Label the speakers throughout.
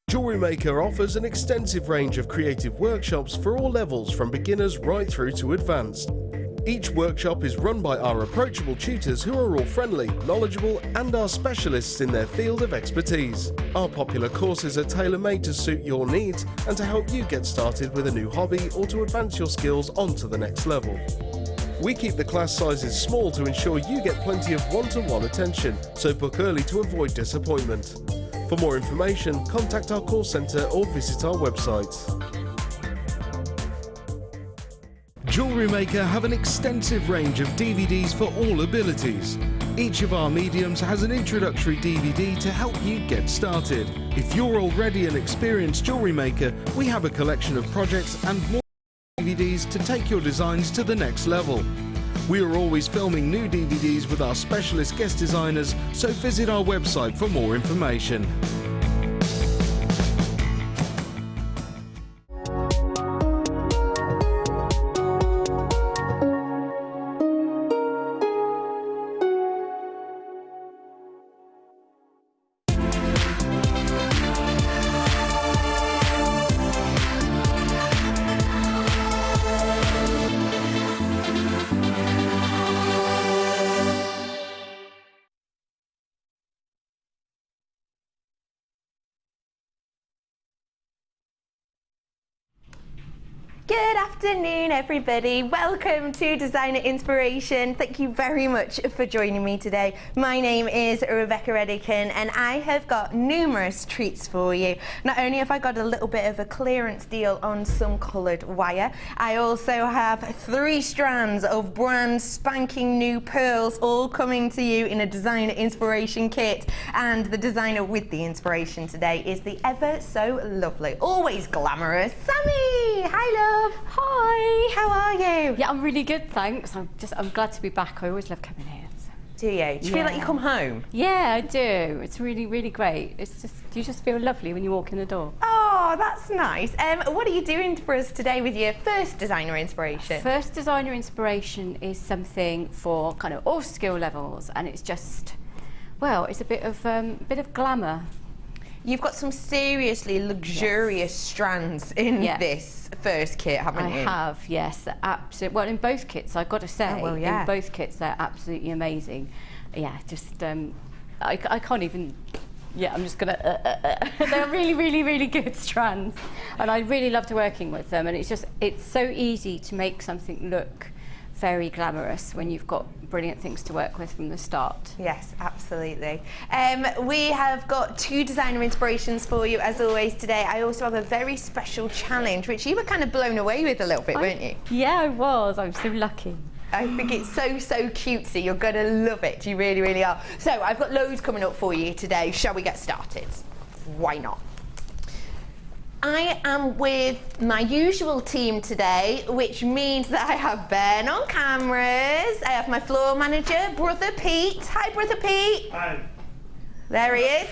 Speaker 1: Jewellery Maker offers an extensive range of creative workshops for all levels, from beginners right through to advanced. Each workshop is run by our approachable tutors who are all friendly, knowledgeable and are specialists in their field of expertise. Our popular courses are tailor-made to suit your needs and to help you get started with a new hobby or to advance your skills onto the next level. We keep the class sizes small to ensure you get plenty of one-to-one attention, so book early to avoid disappointment. For more information, contact our call centre or visit our website. Jewellery Maker have an extensive range of DVDs for all abilities. Each of our mediums has an introductory DVD to help you get started. If you're already an experienced jewellery maker, we have a collection of projects and more DVDs to take your designs to the next level. We are always filming new DVDs with our specialist guest designers, so visit our website for more information.
Speaker 2: Good afternoon, everybody. Welcome to Designer Inspiration. Thank you very much for joining me today. My name is Rebecca Redican and I have got numerous treats for you. Not only have I got a little bit of a clearance deal on some coloured wire, I also have 3 strands of brand spanking new pearls all coming to you in a Designer Inspiration kit. And the designer with the inspiration today is the ever so lovely, always glamorous Sammi. Hi, love.
Speaker 3: Hi.
Speaker 2: How are you?
Speaker 3: Yeah, I'm really good, thanks. I'm glad to be back. I always love coming here. So.
Speaker 2: Do you? Do you feel like you come home?
Speaker 3: Yeah, I do. It's really, really great. It's just, you just feel lovely when you walk in the door.
Speaker 2: Oh, that's nice. What are you doing for us today with your first designer inspiration?
Speaker 3: First designer inspiration is something for kind of all skill levels, and it's just, well, it's a bit of glamour.
Speaker 2: You've got some seriously luxurious strands in this first kit, haven't you?
Speaker 3: I have, yes. Absolutely. Well, in both kits, I've got to say, in both kits, they're absolutely amazing. Yeah, just, I can't even, I'm just going to, they're really, really, really good strands. And I really loved working with them. And it's so easy to make something look very glamorous when you've got brilliant things to work with from the start.
Speaker 2: Yes, absolutely. We have got 2 designer inspirations for you as always today. I also have a very special challenge which you were kind of blown away with a little bit, weren't you?
Speaker 3: Yeah, I was. I'm so lucky.
Speaker 2: I think it's so cutesy. You're going to love it. You really, really are. So I've got loads coming up for you today. Shall we get started? Why not? I am with my usual team today, which means that I have Ben on cameras. I have my floor manager, Brother Pete. Hi, Brother Pete.
Speaker 4: Hi.
Speaker 2: There he is.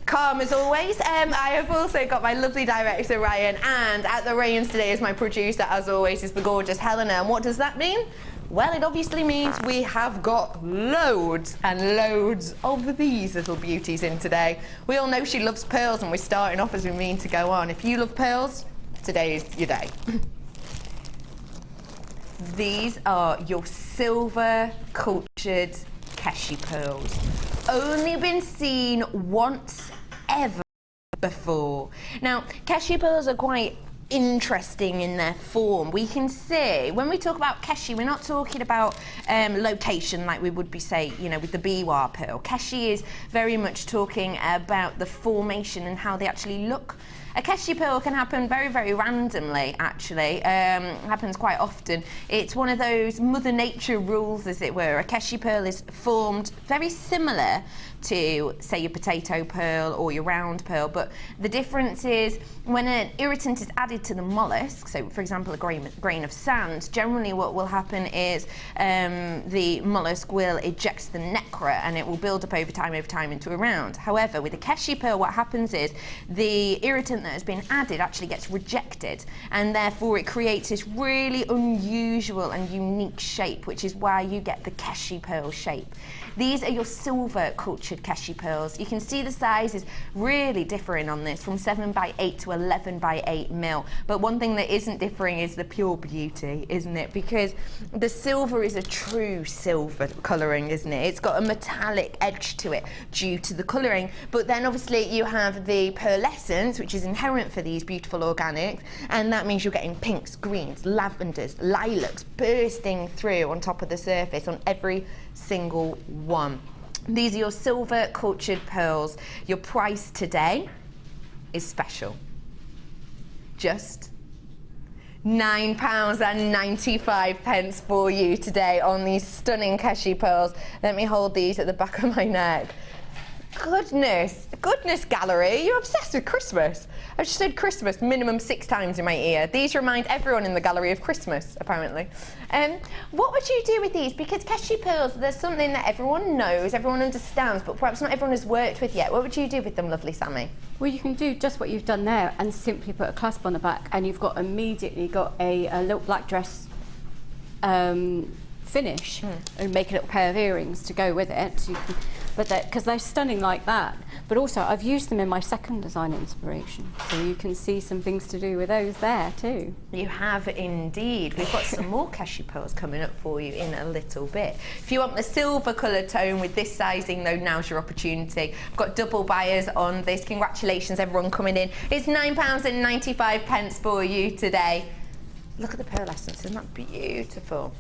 Speaker 2: Calm as always. I have also got my lovely director, Ryan, and at the reins today is my producer, as always, is the gorgeous Helena. And what does that mean? Well, it obviously means we have got loads and loads of these little beauties in today. We all know she loves pearls and we're starting off as we mean to go on. If you love pearls, today is your day. These are your silver cultured keshi pearls. Only been seen once ever before. Now, keshi pearls are quite interesting in their form. We can see when we talk about keshi, we're not talking about location like we would be, say, you know, with the biwa pearl. Keshi is very much talking about the formation and how they actually look. A keshi pearl can happen very, very randomly, actually. Happens quite often. It's one of those Mother Nature rules, as it were. A keshi pearl is formed very similar to, say, your potato pearl or your round pearl, but the difference is when an irritant is added to the mollusk, so for example a grain of sand, generally what will happen is the mollusk will eject the nacre and it will build up over time into a round. However, with a keshi pearl, what happens is the irritant that has been added actually gets rejected, and therefore it creates this really unusual and unique shape, which is why you get the keshi pearl shape. These are your silver cultured keshi pearls. You can see the size is really differing on this, from 7x8 to 11x8 mil. But one thing that isn't differing is the pure beauty, isn't it? Because the silver is a true silver colouring, isn't it? It's got a metallic edge to it due to the colouring. But then obviously you have the pearlescence, which is inherent for these beautiful organics, and that means you're getting pinks, greens, lavenders, lilacs bursting through on top of the surface on every single one. These are your silver cultured pearls. Your price today is special. Just £9.95 for you today on these stunning keshi pearls. Let me hold these at the back of my neck. Goodness gallery, you're obsessed with Christmas. I've just said Christmas minimum 6 times in my ear. These remind everyone in the gallery of Christmas, apparently. What would you do with these? Because keshi pearls, there's something that everyone knows, everyone understands, but perhaps not everyone has worked with yet. What would you do with them, lovely Sammi?
Speaker 3: Well, you can do just what you've done there and simply put a clasp on the back, and you've got immediately got a little black dress finish, and make a little pair of earrings to go with it. So you can, because they're stunning like that. But also, I've used them in my second design inspiration, so you can see some things to do with those there too.
Speaker 2: You have indeed. We've got some more keshi pearls coming up for you in a little bit. If you want the silver colour tone with this sizing though, now's your opportunity. I've got double buyers on this. Congratulations everyone coming in. It's £9.95 for you today. Look at the pearlescence, isn't that beautiful?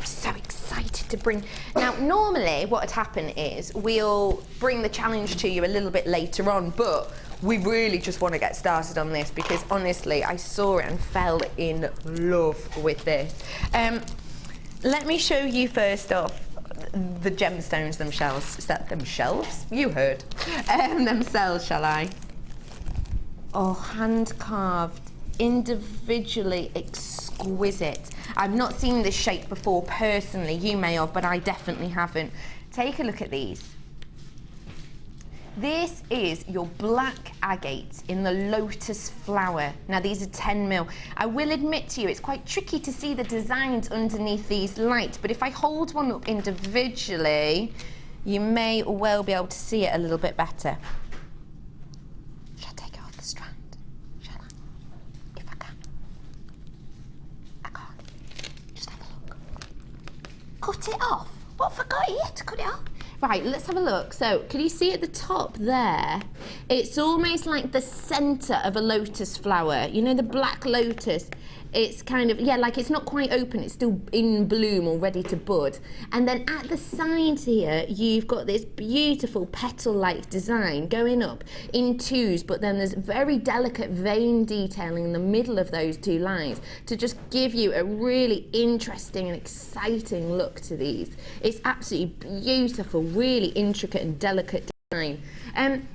Speaker 2: So excited to bring. Now normally what would happen is we'll bring the challenge to you a little bit later on, but we really just want to get started on this because honestly I saw it and fell in love with this. Let me show you first off the gemstones themselves. Is that themselves? You heard. Themselves, shall I? Oh, hand carved, individually exquisite. I've not seen this shape before personally, you may have, but I definitely haven't. Take a look at these. This is your black agate in the lotus flower. Now these are 10 mil. I will admit to you, it's quite tricky to see the designs underneath these lights, but if I hold one up individually, you may well be able to see it a little bit better. Shall I take it off the strand? Shall I? If I can. I can't. Just have a look. Cut it off? What, have I got here to cut it off? Right, let's have a look. So, can you see at the top there? It's almost like the centre of a lotus flower. You know the black lotus? It's kind of, yeah, like it's not quite open. It's still in bloom or ready to bud. And then at the side here, you've got this beautiful petal-like design going up in twos, but then there's very delicate vein detailing in the middle of those two lines to just give you a really interesting and exciting look to these. It's absolutely beautiful, really intricate and delicate design.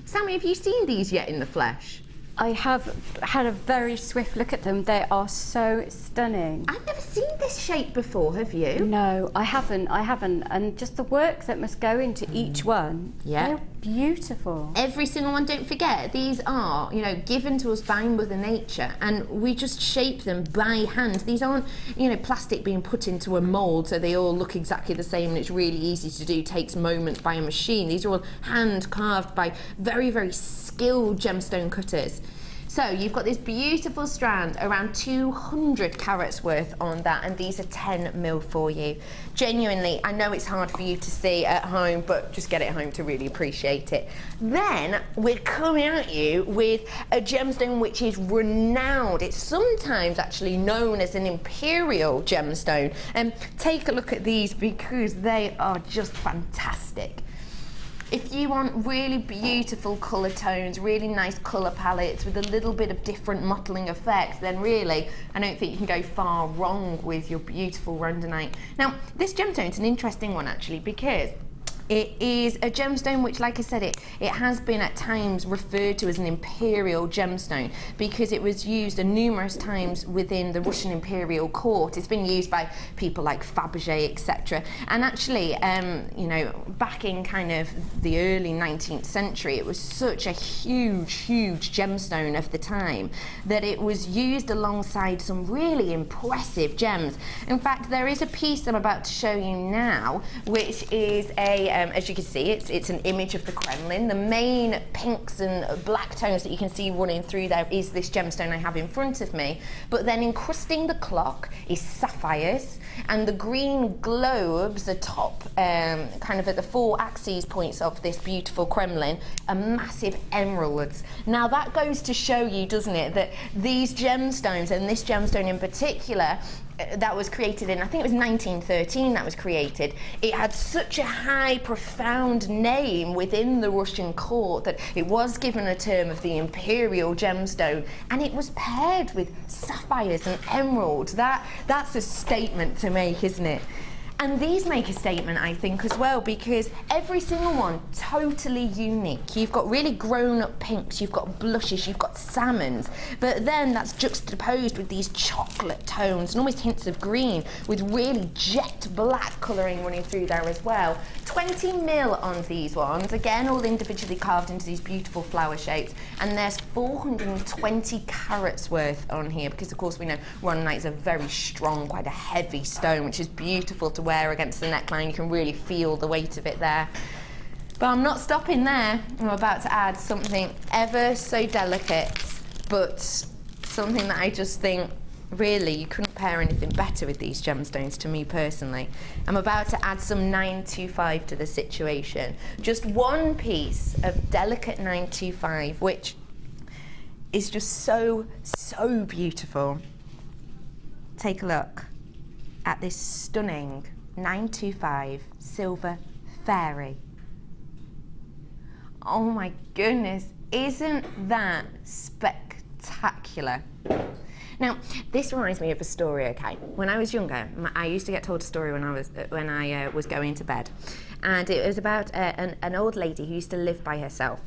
Speaker 2: Sammi, have you seen these yet in the flesh?
Speaker 3: I have had a very swift look at them. They are so stunning.
Speaker 2: I've never seen this shape before, have you?
Speaker 3: No, I haven't. And just the work that must go into each one, they're beautiful.
Speaker 2: Every single one, don't forget, these are, you know, given to us by Mother Nature, and we just shape them by hand. These aren't, you know, plastic being put into a mould so they all look exactly the same and it's really easy to do, takes moments by a machine. These are all hand carved by very, very skilled gemstone cutters. So you've got this beautiful strand, around 200 carats worth on that, and these are 10 mil for you. Genuinely, I know it's hard for you to see at home, but just get it home to really appreciate it. Then we're coming at you with a gemstone which is renowned. It's sometimes actually known as an Imperial gemstone. And take a look at these because they are just fantastic. If you want really beautiful colour tones, really nice colour palettes with a little bit of different mottling effects, then really, I don't think you can go far wrong with your beautiful rhodonite. Now, this gemstone is an interesting one actually because It is a gemstone which, like I said, it has been at times referred to as an imperial gemstone because it was used numerous times within the Russian imperial court. It's been used by people like Fabergé, etc. And actually, you know, back in kind of the early 19th century, it was such a huge gemstone of the time that it was used alongside some really impressive gems. In fact, there is a piece I'm about to show you now, which is as you can see, it's an image of the Kremlin. The main pinks and black tones that you can see running through there is this gemstone I have in front of me. But then encrusting the clock is sapphires, and the green globes atop, kind of at the four axes points of this beautiful Kremlin, are massive emeralds. Now that goes to show you, doesn't it, that these gemstones, and this gemstone in particular, that was created in, I think it was 1913 that was created, it had such a high, profound name within the Russian court that it was given a term of the imperial gemstone, and it was paired with sapphires and emeralds. That's a statement to make, isn't it? And these make a statement, I think, as well, because every single one totally unique. You've got really grown-up pinks, you've got blushes, you've got salmons, but then that's juxtaposed with these chocolate tones and almost hints of green with really jet black colouring running through there as well. 20 mil on these ones, again, all individually carved into these beautiful flower shapes, and there's 420 carats worth on here, because of course we know rhodonite is a very strong, quite a heavy stone, which is beautiful to wear against the neckline. You can really feel the weight of it there. But I'm not stopping there. I'm about to add something ever so delicate, but something that I just think really you couldn't pair anything better with these gemstones, to me personally. I'm about to add some 925 to the situation. Just one piece of delicate 925, which is just so beautiful. Take a look at this stunning 925 silver fairy. Oh my goodness, isn't that spectacular? Now, this reminds me of a story, okay? When I was younger, I used to get told a story when I was going to bed. And it was about an old lady who used to live by herself.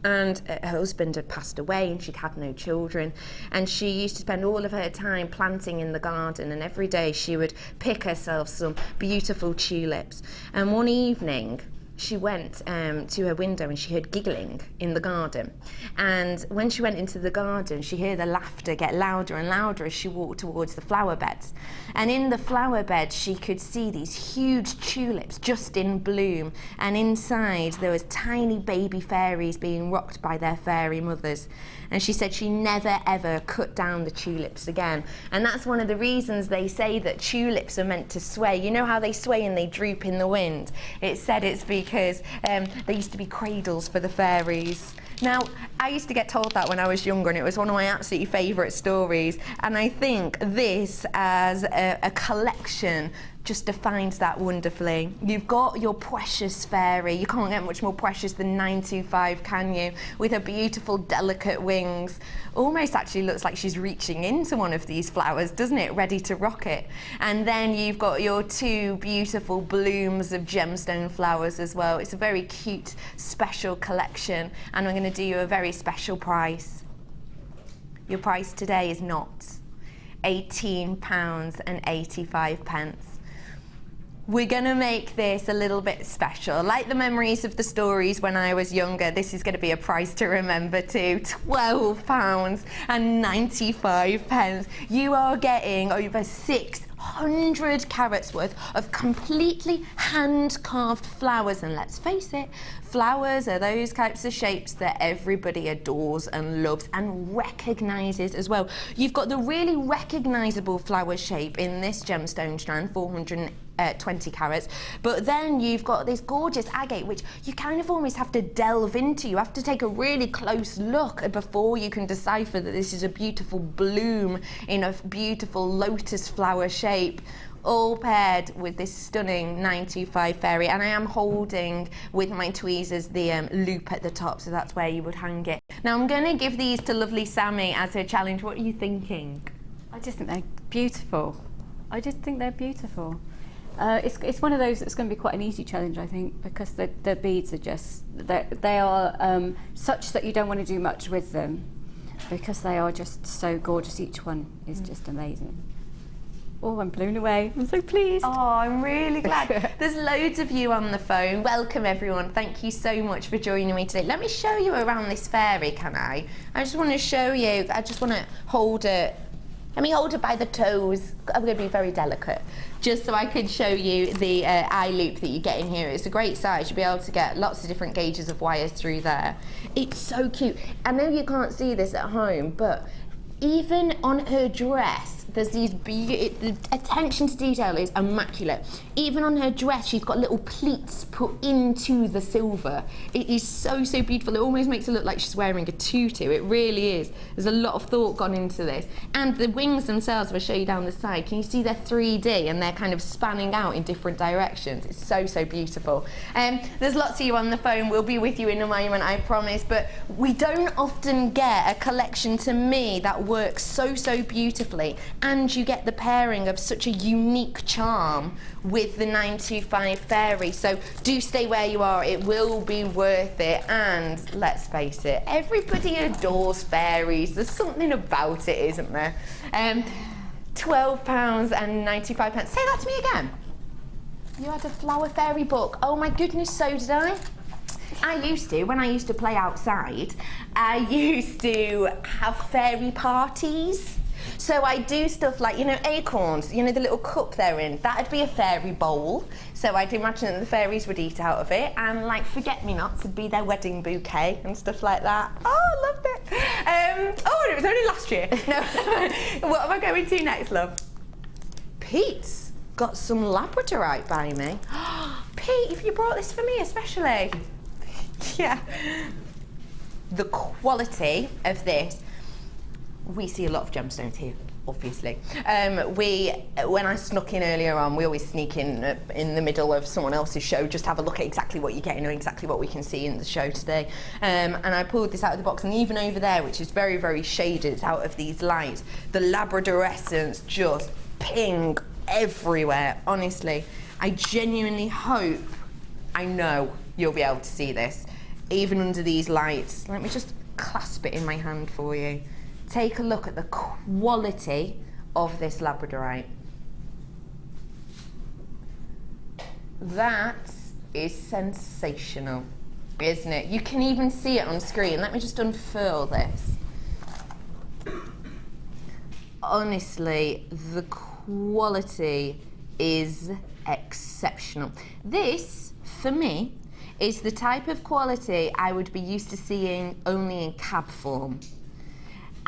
Speaker 2: And her husband had passed away and she'd had no children, and she used to spend all of her time planting in the garden, and every day she would pick herself some beautiful tulips. And one evening she went to her window and she heard giggling in the garden, and when she went into the garden she heard the laughter get louder and louder as she walked towards the flower beds. And in the flower beds she could see these huge tulips just in bloom, and inside there was tiny baby fairies being rocked by their fairy mothers. And she said she never ever cut down the tulips again. And that's one of the reasons they say that tulips are meant to sway. You know how they sway and they droop in the wind? It's said it's because they used to be cradles for the fairies. Now, I used to get told that when I was younger, and it was one of my absolutely favourite stories. And I think this, as a collection, just defines that wonderfully. You've got your precious fairy. You can't get much more precious than 925, can you? With her beautiful, delicate wings. Almost actually looks like she's reaching into one of these flowers, doesn't it? Ready to rock it. And then you've got your two beautiful blooms of gemstone flowers as well. It's a very cute, special collection. And I'm going to do you a very special price. Your price today is not £18.85. We're going to make this a little bit special. Like the memories of the stories when I was younger, this is going to be a price to remember too. £12.95. You are getting over 600 carats worth of completely hand-carved flowers. And let's face it, flowers are those types of shapes that everybody adores and loves and recognises as well. You've got the really recognisable flower shape in this gemstone strand, 420 carats, but then you've got this gorgeous agate which you kind of almost have to delve into. You have to take a really close look before you can decipher that this is a beautiful bloom in a beautiful lotus flower shape, all paired with this stunning 925 fairy. And I am holding with my tweezers the loop at the top, so that's where you would hang it. Now I'm going to give these to lovely Sammi as her challenge. What are you thinking?
Speaker 3: I just think they're beautiful. I just think they're beautiful. It's one of those that's going to be quite an easy challenge, I think, because the beads are just, they are such that you don't want to do much with them, because they are just so gorgeous. Each one is just amazing. Oh, I'm blown away. I'm so pleased.
Speaker 2: Oh, I'm really glad. There's loads of you on the phone. Welcome, everyone. Thank you so much for joining me today. Let me show you around this fairy, can I? I just want to show you, I just want to hold it. Let me hold it by the toes. I'm going to be very delicate, just so I can show you the eye loop that you get in here. It's a great size. You'll be able to get lots of different gauges of wires through there. It's so cute. I know you can't see this at home, but even on her dress, there's these the attention to detail is immaculate. Even on her dress, she's got little pleats put into the silver. It is so, so beautiful. It almost makes it look like she's wearing a tutu. It really is. There's a lot of thought gone into this. And the wings themselves, if I show you down the side, can you see they're 3D and they're kind of spanning out in different directions? It's so, so beautiful. There's lots of you on the phone. We'll be with you in a moment, I promise. But we don't often get a collection, to me, that works so, so beautifully. And you get the pairing of such a unique charm with the 925 fairy. So do stay where you are. It will be worth it. And let's face it, everybody adores fairies. There's something about it, isn't there? £12.95. Say that to me again. You had a flower fairy book. Oh my goodness, so did I. I used to, when I used to play outside, I used to have fairy parties. So I do stuff like, you know, acorns, you know, the little cup they're in, that'd be a fairy bowl. So I'd imagine that the fairies would eat out of it, and like forget-me-nots would be their wedding bouquet and stuff like that. Oh, I loved it. Oh, it was only last year. No, what am I going to next, love? Pete's got some Labradorite by me. Pete, if you brought this for me especially. Yeah. The quality of this, we see a lot of gemstones here, obviously. When I snuck in earlier on, we always sneak in the middle of someone else's show, just have a look at exactly what you're getting and exactly what we can see in the show today. And I pulled this out of the box, and even over there, which is very, very shaded, it's out of these lights, the Labradorescence just ping everywhere, honestly. I genuinely hope, I know you'll be able to see this, even under these lights. Let me just clasp it in my hand for you. Take a look at the quality of this Labradorite. That is sensational, isn't it? You can even see it on screen. Let me just unfurl this. Honestly, the quality is exceptional. This, for me, is the type of quality I would be used to seeing only in cab form.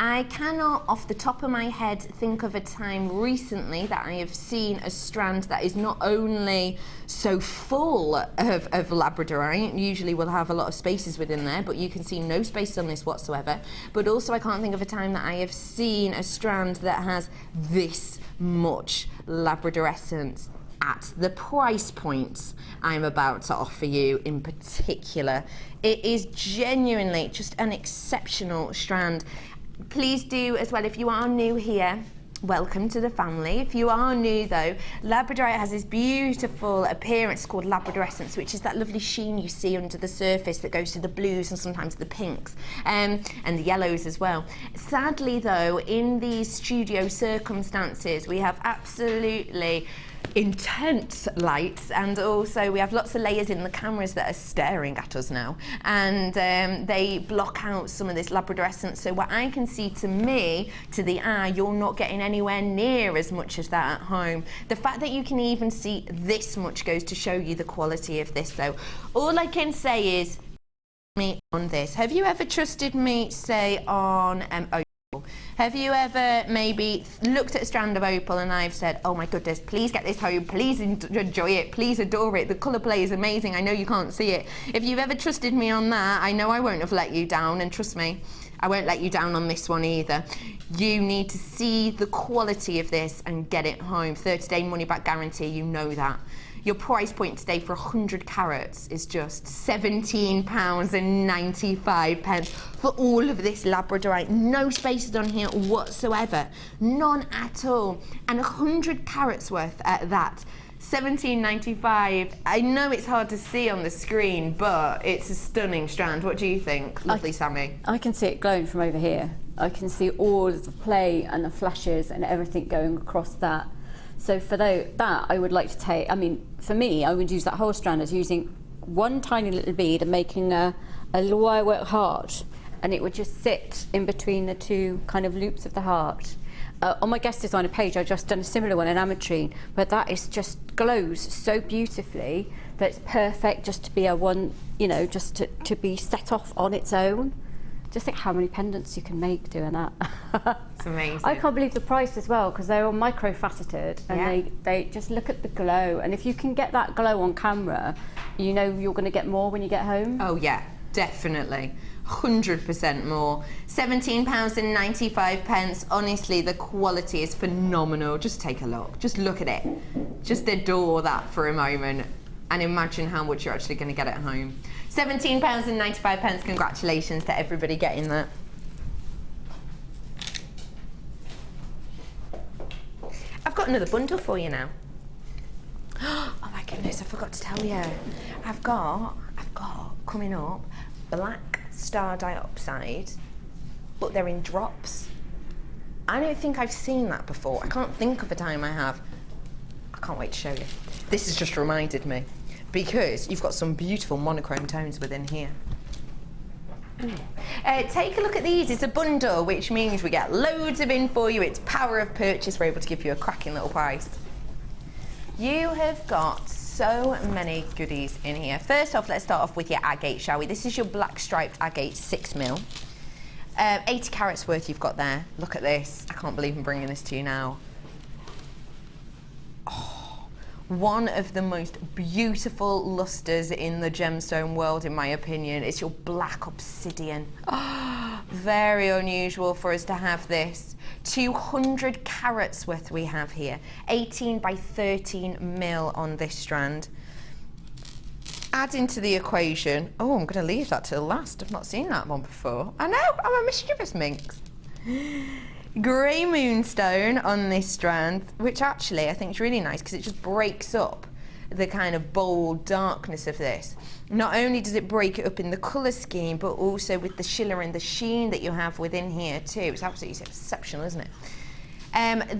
Speaker 2: I cannot, off the top of my head, think of a time recently that I have seen a strand that is not only so full of Labradorite, usually we'll have a lot of spaces within there, but you can see no space on this whatsoever, but also I can't think of a time that I have seen a strand that has this much Labradorescence at the price point I'm about to offer you in particular. It is genuinely just an exceptional strand. Please do as well, if you are new here, welcome to the family. If you are new though, Labradorite has this beautiful appearance called Labradorescence, which is that lovely sheen you see under the surface that goes to the blues and sometimes the pinks, and the yellows as well. Sadly though, in these studio circumstances, we have absolutely intense lights, and also we have lots of layers in the cameras that are staring at us now, and they block out some of this Labradorescence. So what I can see, to me, to the eye, you're not getting anywhere near as much as that at home. The fact that you can even see this much goes to show you the quality of this though. All I can say is me on this. Have you ever trusted me, say, on opal? Have you ever maybe looked at a strand of opal and I've said, oh my goodness, please get this home, please enjoy it, please adore it, the colour play is amazing, I know you can't see it. If you've ever trusted me on that, I know I won't have let you down, and trust me, I won't let you down on this one either. You need to see the quality of this and get it home. 30-day money-back guarantee, you know that. Your price point today for 100 carats is just £17.95 for all of this Labradorite. No spaces on here whatsoever, none at all. And 100 carats worth at that. 17.95. I know it's hard to see on the screen, but it's a stunning strand. What do you think, lovely Sammi?
Speaker 3: I can see it glowing from over here. I can see all of the play and the flashes and everything going across that. So for that, I would like to take, I mean, for me, I would use that whole strand as using one tiny little bead and making a little wirework heart, and it would just sit in between the two kind of loops of the heart. On my guest designer page, I've just done a similar one in ametrine, but that is just glows so beautifully that it's perfect just to be a one, you know, just to be set off on its own. Just think how many pendants you can make doing that.
Speaker 2: It's amazing.
Speaker 3: I can't believe the price as well, because they're all micro-faceted, and they just look at the glow. And if you can get that glow on camera, you know you're going to get more when you get home.
Speaker 2: Oh yeah, definitely. 100% more. £17.95. Honestly, the quality is phenomenal. Just take a look. Just look at it. Just adore that for a moment and imagine how much you're actually going to get at home. £17.95. Congratulations to everybody getting that. I've got another bundle for you now. Oh my goodness, I forgot to tell you. I've got coming up black star diopside, but they're in drops. I don't think I've seen that before. I can't think of a time I have. I can't wait to show you. This has just reminded me, because you've got some beautiful monochrome tones within here. Take a look at these. It's a bundle, which means we get loads of in for you. It's power of purchase. We're able to give you a cracking little price. You have got so many goodies in here. First off, let's start off with your agate, shall we? This is your black striped agate 6mm. 80 carats worth you've got there. Look at this. I can't believe I'm bringing this to you now. Oh, one of the most beautiful lustres in the gemstone world, in my opinion. It's your black obsidian. Oh, very unusual for us to have this. 200 carats worth we have here. 18 by 13mm on this strand. Add into the equation. Oh, I'm going to leave that till last. I've not seen that one before. I know, I'm a mischievous minx. Grey moonstone on this strand, which actually I think is really nice because it just breaks up the kind of bold darkness of this. Not only does it break it up in the colour scheme, but also with the shimmer and the sheen that you have within here too. It's absolutely exceptional, isn't it?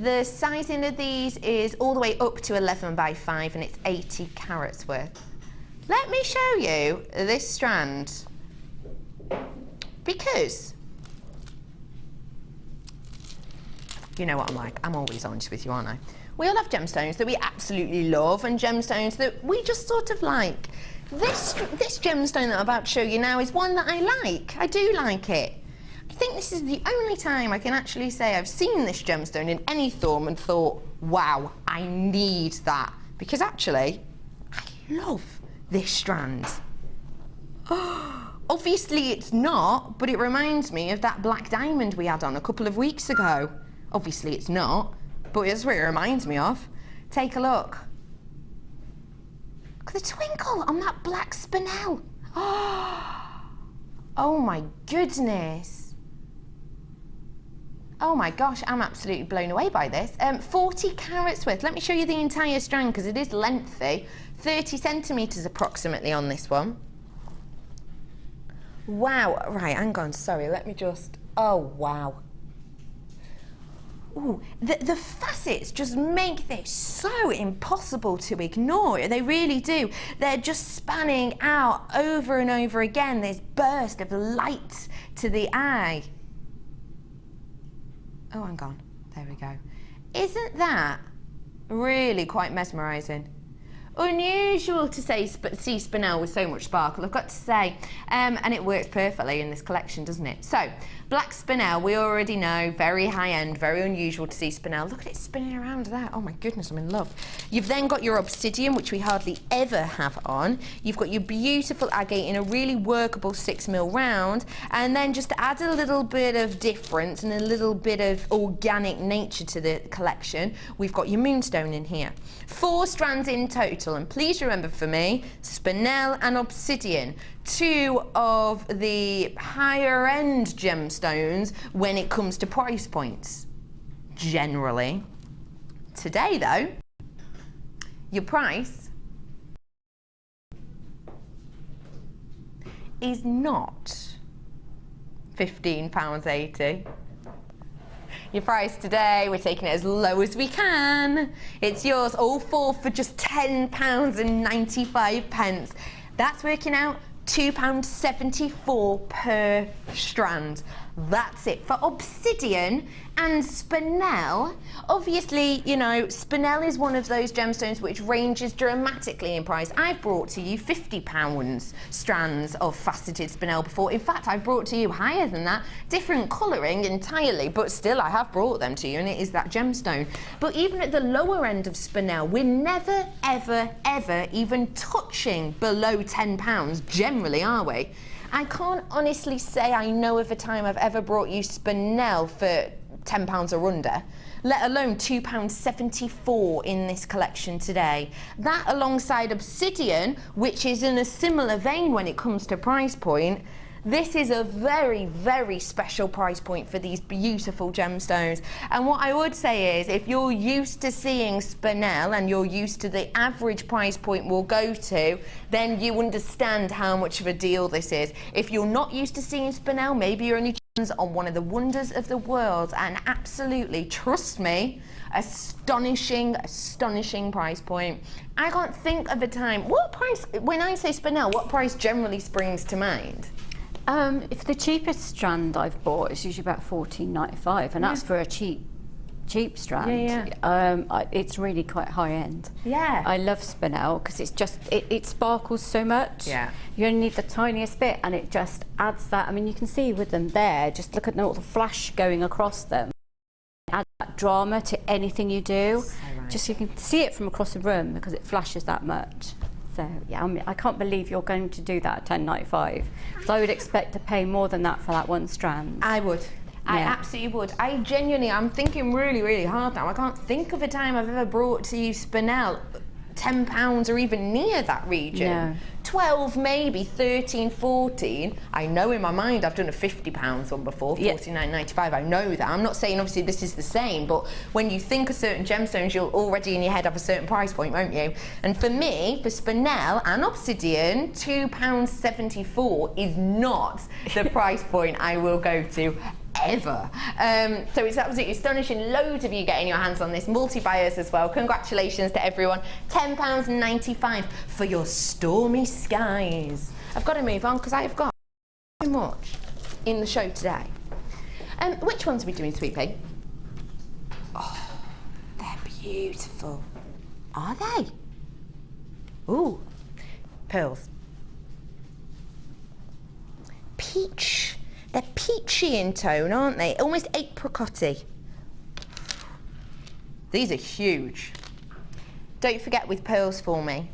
Speaker 2: The sizing of these is all the way up to 11 by 5 and it's 80 carats worth. Let me show you this strand, because you know what I'm like. I'm always honest with you, aren't I? We all have gemstones that we absolutely love and gemstones that we just sort of like. This gemstone that I'm about to show you now is one that I like. I do like it. I think this is the only time I can actually say I've seen this gemstone in any form and thought, wow, I need that. Because actually, I love this strand. Obviously it's not, but it reminds me of that black diamond we had on a couple of weeks ago. Obviously it's not, but that's what it reminds me of. Take a look. Look at the twinkle on that black spinel. Oh my goodness. Oh my gosh, I'm absolutely blown away by this. 40 carats worth. Let me show you the entire strand because it is lengthy. 30 centimetres approximately on this one. Wow, right, hang on, sorry, let me just, oh wow. Ooh, the facets just make this so impossible to ignore. They really do. They're just spanning out over and over again, this burst of light to the eye. Oh, hang on, there we go. Isn't that really quite mesmerising? Unusual to see spinel with so much sparkle, I've got to say, and it works perfectly in this collection, doesn't it? So, black spinel, we already know, very high end, very unusual to see spinel. Look at it spinning around there. Oh my goodness, I'm in love. You've then got your obsidian, which we hardly ever have on. You've got your beautiful agate in a really workable 6mm round, and then just to add a little bit of difference and a little bit of organic nature to the collection, we've got your moonstone in here. 4 strands in total, and please remember for me, spinel and obsidian, 2 of the higher end gemstones when it comes to price points, generally. Today though, Your price is not £15.80. Your price today, we're taking it as low as we can. It's yours, all four, for just £10.95. That's working out £2.74 per strand. That's it for obsidian and spinel. Obviously, you know, spinel is one of those gemstones which ranges dramatically in price. I've brought to you £50 strands of faceted spinel before. In fact, I've brought to you higher than that, different colouring entirely, but still I have brought them to you, and it is that gemstone. But even at the lower end of spinel, we're never, ever, ever even touching below £10, generally, are we? I can't honestly say I know of a time I've ever brought you spinel for £10 or under, let alone £2.74 in this collection today. That, alongside obsidian, which is in a similar vein when it comes to price point, this is a very, very special price point for these beautiful gemstones. And what I would say is, if you're used to seeing spinel and you're used to the average price point we'll go to, then you understand how much of a deal this is. If you're not used to seeing spinel, maybe you're only on one of the wonders of the world, and absolutely, trust me, astonishing, astonishing price point. I can't think of a time. What price, when I say spinel, what price generally springs to mind?
Speaker 3: If the cheapest strand I've bought is usually about £14.95, and that's for a cheap strand. It's really quite high end.
Speaker 2: Yeah.
Speaker 3: I love spinel because it's just, it sparkles so much.
Speaker 2: Yeah.
Speaker 3: You only need the tiniest bit, and it just adds that. I mean, you can see with them there, just look at the little flash going across them. Add that drama to anything you do. So right. Just so you can see it from across the room because it flashes that much. So yeah, I mean, I can't believe you're going to do that at £10.95. So I would expect to pay more than that for that one strand.
Speaker 2: I would. I absolutely would. I genuinely, I'm thinking really, really hard now. I can't think of a time I've ever brought to you spinel £10 or even near that region.
Speaker 3: No.
Speaker 2: 12 maybe, 13, 14. I know in my mind I've done a £50 one before, $49.95. I know that. I'm not saying obviously this is the same, but when you think of certain gemstones, you'll already in your head have a certain price point, won't you? And for me, for spinel and obsidian, £2.74 is not the price point I will go to ever. So it's absolutely astonishing. Loads of you getting your hands on this, multi-buyers as well. Congratulations to everyone. £10.95 for your stormy skies. I've got to move on because I've got so much in the show today. Which ones are we doing, Sweet Pea? Oh, they're beautiful. Are they? Ooh, pearls. Peach. They're peachy in tone, aren't they? Almost apricot-y. These are huge. Don't forget with pearls for me.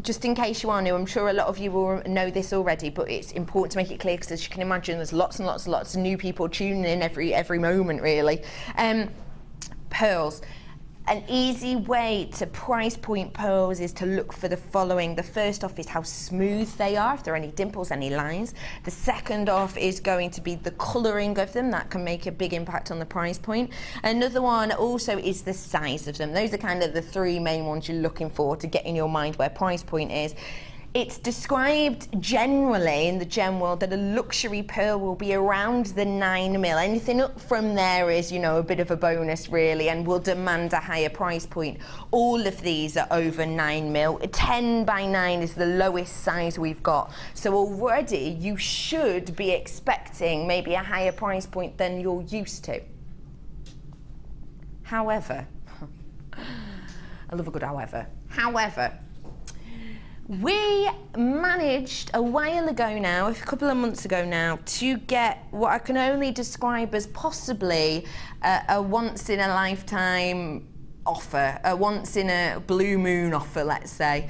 Speaker 2: Just in case you are new, I'm sure a lot of you will know this already, but it's important to make it clear because, as you can imagine, there's lots and lots and lots of new people tuning in every moment, really. Pearls. An easy way to price point pearls is to look for the following. The first off is how smooth they are, if there are any dimples, any lines. The second off is going to be the colouring of them. That can make a big impact on the price point. Another one also is the size of them. Those are kind of the three main ones you're looking for to get in your mind where price point is. It's described generally in the gem world that a luxury pearl will be around the 9mm. Anything up from there is, you know, a bit of a bonus really, and will demand a higher price point. All of these are over 9mm. 10 by 9 is the lowest size we've got. So already you should be expecting maybe a higher price point than you're used to. However, I love a good however. However, we managed a while ago now, a couple of months ago now, to get what I can only describe as possibly a once-in-a-lifetime offer, a once-in-a-blue moon offer, let's say,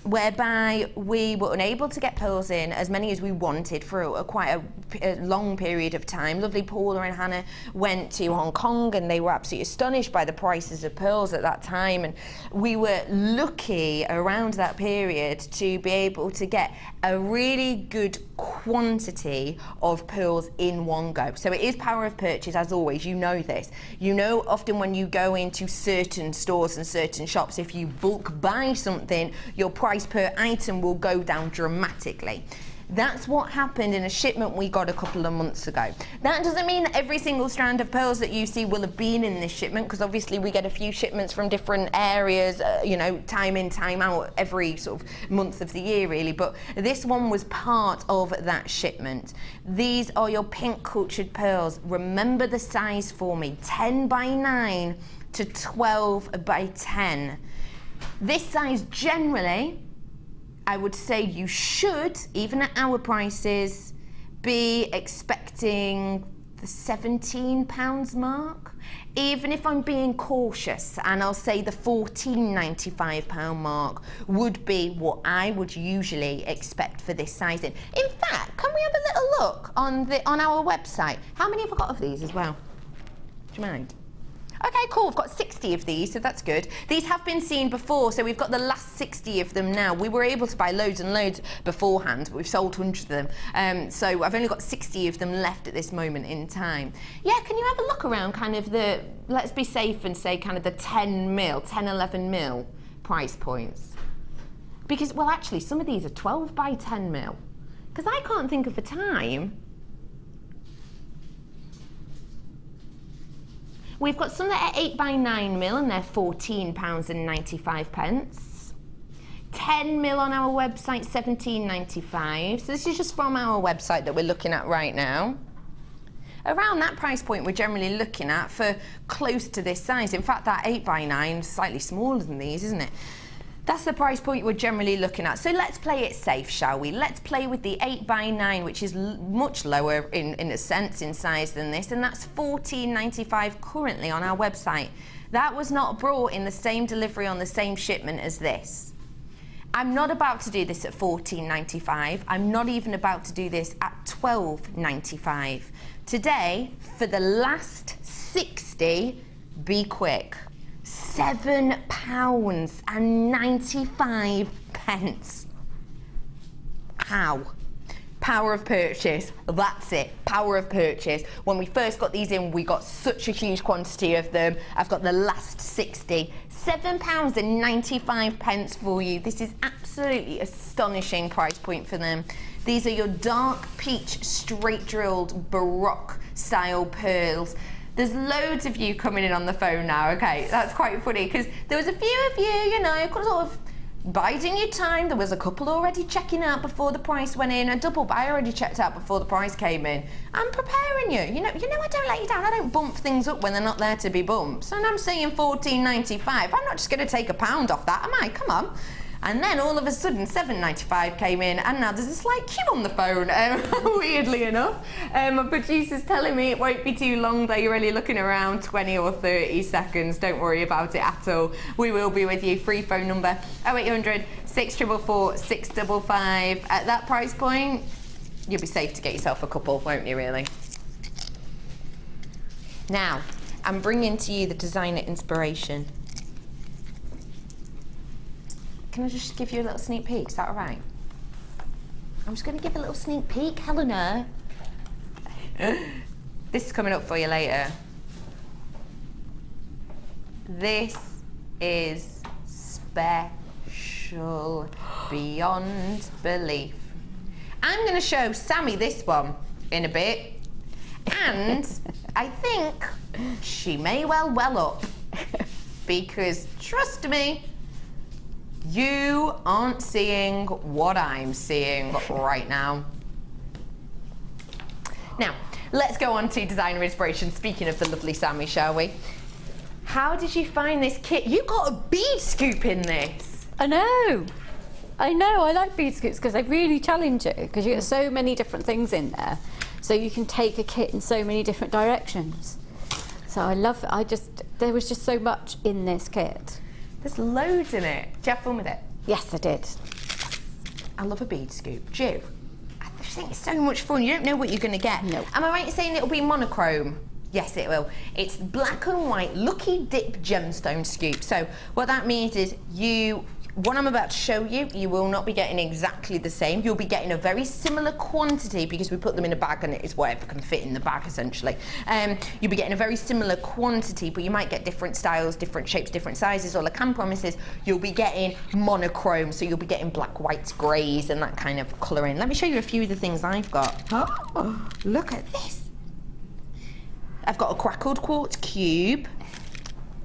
Speaker 2: whereby we were unable to get pearls in as many as we wanted for quite a long period of time. Lovely Paula and Hannah went to Hong Kong and they were absolutely astonished by the prices of pearls at that time, and we were lucky around that period to be able to get a really good quantity of pearls in one go. So it is power of purchase, as always. You know this. You know, often when you go into certain stores and certain shops, if you bulk buy something, your price per item will go down dramatically. That's what happened in a shipment we got a couple of months ago. That doesn't mean that every single strand of pearls that you see will have been in this shipment, because obviously we get a few shipments from different areas, you know, time in, time out, every sort of month of the year really, but this one was part of that shipment. These are your pink cultured pearls. Remember the size for me, 10 by 9 to 12 by 10. This size generally, I would say you should, even at our prices, be expecting the £17 mark. Even if I'm being cautious, and I'll say the £14.95 mark would be what I would usually expect for this sizing. In fact, can we have a little look on our website? How many have I got of these as well? Do you mind? Okay, cool, we've got 60 of these, so that's good. These have been seen before, so we've got the last 60 of them now. We were able to buy loads and loads beforehand, but we've sold hundreds of them. So I've only got 60 of them left at this moment in time. Yeah, can you have a look around kind of the, let's be safe and say kind of the 10 mil, 10, 11 mil price points? Because, well, actually, some of these are 12 by 10 mil. Because I can't think of a time. We've got some that are 8 by 9 mil and they're £14.95. 10 mil on our website, £17.95. So this is just from our website that we're looking at right now. Around that price point we're generally looking at for close to this size. In fact, that 8 by 9 is slightly smaller than these, isn't it? That's the price point we're generally looking at. So let's play it safe, shall we? Let's play with the 8 by 9, which is much lower in a sense in size than this, and that's £14.95 currently on our website. That was not brought in the same delivery on the same shipment as this. I'm not about to do this at £14.95. I'm not even about to do this at £12.95. Today, for the last 60, be quick. £7.95. How? Power of purchase. That's it. Power of purchase. When we first got these in, we got such a huge quantity of them. I've got the last 60. £7.95 for you. This is absolutely astonishing price point for them. These are your dark peach straight drilled Baroque style pearls. There's loads of you coming in on the phone now, okay? That's quite funny, because there was a few of you, you know, sort of biding your time. There was a couple already checking out before the price went in. A double buy already checked out before the price came in. I'm preparing you. You know I don't let you down. I don't bump things up when they're not there to be bumped. And I'm saying £14.95. I'm not just going to take £1 off that, am I? Come on. And then all of a sudden £7.95 came in, and now there's a slight queue on the phone, weirdly enough. My producer's telling me it won't be too long though. You're only looking around 20 or 30 seconds. Don't worry about it at all. We will be with you. Free phone number 0800 644 655. At that price point, you'll be safe to get yourself a couple, won't you really? Now, I'm bringing to you the designer inspiration. Can I just give you a little sneak peek? Is that all right? I'm just going to give a little sneak peek, Helena. This is coming up for you later. This is special beyond belief. I'm going to show Sammi this one in a bit, and I think she may well up, because trust me, you aren't seeing what I'm seeing right now. Now, let's go on to designer inspiration. Speaking of the lovely Sammi, shall we? How did you find this kit? You got a bead scoop in this.
Speaker 3: I know. I like bead scoops because they really challenge you, because you get so many different things in there. So you can take a kit in so many different directions. So I love it. There was just so much in this kit.
Speaker 2: There's loads in it. Did you have fun with it?
Speaker 3: Yes, I did.
Speaker 2: I love a bead scoop. Do you? I just think it's so much fun. You don't know what you're going to get.
Speaker 3: No.
Speaker 2: Am I right in saying it'll be monochrome? Yes, it will. It's black and white Lucky Dip gemstone scoop. So what that means is what I'm about to show you, you will not be getting exactly the same. You'll be getting a very similar quantity because we put them in a bag and it is whatever can fit in the bag essentially. You'll be getting a very similar quantity, but you might get different styles, different shapes, different sizes. All I can promise is you'll be getting monochrome, so you'll be getting black, whites, greys and that kind of colouring. Let me show you a few of the things I've got. Oh, look at this. I've got a crackled quartz cube.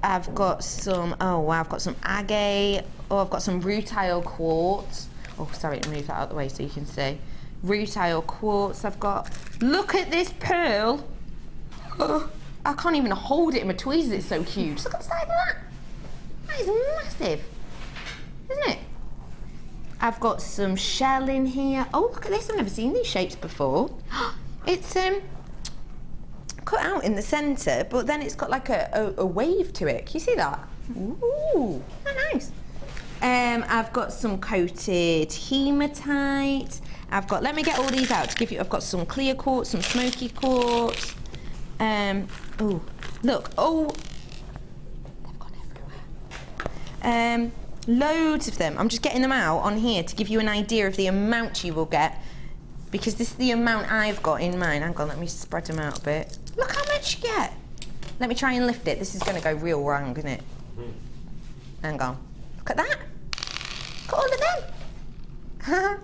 Speaker 2: I've got some, oh wow, I've got some agate. Oh, I've got some rutile quartz. Oh, sorry, move that out of the way so you can see. Rutile quartz. I've got, look at this pearl. Oh, I can't even hold it in my tweezers, it's so huge. Look at the size of that. That is massive, isn't it? I've got some shell in here. Oh, look at this, I've never seen these shapes before. It's cut out in the centre, but then it's got like a wave to it. Can you see that? Ooh, how nice. I've got some coated hematite. I've got, let me get all these out to give you, I've got some clear quartz, some smoky quartz. Oh, look, oh, they've gone everywhere. Loads of them. I'm just getting them out on here to give you an idea of the amount you will get, because this is the amount I've got in mine. Hang on, let me spread them out a bit. Look how much you get. Let me try and lift it. This is going to go real wrong, isn't it? Hang on. Look at that. Look at all of them.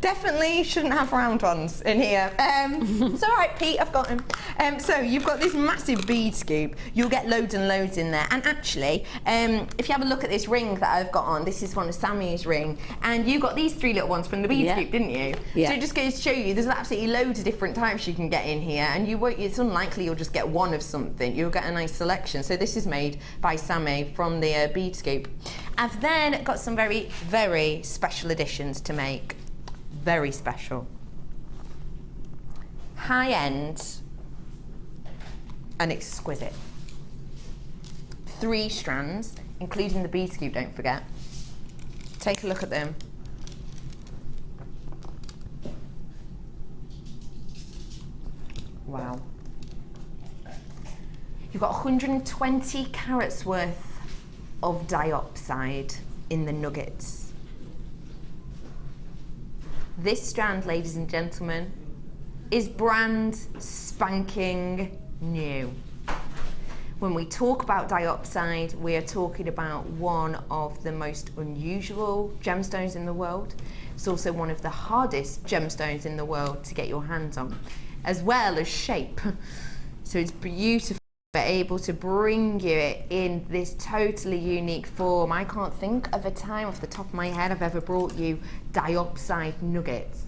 Speaker 2: Definitely shouldn't have round ones in here. It's all right, Pete, I've got them. So you've got this massive bead scoop. You'll get loads and loads in there. And actually, if you have a look at this ring that I've got on, this is one of Sammi's ring, and you got these 3 little ones from the bead scoop, didn't you?
Speaker 3: Yeah.
Speaker 2: So it just goes to show you there's absolutely loads of different types you can get in here, and you won't, it's unlikely you'll just get one of something. You'll get a nice selection. So this is made by Sammi from the bead scoop. I've then got some very, very special additions to make. Very special. High-end and exquisite. 3 strands, including the bead scoop, don't forget. Take a look at them. Wow. You've got 120 carats worth of diopside in the nuggets. This strand, ladies and gentlemen, is brand spanking new. When we talk about diopside, we are talking about one of the most unusual gemstones in the world. It's also one of the hardest gemstones in the world to get your hands on, as well as shape. So it's beautiful. We're able to bring you it in this totally unique form. I can't think of a time off the top of my head I've ever brought you diopside nuggets.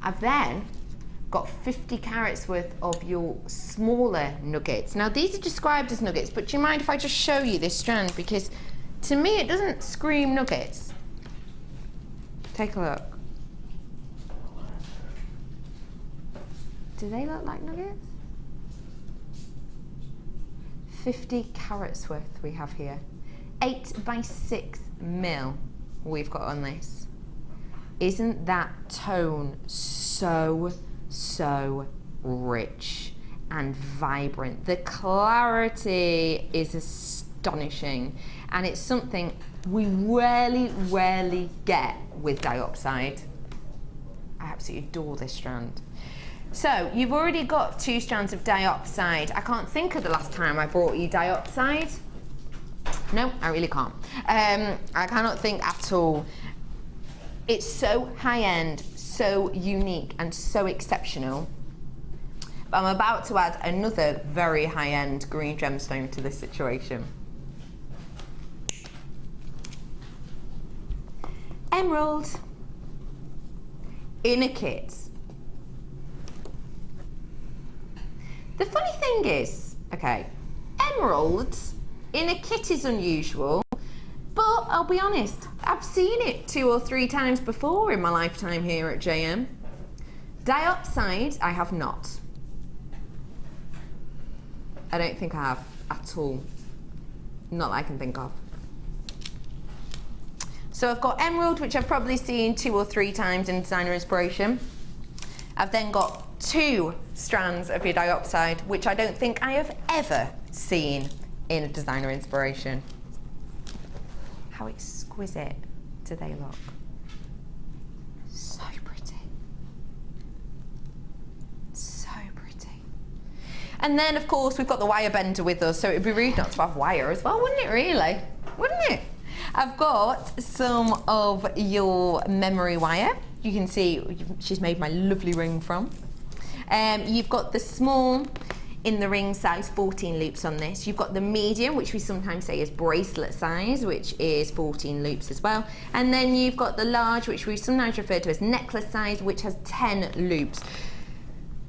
Speaker 2: I've then got 50 carats worth of your smaller nuggets. Now these are described as nuggets, but do you mind if I just show you this strand? Because to me it doesn't scream nuggets. Take a look. Do they look like nuggets? 50 carats worth we have here. 8 by 6 mil we've got on this. Isn't that tone so rich and vibrant? The clarity is astonishing, and it's something we rarely get with diopside. I absolutely adore this strand. So you've already got 2 strands of diopside. I can't think of the last time I brought you diopside. No, I really can't. I cannot think at all. It's so high-end, so unique and so exceptional. But I'm about to add another very high-end green gemstone to this situation. Emerald in a kit. The funny thing is, okay, emeralds in a kit is unusual, but I'll be honest, I've seen it 2 or 3 times before in my lifetime here at JM. Diopside, I have not. I don't think I have at all. Not that I can think of. So I've got emerald, which I've probably seen 2 or 3 times in Designer Inspiration. I've then got 2 strands of your diopside, which I don't think I have ever seen in a Designer Inspiration. How exquisite do they look? So pretty. So pretty. And then, of course, we've got the wire bender with us, so it would be rude not to have wire as well, wouldn't it, really? Wouldn't it? I've got some of your memory wire. You can see she's made my lovely ring from. You've got the small in the ring size, 14 loops on this. You've got the medium, which we sometimes say is bracelet size, which is 14 loops as well. And then you've got the large, which we sometimes refer to as necklace size, which has 10 loops.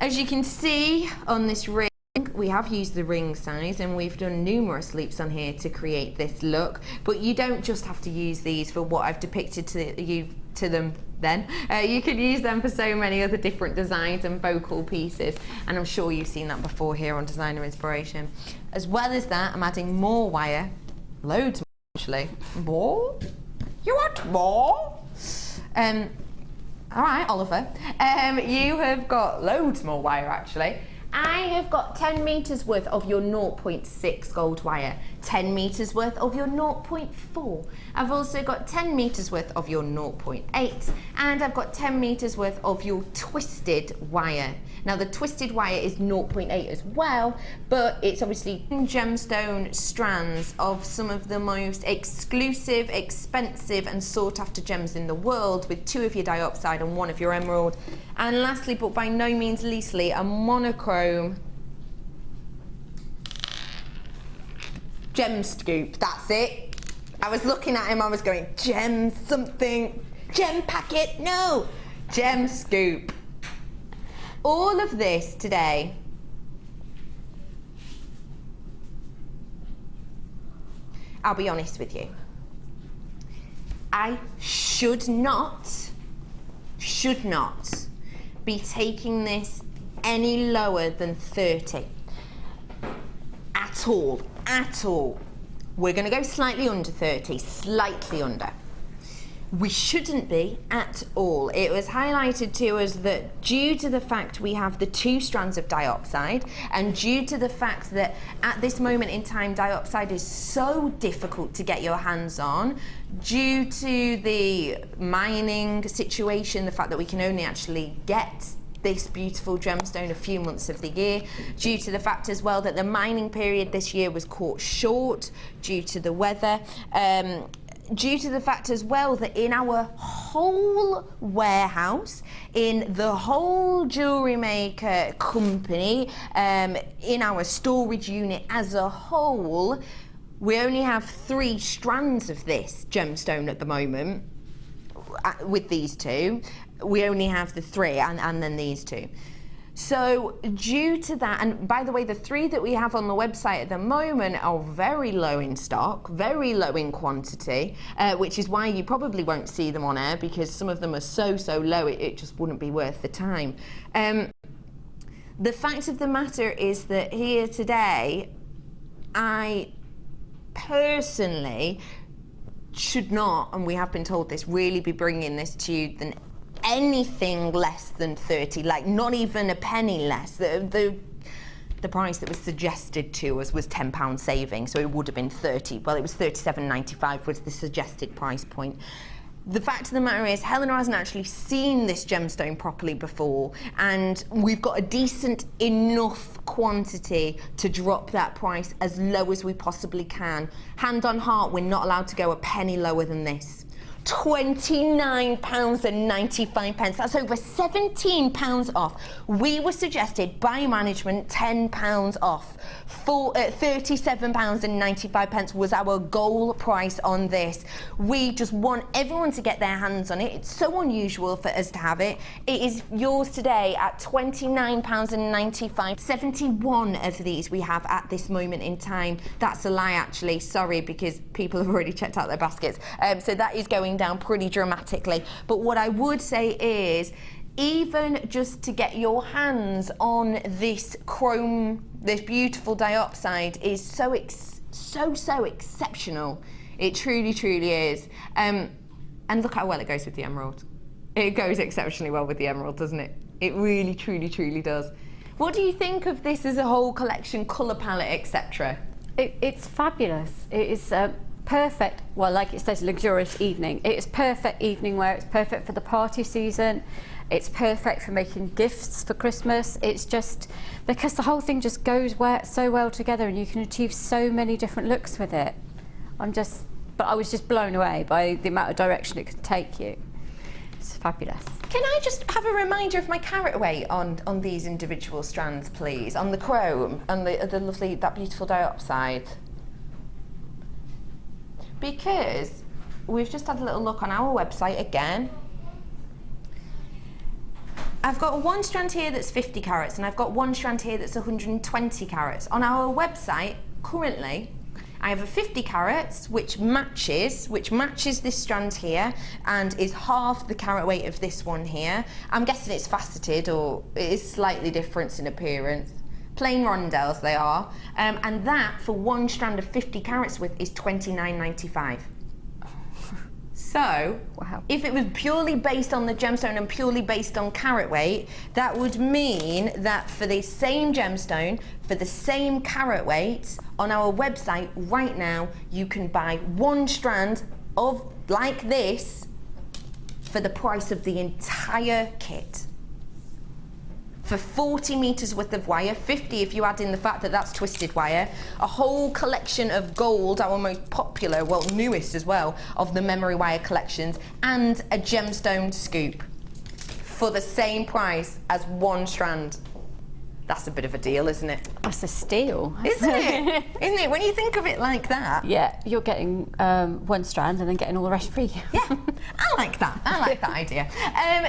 Speaker 2: As you can see on this ring, we have used the ring size, and we've done numerous loops on here to create this look, but you don't just have to use these for what I've depicted to them then. You can use them for so many other different designs and focal pieces, and I'm sure you've seen that before here on Designer Inspiration. As well as that, I'm adding more wire, loads more actually. More? You want more? All right, Oliver. You have got loads more wire actually. I have got 10 meters worth of your 0.6 gold wire, 10 meters worth of your 0.4. I've also got 10 meters worth of your 0.8, and I've got 10 meters worth of your twisted wire. Now the twisted wire is 0.8 as well, but it's obviously gemstone strands of some of the most exclusive, expensive and sought after gems in the world, with 2 of your diopside and 1 of your emerald. And lastly, but by no means leastly, a monochrome gem scoop. That's it. I was looking at him, I was going, gem something, gem packet, no, gem scoop. All of this today I'll be honest with you, I should not be taking this any lower than 30 at all. We're going to go slightly under 30, slightly under. We shouldn't be at all. It was highlighted to us that due to the fact we have the 2 strands of diopside, and due to the fact that at this moment in time diopside is so difficult to get your hands on, due to the mining situation, the fact that we can only actually get this beautiful gemstone a few months of the year, due to the fact as well that the mining period this year was caught short due to the weather, due to the fact as well that in our whole warehouse, in the whole jewellery maker company, in our storage unit as a whole, we only have 3 strands of this gemstone at the moment. With these 2, we only have the 3 and then these 2. So due to that, and by the way, the 3 that we have on the website at the moment are very low in stock, very low in quantity, which is why you probably won't see them on air, because some of them are so low it just wouldn't be worth the time. The fact of the matter is that here today, I personally should not, and we have been told this, really be bringing this to you than anything less than 30, like not even a penny less. The price that was suggested to us was £10 saving, so it would have been 30. Well, it was £37.95 was the suggested price point. The fact of the matter is, Helena hasn't actually seen this gemstone properly before, and we've got a decent enough quantity to drop that price as low as we possibly can. Hand on heart, we're not allowed to go a penny lower than this. £29.95. That's over £17 off. We were suggested by management £10 off. £37.95 was our goal price on this. We just want everyone to get their hands on it. It's so unusual for us to have it. It is yours today at £29.95. 71 of these we have at this moment in time. That's a lie, actually. Sorry, because people have already checked out their baskets. So that is going down pretty dramatically. But what I would say is, even just to get your hands on this chrome, this beautiful diopside, is so exceptional. It truly is. And look how well it goes with the emerald. It goes exceptionally well with the emerald, doesn't it? It really, truly does. What do you think of this as a whole collection, colour palette, etc.?
Speaker 3: It's fabulous. It is perfect, well, like it says, luxurious evening. It's perfect evening wear. It's perfect for the party season. It's perfect for making gifts for Christmas. It's just because the whole thing just goes so well together, and you can achieve so many different looks with it. But I was just blown away by the amount of direction it could take you. It's fabulous.
Speaker 2: Can I just have a reminder of my carat weight on these individual strands, please? On the chrome and the lovely, that beautiful diopside. Because we've just had a little look on our website again. I've got one strand here that's 50 carats, and I've got one strand here that's 120 carats. On our website, currently, I have a 50 carats, which matches this strand here, and is half the carat weight of this one here. I'm guessing it's faceted, or it is slightly different in appearance. Plain rondelles they are, and that for one strand of 50 carats width is £29.95. So, wow. If it was purely based on the gemstone and purely based on carat weight, that would mean that for the same gemstone, for the same carat weight, on our website right now, you can buy one strand of like this for the price of the entire kit. For 40 metres worth of wire, 50 if you add in the fact that that's twisted wire, a whole collection of gold, our most popular, well, newest as well, of the memory wire collections, and a gemstone scoop for the same price as one strand. That's a bit of a deal, isn't it?
Speaker 3: That's a steal.
Speaker 2: Isn't it? Isn't it? When you think of it like that.
Speaker 3: Yeah, you're getting one strand and then getting all the rest free.
Speaker 2: Yeah, I like that. I like that idea.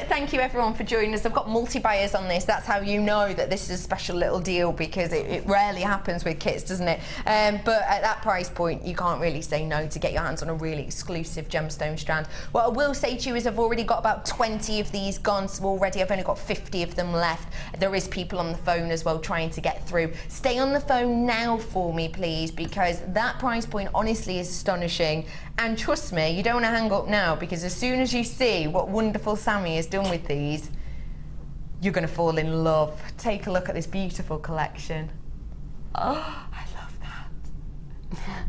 Speaker 2: Thank you everyone for joining us. I've got multi-buyers on this. That's how you know that this is a special little deal, because it rarely happens with kits, doesn't it? But at that price point, you can't really say no to get your hands on a really exclusive gemstone strand. What I will say to you is I've already got about 20 of these gone, so already I've only got 50 of them left. There is people on the phone as well trying to get through. Stay on the phone now for me, please, because that price point honestly is astonishing. And trust me, you don't want to hang up now, because as soon as you see what wonderful Sammi has done with these, you're going to fall in love. Take a look at this beautiful collection. Oh, I love that.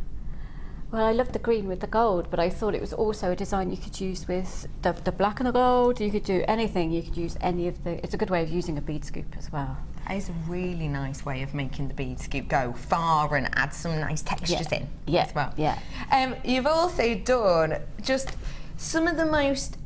Speaker 3: Well, I love the green with the gold, but I thought it was also a design you could use with the black and the gold. You could do anything. You could use any of the... It's a good way of using a bead scoop as well.
Speaker 2: That is a really nice way of making the bead scoop go far and add some nice textures in as well.
Speaker 3: Yeah.
Speaker 2: You've also done just some of the most,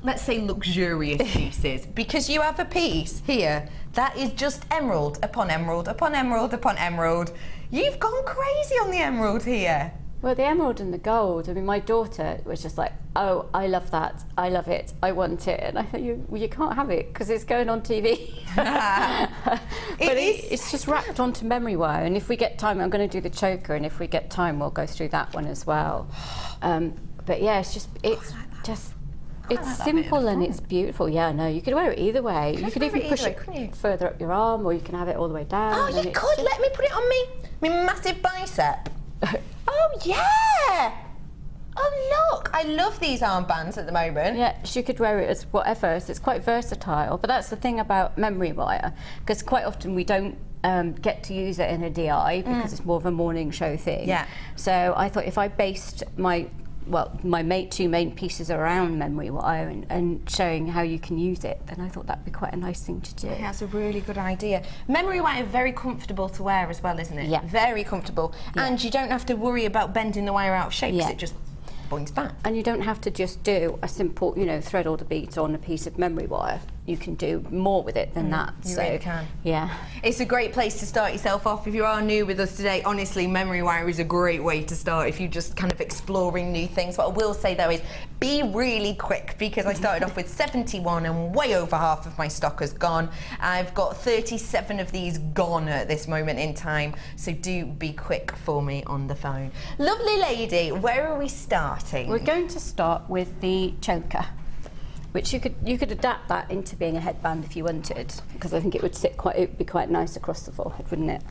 Speaker 2: let's say, luxurious pieces, because you have a piece here that is just emerald upon emerald upon emerald upon emerald. You've gone crazy on the emerald here.
Speaker 3: Well, the emerald and the gold, I mean, my daughter was just like, oh, I love that, I love it, I want it. And I thought, you can't have it because it's going on TV. But it's just wrapped onto memory wire. And if we get time, I'm going to do the choker, and if we get time, we'll go through that one as well. But yeah, it's simple and it's beautiful. Yeah, no, you could wear it either way. You could even push it further up your arm, or you can have it all the way down.
Speaker 2: Oh, you could. Let me put it on me. My massive bicep. Oh, yeah. Oh, look. I love these armbands at the moment.
Speaker 3: Yeah, she could wear it as whatever. So it's quite versatile. But that's the thing about memory wire, because quite often we don't get to use it in a DI because it's more of a morning show thing. Yeah. So I thought if I based my two main pieces around memory wire and showing how you can use it, then I thought that'd be quite a nice thing to do.
Speaker 2: Yeah, that's a really good idea. Memory wire, very comfortable to wear as well, isn't it? Yeah. Very comfortable. Yeah. And you don't have to worry about bending the wire out of shape, because it just boings back.
Speaker 3: And you don't have to just do a simple, thread all the beads on a piece of memory wire. You can do more with it than that.
Speaker 2: You really can.
Speaker 3: Yeah.
Speaker 2: It's a great place to start yourself off. If you are new with us today, honestly, memory wire is a great way to start if you're just kind of exploring new things. What I will say though is be really quick, because I started off with 71 and way over half of my stock has gone. I've got 37 of these gone at this moment in time, so do be quick for me on the phone. Lovely lady, where are we starting?
Speaker 3: We're going to start with the choker, which you could adapt that into being a headband if you wanted, because I think it would be quite nice across the forehead, wouldn't it?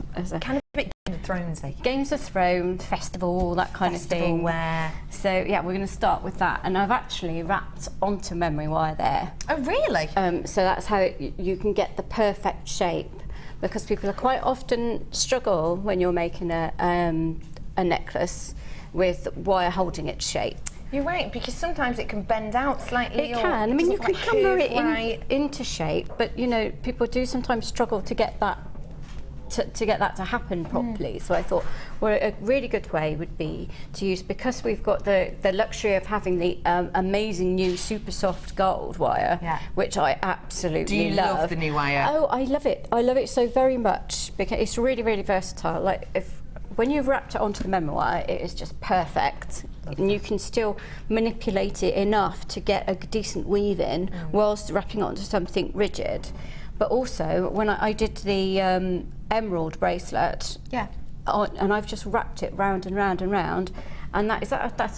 Speaker 2: Kind of a bit Game of Thrones, like.
Speaker 3: Games of Thrones, festival, that kind of thing.
Speaker 2: Wear.
Speaker 3: So yeah, we're going to start with that, and I've actually wrapped onto memory wire there.
Speaker 2: Oh really?
Speaker 3: So that's how you can get the perfect shape, because people are quite often struggle when you're making a a necklace with wire holding its shape.
Speaker 2: You're right, because sometimes it can bend out slightly.
Speaker 3: It can. I mean, you can hammer it into shape, but you know, people do sometimes struggle to get that to happen properly. So I thought, well, a really good way would be to use, because we've got the luxury of having the amazing new super soft gold wire, which I absolutely love.
Speaker 2: Do you love the new wire?
Speaker 3: Oh, I love it. I love it so very much because it's really, really versatile. Like when you've wrapped it onto the memory wire, it is just perfect. And you can still manipulate it enough to get a decent weave in whilst wrapping it onto something rigid. But also, when I did the emerald bracelet, and I've just wrapped it round and round and round, and that's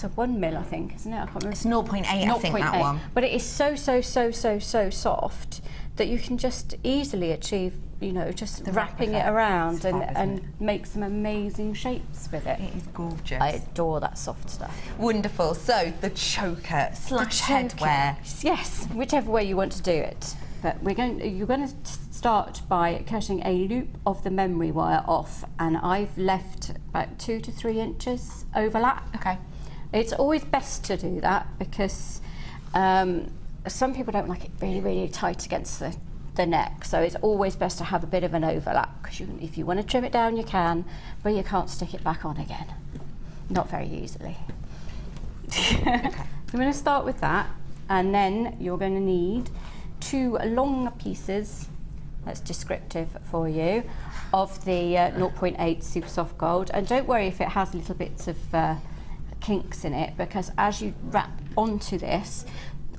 Speaker 3: a 1 mil, I think, isn't it? I can't remember.
Speaker 2: It's 0.8, I think, that one.
Speaker 3: But it is so soft that you can just easily achieve, you know, just wrapping it around and make some amazing shapes with it.
Speaker 2: It is gorgeous.
Speaker 3: I adore that soft stuff.
Speaker 2: Wonderful. So the choker / headwear.
Speaker 3: Yes, whichever way you want to do it. But you're going to start by cutting a loop of the memory wire off, and I've left about 2 to 3 inches overlap.
Speaker 2: Okay.
Speaker 3: It's always best to do that because some people don't like it really, really tight against the neck, so it's always best to have a bit of an overlap, because if you want to trim it down, you can, but you can't stick it back on again. Not very easily. Okay. So I'm going to start with that, and then you're going to need 2 long pieces, that's descriptive for you, of the 0.8 super soft gold. And don't worry if it has little bits of kinks in it, because as you wrap onto this,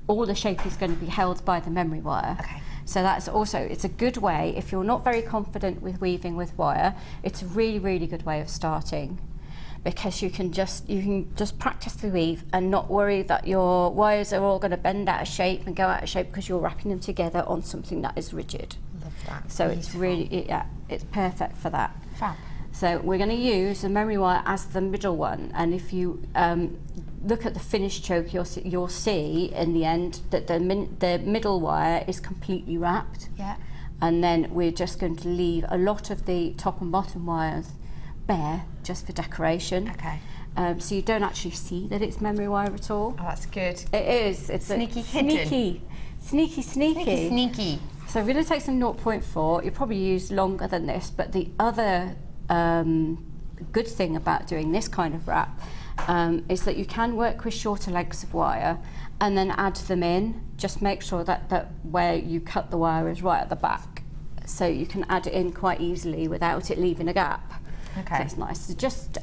Speaker 3: all the shape is going to be held by the memory wire.
Speaker 2: Okay.
Speaker 3: So that's also, it's a good way, if you're not very confident with weaving with wire, it's a really, really good way of starting, because you can just practice the weave and not worry that your wires are all going to bend out of shape and go out of shape because you're wrapping them together on something that is rigid.
Speaker 2: Love that.
Speaker 3: So
Speaker 2: Beautiful.
Speaker 3: It's really, it's perfect for that.
Speaker 2: Fab.
Speaker 3: So we're going to use the memory wire as the middle one, and if you look at the finished choke, you'll see in the end that the middle wire is completely wrapped.
Speaker 2: Yeah.
Speaker 3: And then we're just going to leave a lot of the top and bottom wires bare, just for decoration.
Speaker 2: Okay.
Speaker 3: So you don't actually see that it's memory wire at all.
Speaker 2: Oh, that's good.
Speaker 3: It is. It's
Speaker 2: sneaky
Speaker 3: hidden. Sneaky. So we're going to take some 0.4. You probably use longer than this, but the other good thing about doing this kind of wrap is that you can work with shorter lengths of wire and then add them in. Just make sure that where you cut the wire is right at the back, so you can add it in quite easily without it leaving a gap.
Speaker 2: Okay.
Speaker 3: So it's nice. So just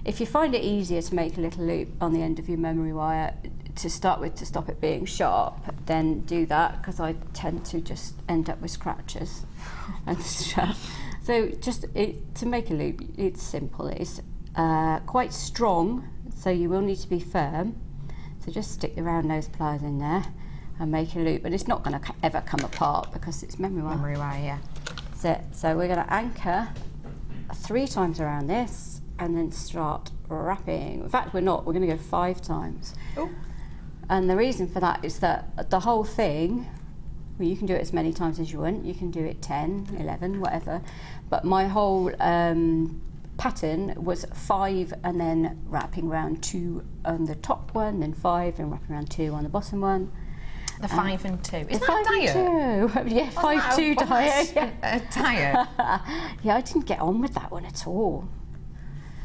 Speaker 3: if you find it easier to make a little loop on the end of your memory wire to start with, to stop it being sharp, then do that, because I tend to just end up with scratches and stuff. So just to make a loop, it's simple. It's quite strong, so you will need to be firm. So just stick the round nose pliers in there and make a loop, and it's not going to ever come apart because it's memory wire.
Speaker 2: Memory wire, yeah.
Speaker 3: That's it. So we're going to anchor 3 times around this and then start wrapping. In fact, we're not. We're going to go 5 times.
Speaker 2: Oh.
Speaker 3: And the reason for that is that the whole thing, well, you can do it as many times as you want. You can do it 10, 11, whatever. But my whole pattern was 5 and then wrapping around 2 on the top one, then 5 and wrapping around 2 on the bottom one.
Speaker 2: The 5 and 2. Is that
Speaker 3: 5
Speaker 2: diet?
Speaker 3: and 2. Yeah, 5-2 diet.
Speaker 2: Yeah. Diet.
Speaker 3: Yeah, I didn't get on with that one at all.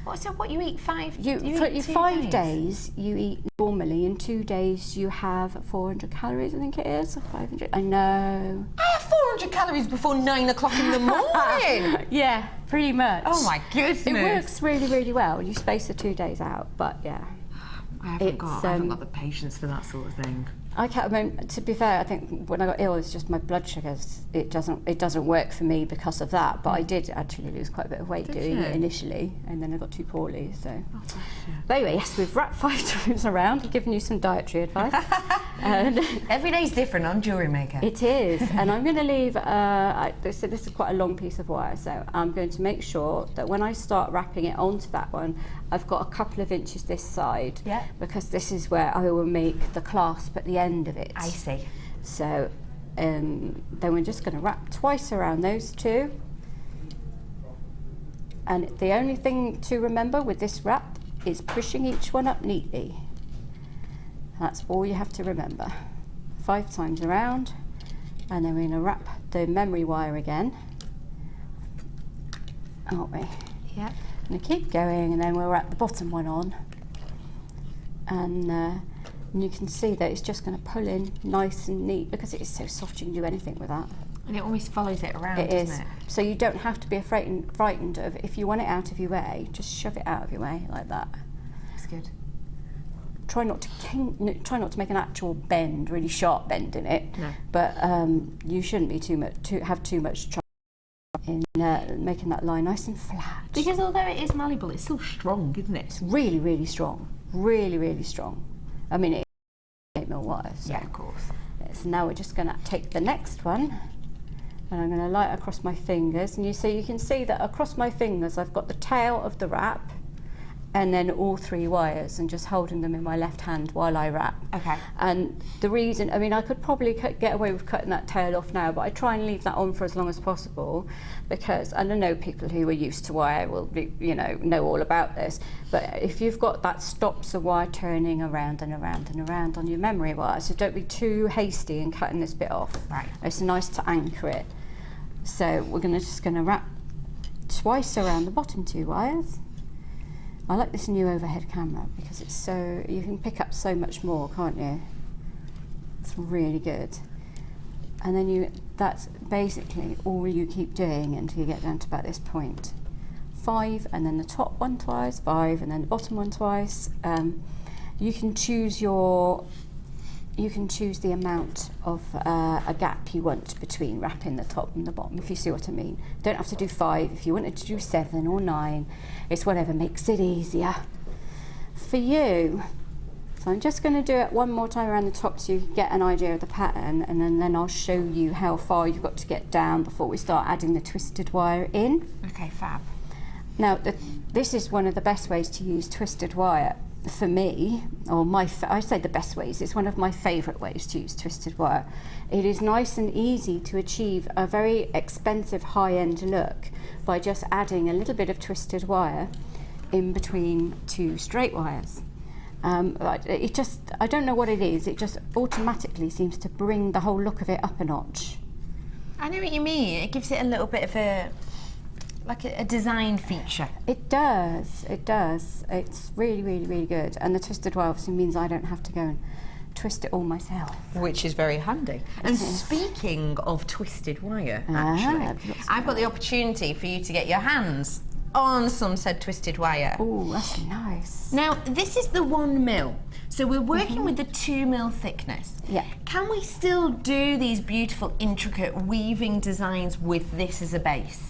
Speaker 2: What you eat 5?
Speaker 3: You eat 5 days, you eat normally. In 2 days, you have 400 calories, I think it is, or 500. I know.
Speaker 2: I have 400 calories before 9 o'clock in the morning.
Speaker 3: Yeah, pretty much.
Speaker 2: Oh my goodness.
Speaker 3: It works really, really well. You space the 2 days out, but yeah.
Speaker 2: I haven't got the patience for that sort of thing.
Speaker 3: I can't. I mean, to be fair, I think when I got ill, it's just my blood sugars. It doesn't work for me because of that. But I did actually lose quite a bit of weight doing it initially, and then I got too poorly. So, but anyway, yes, we've wrapped 5 times around. I've given you some dietary advice. And
Speaker 2: every day's different on Jewellery Maker.
Speaker 3: It is, and I'm going to leave. So this is quite a long piece of wire, so I'm going to make sure that when I start wrapping it onto that one, I've got a couple of inches this side.
Speaker 2: Yeah.
Speaker 3: Because this is where I will make the clasp at the end of it.
Speaker 2: I see.
Speaker 3: So then we're just going to wrap twice around those 2. And the only thing to remember with this wrap is pushing each one up neatly. That's all you have to remember. 5 times around, and then we're going to wrap the memory wire again, aren't we?
Speaker 2: Yep.
Speaker 3: And keep going, and then we'll wrap the bottom one on, and you can see that it's just going to pull in nice and neat because it is so soft. You can do anything with that.
Speaker 2: And it almost follows it around,
Speaker 3: doesn't it? So you don't have to be frightened of, if you want it out of your way, just shove it out of your way like that.
Speaker 2: That's good.
Speaker 3: Try not to make an actual bend, really sharp bend in it.
Speaker 2: No.
Speaker 3: But you shouldn't be have too much trouble in making that line nice and flat.
Speaker 2: Because although it is malleable, it's still strong, isn't it?
Speaker 3: It's really, really strong. Really, really strong. I mean, it's 8mm wire. So.
Speaker 2: Yeah, of course.
Speaker 3: So now we're just going to take the next one, and I'm going to light across my fingers, and you can see that across my fingers I've got the tail of the wrap, and then all 3 wires, and just holding them in my left hand while I wrap.
Speaker 2: Okay.
Speaker 3: And the reason, I mean, I could probably get away with cutting that tail off now, but I try and leave that on for as long as possible, because, and I know people who are used to wire will be, know all about this, but if you've got that stops the wire turning around and around and around on your memory wire, so don't be too hasty in cutting this bit off.
Speaker 2: Right. It's
Speaker 3: nice to anchor it. So we're just going to wrap twice around the bottom 2 wires. I like this new overhead camera because it's so, you can pick up so much more, can't you? It's really good. And then that's basically all you keep doing until you get down to about this point. 5, and then the top one twice, 5, and then the bottom one twice. You can choose the amount of a gap you want between wrapping the top and the bottom, if you see what I mean. Don't have to do 5. If you wanted to do 7 or 9, it's whatever makes it easier for you. So I'm just going to do it one more time around the top so you can get an idea of the pattern, and then I'll show you how far you've got to get down before we start adding the twisted wire in.
Speaker 2: Okay, fab.
Speaker 3: Now, this is one of the best ways to use twisted wire. For me, or I say the best ways, it's one of my favourite ways to use twisted wire. It is nice and easy to achieve a very expensive high-end look by just adding a little bit of twisted wire in between 2 straight wires. I don't know what it is, it just automatically seems to bring the whole look of it up a notch.
Speaker 2: I know what you mean, it gives it a little bit of a design feature.
Speaker 3: It does. It's really, really, really good. And the twisted wire obviously means I don't have to go and twist it all myself.
Speaker 2: Which is very handy. And speaking of twisted wire, actually, I've got the opportunity for you to get your hands on some said twisted wire.
Speaker 3: Oh, that's nice.
Speaker 2: Now, this is the 1mm. So we're working with the 2mm thickness.
Speaker 3: Yeah.
Speaker 2: Can we still do these beautiful, intricate weaving designs with this as a base?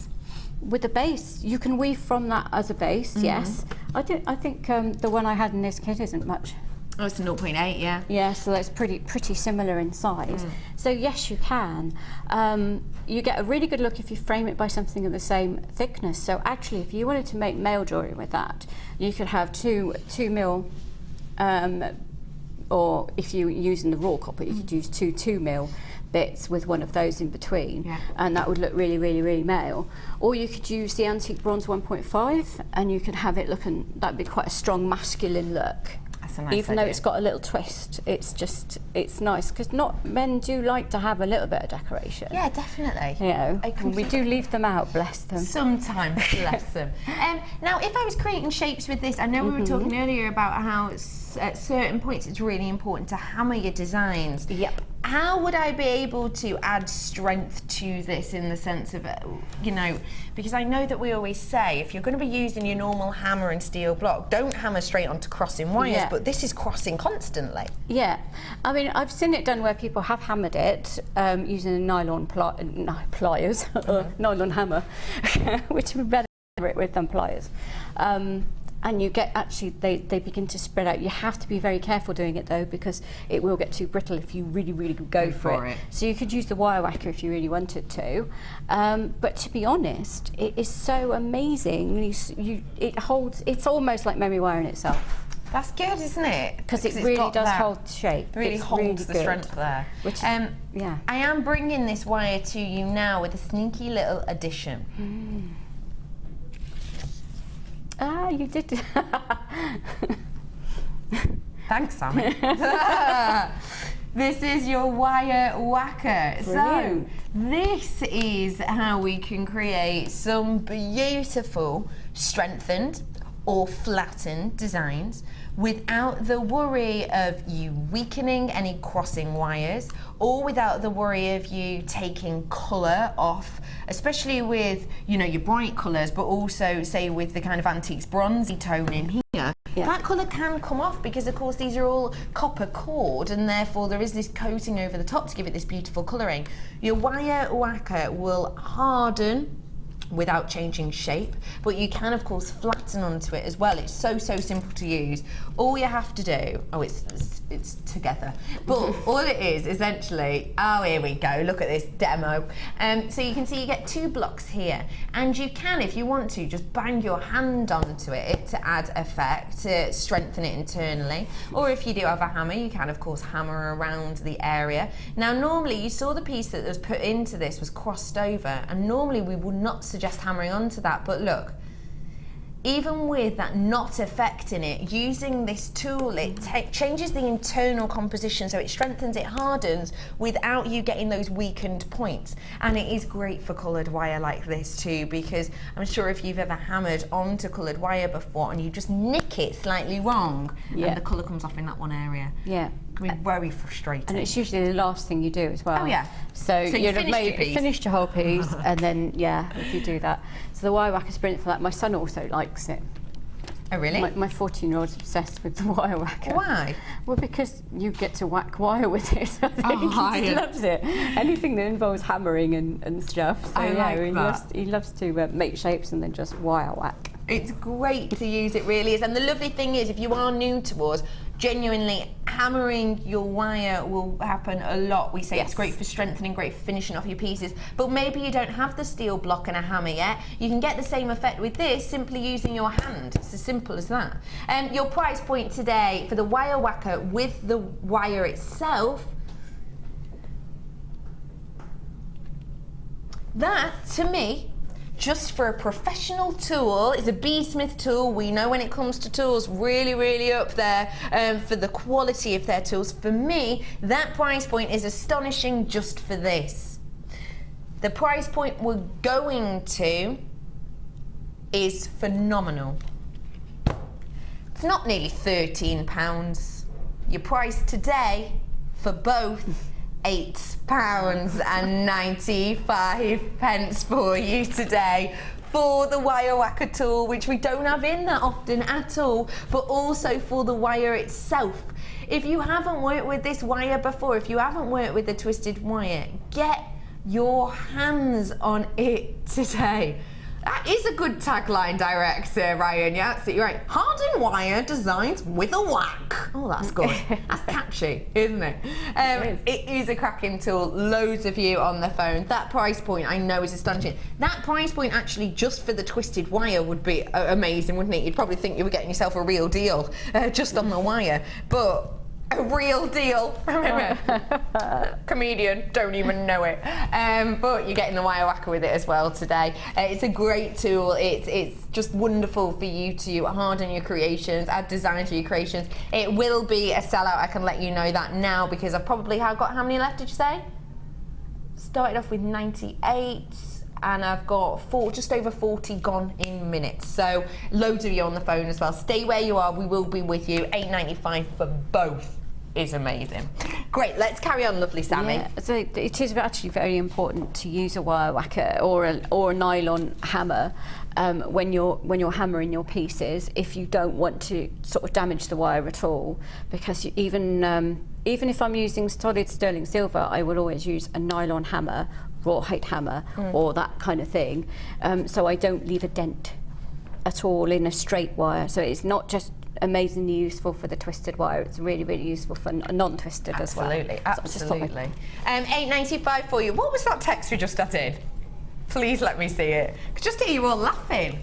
Speaker 3: With the base, you can weave from that as a base, yes. I think the one I had in this kit isn't much.
Speaker 2: Oh, it's a 0.8, yeah.
Speaker 3: Yeah, so that's pretty similar in size. So yes, you can. You get a really good look if you frame it by something of the same thickness. So actually, if you wanted to make male jewellery with that, you could have 2mm, or if you're using the raw copper, you could use 2 2mm bits with one of those in between, and that would look really, really, really male. Or you could use the antique bronze 1.5, and you could have it looking, that'd be quite a strong masculine look.
Speaker 2: That's a nice
Speaker 3: Even
Speaker 2: idea.
Speaker 3: though it's got a little twist, it's nice, because men do like to have a little bit of decoration.
Speaker 2: Yeah, definitely.
Speaker 3: You know, and we do leave them out, bless them.
Speaker 2: Sometimes, bless them. Now, if I was creating shapes with this, I know we were talking earlier about how at certain points it's really important to hammer your designs.
Speaker 3: Yep.
Speaker 2: How would I be able to add strength to this in the sense of, because I know that we always say if you're going to be using your normal hammer and steel block, don't hammer straight onto crossing wires, but this is crossing constantly. Yeah,
Speaker 3: I mean, I've seen it done where people have hammered it using a nylon pliers, nylon hammer, which would be better with than pliers. And you get, actually, they begin to spread out. You have to be very careful doing it though, because it will get too brittle if you really, really go for it. So you could use the wire whacker if you really wanted to. But to be honest, it is so amazing. It holds, it's almost like memory wire in itself.
Speaker 2: That's good, isn't it?
Speaker 3: Because it really does hold shape.
Speaker 2: It really holds the strength there.
Speaker 3: Which,
Speaker 2: yeah. I am bringing this wire to you now with a sneaky little addition.
Speaker 3: Ah, you did.
Speaker 2: Thanks, Sammi. This is your wire whacker.
Speaker 3: Brilliant.
Speaker 2: So this is how we can create some beautiful strengthened or flattened designs without the worry of you weakening any crossing wires, or without the worry of you taking colour off, especially with, you know, your bright colours, but also say with the kind of antiques bronzy tone in here. Yeah. That colour can come off because, of course, these are all copper cord, and therefore there is this coating over the top to give it this beautiful colouring. Your wire whacker will harden without changing shape, but you can, of course, flatten onto it as well. It's so simple to use. All you have to do, oh, it's together, but all it is essentially, oh, here we go, look at this demo. So you can see you get 2 blocks here, and you can, if you want to, just bang your hand onto it to add effect, to strengthen it internally, or if you do have a hammer, you can, of course, hammer around the area. Now, normally, you saw the piece that was put into this was crossed over, and normally we would not suggest hammering onto that, but look, even with that knot effect in it, using this tool, it changes the internal composition, so it strengthens, it hardens without you getting those weakened points. And it is great for coloured wire like this too, because I'm sure if you've ever hammered onto coloured wire before and you just nick it slightly wrong, and the colour comes off in that one area. Yeah. It can be very frustrating.
Speaker 3: And it's usually the last thing you do as well.
Speaker 2: Oh yeah.
Speaker 3: So you'd have finished your whole piece, and then if you do that. So the wire whacker's brilliant for that. My son also likes it.
Speaker 2: Oh really?
Speaker 3: My 14-year-old's obsessed with the wire whacker.
Speaker 2: Why?
Speaker 3: Well, because you get to whack wire with it. I think he loves it. Anything that involves hammering and stuff. So he loves to make shapes and then just wire whack.
Speaker 2: It's great to use, it really is. And the lovely thing is, if you are new to us, genuinely hammering your wire will happen a lot. We say it's great for strengthening, great for finishing off your pieces, but maybe you don't have the steel block and a hammer yet. You can get the same effect with this simply using your hand. It's as simple as that. Your price point today for the wire whacker with the wire itself, that to me, just for a professional tool, is a beadsmith tool. We know when it comes to tools, really up there for the quality of their tools. For me, that price point is astonishing just for this. The price point we're going to is phenomenal. It's not nearly £13. Your price today for both, £8.95 for you today for the wire whacker tool, which we don't have in that often at all, but also for the wire itself. If you haven't worked with this wire before, if you haven't worked with the twisted wire, get your hands on it today. That is a good tagline, director Ryan. Yeah, absolutely right. Hardened wire designs with a whack. Oh, that's good. That's catchy, isn't it? It is a cracking tool. Loads of you on the phone. That price point, I know, is astonishing. That price point, actually, just for the twisted wire would be amazing, wouldn't it? You'd probably think you were getting yourself a real deal just on the wire, but a real deal. Comedian, don't even know it. But you're getting the wire whacker with it as well today. It's a great tool. It's just wonderful for you to harden your creations, add design to your creations. It will be a sellout, I can let you know that now, because I've probably got how many left, did you say? Started off with 98. And I've got just over 40 gone in minutes. So loads of you on the phone as well. Stay where you are, we will be with you. £8.95 for both is amazing. Great, let's carry on, lovely Sammi.
Speaker 3: Yeah, so it is actually very important to use a wire whacker or a nylon hammer when you're hammering your pieces, if you don't want to sort of damage the wire at all, because even if I'm using solid sterling silver, I will always use a nylon hammer, raw height hammer, or that kind of thing, so I don't leave a dent at all in a straight wire. So it's not just amazingly useful for the twisted wire, it's really useful for non-twisted as well.
Speaker 2: Absolutely. £8.95 for you. What was that text we just got in? Please let me see it. I could just hear you all laughing.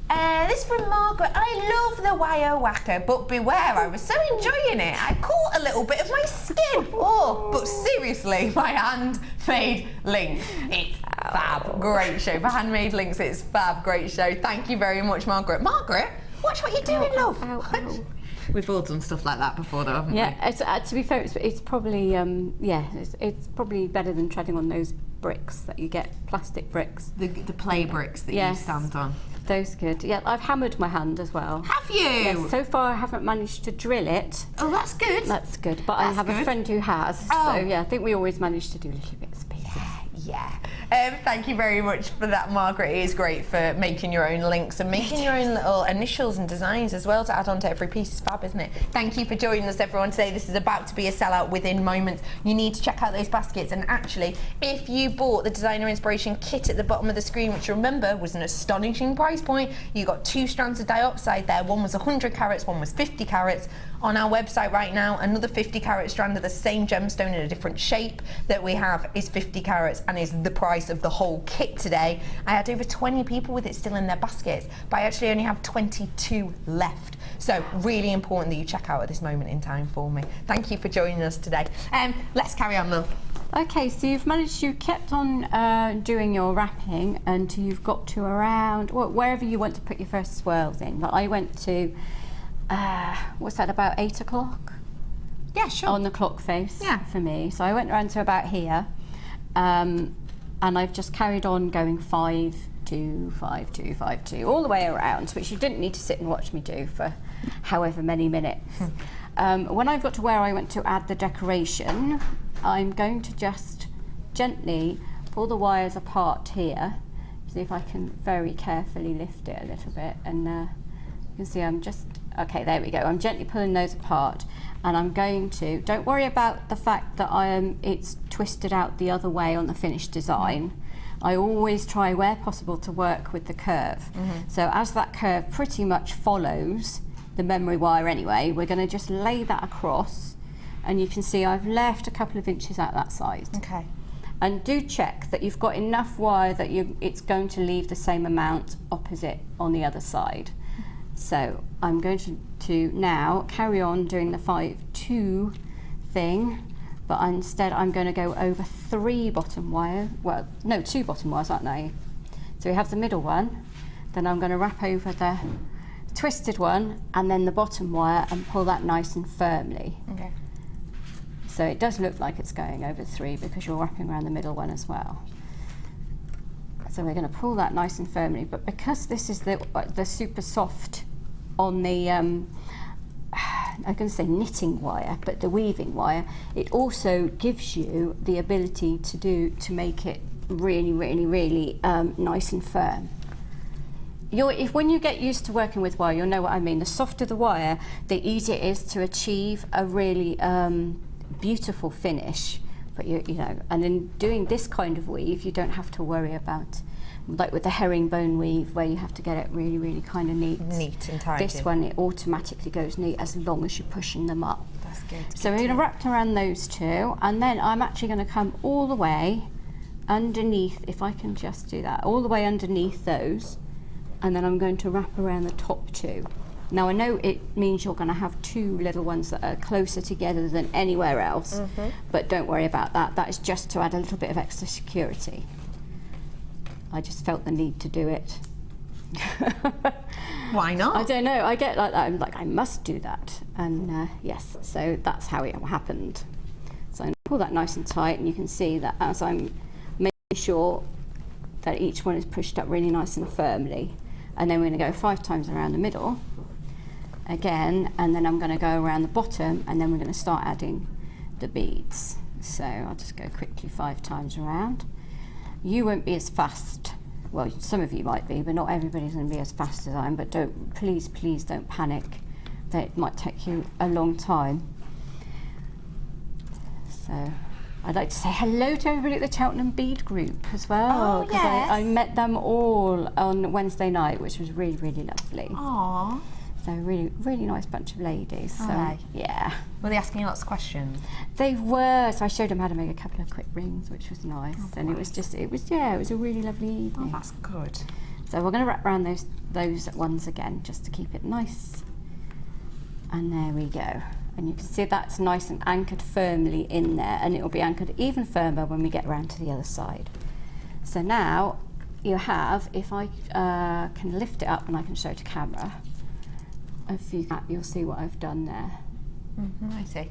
Speaker 2: This is from Margaret. I love the wire whacker, but beware, I was so enjoying it. I caught a little bit of my skin. Oh, but seriously, my hand made links. It's Fab, great show. For handmade links, it's fab, great show. Thank you very much, Margaret. Margaret, watch what you're doing, love. We've all done stuff like that before, though, haven't we?
Speaker 3: Yeah, to be fair, it's probably it's probably better than treading on those bricks that you get, plastic bricks.
Speaker 2: The play bricks that you stand on.
Speaker 3: Those are good. Yeah, I've hammered my hand as well.
Speaker 2: Have you?
Speaker 3: Yes, so far I haven't managed to drill it.
Speaker 2: Oh, that's good.
Speaker 3: That's good, but I have a friend who has.
Speaker 2: Oh.
Speaker 3: So yeah, I think we always manage to do little bits and pieces.
Speaker 2: Yeah. Thank you very much for that, Margaret. It is great for making your own links and making your own little initials and designs as well to add on to every piece. It's fab, isn't it? Thank you for joining us, everyone, today. This is about to be a sellout within moments. You need to check out those baskets. And actually, if you bought the designer inspiration kit at the bottom of the screen, which remember was an astonishing price point, you got 2 strands of diopside there. One was 100 carats, one was 50 carats. On our website right now, another 50 carat strand of the same gemstone in a different shape that we have is 50 carats and is the price of the whole kit today. I had over 20 people with it still in their baskets, but I actually only have 22 left. So really important that you check out at this moment in time for me. Thank you for joining us today. Let's carry on, love.
Speaker 3: Okay, so you kept on doing your wrapping until you've got to around wherever you want to put your first swirls in. Like I went to what's that, about 8 o'clock?
Speaker 2: Yeah, sure.
Speaker 3: On the clock face for me. So I went around to about here, and I've just carried on going 5, 2, 5, 2, 5, 2, all the way around, which you didn't need to sit and watch me do for however many minutes. When I've got to where I want to add the decoration, I'm going to just gently pull the wires apart here. See if I can very carefully lift it a little bit, and you can see I'm just, okay, there we go. I'm gently pulling those apart, and I'm going to, don't worry about the fact that it's twisted out the other way on the finished design. I always try where possible to work with the curve. So as that curve pretty much follows the memory wire anyway, we're going to just lay that across, and you can see I've left a couple of inches out that side.
Speaker 2: Okay.
Speaker 3: And do check that you've got enough wire that it's going to leave the same amount opposite on the other side. So I'm going to now carry on doing the 5, 2 thing, but instead I'm going to go over 3 bottom wire, well, no, 2 bottom wires, aren't they? So we have the middle one, then I'm going to wrap over the twisted one and then the bottom wire and pull that nice and firmly.
Speaker 2: Okay.
Speaker 3: So it does look like it's going over 3 because you're wrapping around the middle one as well. So we're going to pull that nice and firmly, but because this is the super soft on the, I'm going to say knitting wire, but the weaving wire, it also gives you the ability to make it really, really, really nice and firm. When you get used to working with wire, you'll know what I mean. The softer the wire, the easier it is to achieve a really beautiful finish. But you know, and in doing this kind of weave, you don't have to worry about, like with the herringbone weave, where you have to get it really, really kind of neat.
Speaker 2: Neat and tidy.
Speaker 3: This one, it automatically goes neat as long as you're pushing them up.
Speaker 2: That's good.
Speaker 3: So we're going to wrap around those 2, and then I'm actually going to come all the way underneath, if I can just do that, all the way underneath those, and then I'm going to wrap around the top 2. Now I know it means you're going to have 2 little ones that are closer together than anywhere else, but don't worry about that. That is just to add a little bit of extra security. I just felt the need to do it.
Speaker 2: Why not?
Speaker 3: I don't know. I get like that. I'm like, I must do that. And yes, so that's how it happened. So I pull that nice and tight, and you can see that as I'm making sure that each one is pushed up really nice and firmly. And then we're going to go 5 times around the middle again, and then I'm going to go around the bottom, and then we're going to start adding the beads. So I'll just go quickly 5 times around. You won't be as fast, well, some of you might be, but not everybody's going to be as fast as I am, but please don't panic that it might take you a long time. So I'd like to say hello to everybody at the Cheltenham Bead Group as well, because I met them all on Wednesday night, which was really, really lovely.
Speaker 2: Aww.
Speaker 3: So really, really nice bunch of ladies. So yeah.
Speaker 2: Were they asking you lots of questions?
Speaker 3: They were. So I showed them how to make a couple of quick rings, which was nice. And it was a really lovely evening.
Speaker 2: Oh, that's good.
Speaker 3: So we're going to wrap around those ones again, just to keep it nice. And there we go. And you can see that's nice and anchored firmly in there, and it will be anchored even firmer when we get around to the other side. So now you have, if I can lift it up and I can show to camera, if you, you'll see what I've done there.
Speaker 2: I see.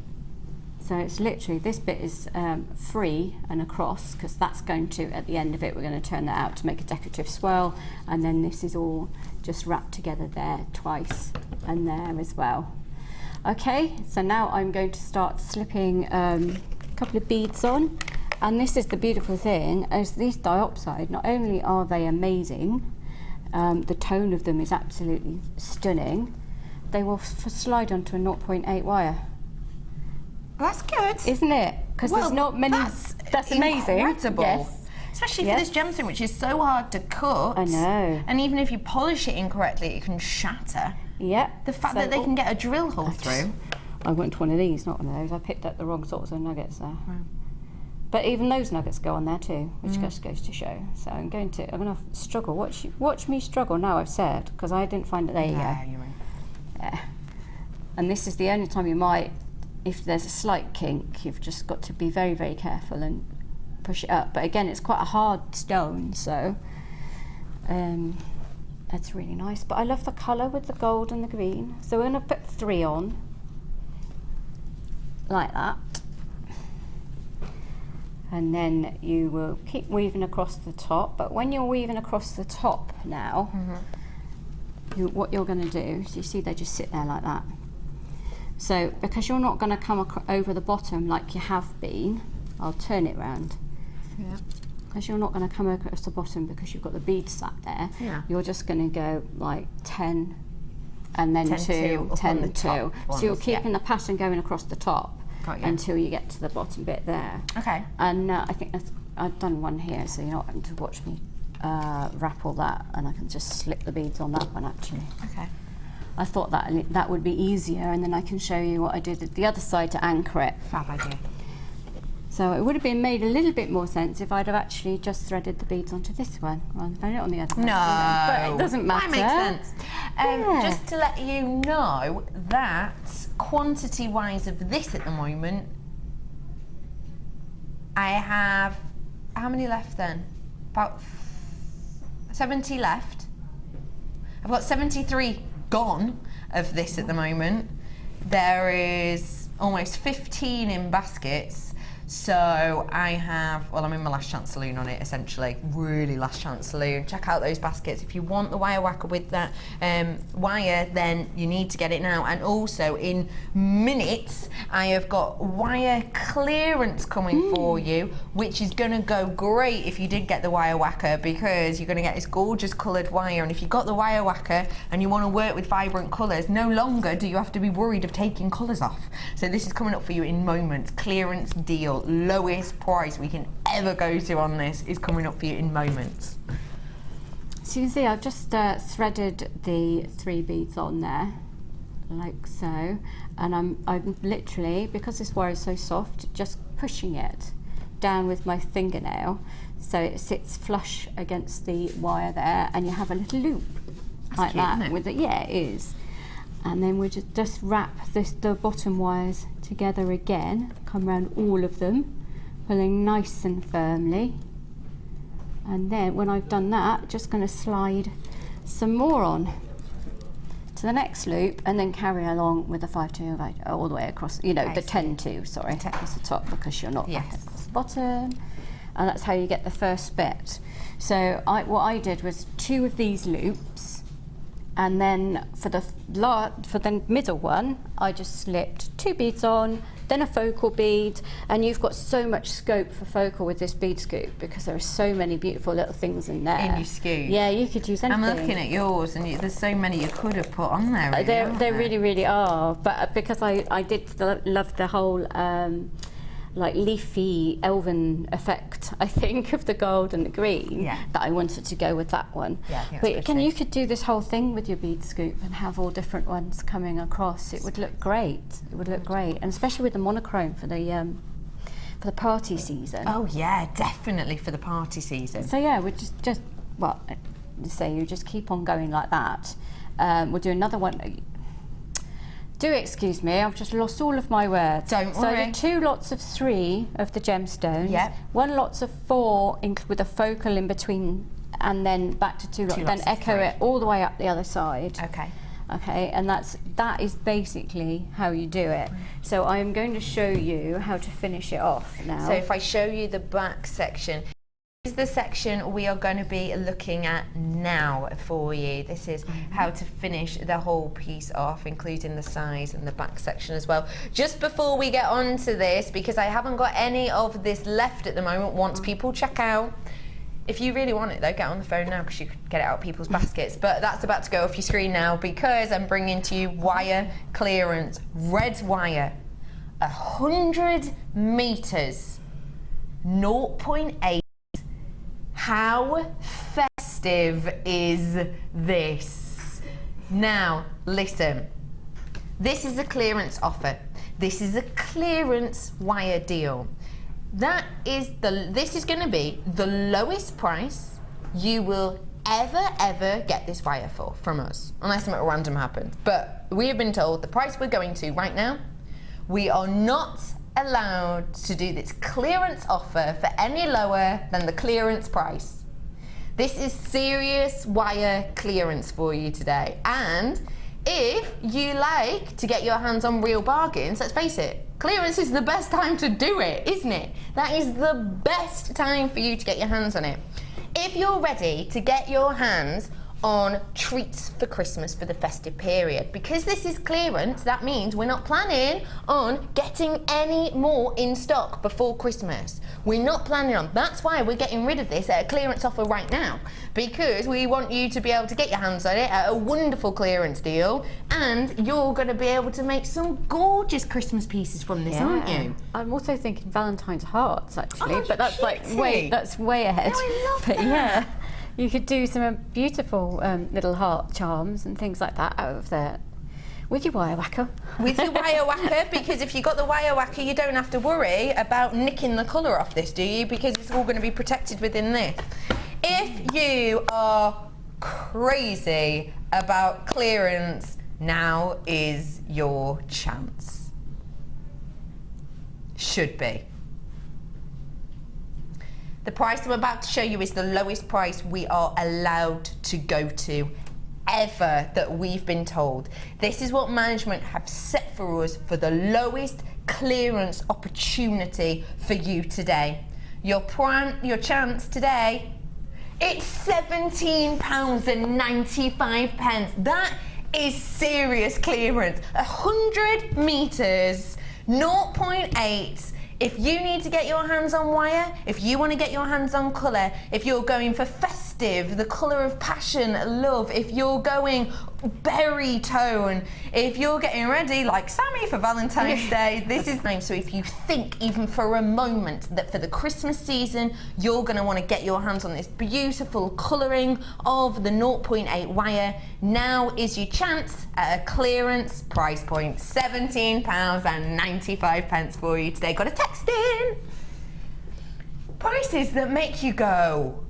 Speaker 3: So it's literally, this bit is free and across, because that's going to, at the end of it, we're going to turn that out to make a decorative swirl, and then this is all just wrapped together there twice and there as well. Okay, so now I'm going to start slipping a couple of beads on, and this is the beautiful thing, as these diopside, not only are they amazing, the tone of them is absolutely stunning, they will slide onto a 0.8 wire.
Speaker 2: That's good.
Speaker 3: Isn't it? Because there's not many. That's amazing.
Speaker 2: Incredible.
Speaker 3: Yes.
Speaker 2: Especially for this gemstone, which is so hard to cut.
Speaker 3: I know.
Speaker 2: And even if you polish it incorrectly, it can shatter.
Speaker 3: Yeah.
Speaker 2: The fact that they can get a drill hole through.
Speaker 3: I went one of these, not one of those. I picked up the wrong sorts of nuggets there. Wow. But even those nuggets go on there too, which just goes to show. So I'm going to struggle. Watch me struggle now, I've said, because I didn't find it. There you go.
Speaker 2: You're right.
Speaker 3: Yeah. And this is the only time you might, if there's a slight kink, you've just got to be very, very careful and push it up. But again, it's quite a hard stone, so that's really nice. But I love the colour with the gold and the green. So we're going to put 3 on, like that. And then you will keep weaving across the top. But when you're weaving across the top now, what you're going to do is, you see they just sit there like that. So because you're not going to come over the bottom like you have been, I'll turn it round. Yeah. Because you're not going to come across the bottom because you've got the bead sat there. Yeah. You're just going to go like 10 and then 2, 10, 2. So you're keeping the pattern going across the top until you get to the bottom bit there. Okay. And I think I've done one here, so you're not having to watch me wrap all that, and I can just slip the beads on that one actually. Okay. I thought that would be easier, and then I can show you what I did at the other side to anchor it.
Speaker 2: Fab idea.
Speaker 3: So it would have been made a little bit more sense if I'd have actually just threaded the beads onto this one rather than putting it on the other one.
Speaker 2: No,
Speaker 3: but it doesn't matter.
Speaker 2: That makes sense. Just to let you know that quantity-wise of this at the moment, I have, how many left then? About 70 left. I've got 73 gone of this at the moment. There is almost 15 in baskets. So I have, well, I'm in my last chance saloon on it, essentially. Really last chance saloon. Check out those baskets. If you want the wire whacker with that wire, then you need to get it now. And also in minutes, I have got wire clearance coming for you, which is gonna go great if you did get the wire whacker, because you're gonna get this gorgeous coloured wire. And if you've got the wire whacker and you wanna work with vibrant colours, no longer do you have to be worried of taking colours off. So this is coming up for you in moments. Clearance deal. Lowest price we can ever go to on this is coming up for you in moments.
Speaker 3: So you can see I've just threaded the 3 beads on there, like so, and I'm literally, because this wire is so soft, just pushing it down with my fingernail so it sits flush against the wire there, and you have a little loop. That's like cute, that. Isn't it? With it, yeah, it is. And then we just wrap the bottom wires together again, come around all of them, pulling nice and firmly. And then when I've done that, just going to slide some more on to the next loop, and then carry along with the 5-2 all the way across, you know, the 10-2, sorry, across the top, because you're not back across the bottom. And that's how you get the first bit. So what I did was 2 of these loops, and then for the middle one, I just slipped 2 beads on, then a focal bead, and you've got so much scope for focal with this bead scoop because there are so many beautiful little things in there.
Speaker 2: In your scoop?
Speaker 3: Yeah, you could use anything.
Speaker 2: I'm looking at yours, and there's so many you could have put on there. Really,
Speaker 3: they really, really are. But because I did love the whole like leafy elven effect, I think, of the gold and the green, that I wanted to go with that one. Yeah, but again, you could do this whole thing with your bead scoop and have all different ones coming across. It would look great. It would look great, and especially with the monochrome for the party season.
Speaker 2: Oh yeah, definitely for the party season.
Speaker 3: So yeah, we just well, say you just keep on going like that. We'll do another one. Do excuse me, I've just lost all of my words.
Speaker 2: Don't worry.
Speaker 3: So 2 lots of 3 of the gemstones,
Speaker 2: Yep.
Speaker 3: 1 lots of 4 with a focal in between, and then back to 2 lots, then echo it all the way up the other side.
Speaker 2: Okay.
Speaker 3: Okay, and that is basically how you do it. So I'm going to show you how to finish it off now.
Speaker 2: So if I show you the back section, this is the section we are going to be looking at now for you. This is how to finish the whole piece off, including the sides and the back section as well. Just before we get on to this, because I haven't got any of this left at the moment, once people check out. If you really want it though, get on the phone now because you could get it out of people's baskets. But that's about to go off your screen now because I'm bringing to you wire clearance, red wire, 100 meters, 0.8. How festive is this? Now, listen, this is a clearance offer. This is a clearance wire deal. This is going to be the lowest price you will ever get this wire for from us, unless something random happens. But we have been told the price we're going to right now, we are not allowed to do this clearance offer for any lower than the clearance price. This is serious wire clearance for you today. And if you like to get your hands on real bargains, let's face it, clearance is the best time to do it, isn't it? That is the best time for you to get your hands on it. If you're ready to get your hands on treats for Christmas for the festive period, because this is clearance, that means we're not planning on getting any more in stock before Christmas. We're not planning on. That's why we're getting rid of this at a clearance offer right now, because we want you to be able to get your hands on it at a wonderful clearance deal, and you're going to be able to make some gorgeous Christmas pieces from this, aren't you?
Speaker 3: I'm also thinking Valentine's hearts actually,
Speaker 2: Oh,
Speaker 3: but that's
Speaker 2: cutie.
Speaker 3: that's way ahead.
Speaker 2: No, I love
Speaker 3: but
Speaker 2: that.
Speaker 3: Yeah, you could do some beautiful little heart charms and things like that out of there with your wire whacker.
Speaker 2: With your wire whacker, because if you've got the wire whacker, you don't have to worry about nicking the colour off this, do you? Because it's all going to be protected within this. If you are crazy about clearance, now is your chance. Should be. The price I'm about to show you is the lowest price we are allowed to go to ever that we've been told. This is what management have set for us for the lowest clearance opportunity for you today. Your chance today, it's £17.95. That is serious clearance. 100 metres, 0.8. If you need to get your hands on wire, if you want to get your hands on colour, if you're going for festive, the colour of passion, love, if you're going berry tone, if you're getting ready like Sammi for Valentine's Day, this is time. So if you think even for a moment that for the Christmas season you're going to want to get your hands on this beautiful colouring of the 0.8 wire, now is your chance at a clearance price point, £17.95 for you today. Got a text in. Prices that make you go,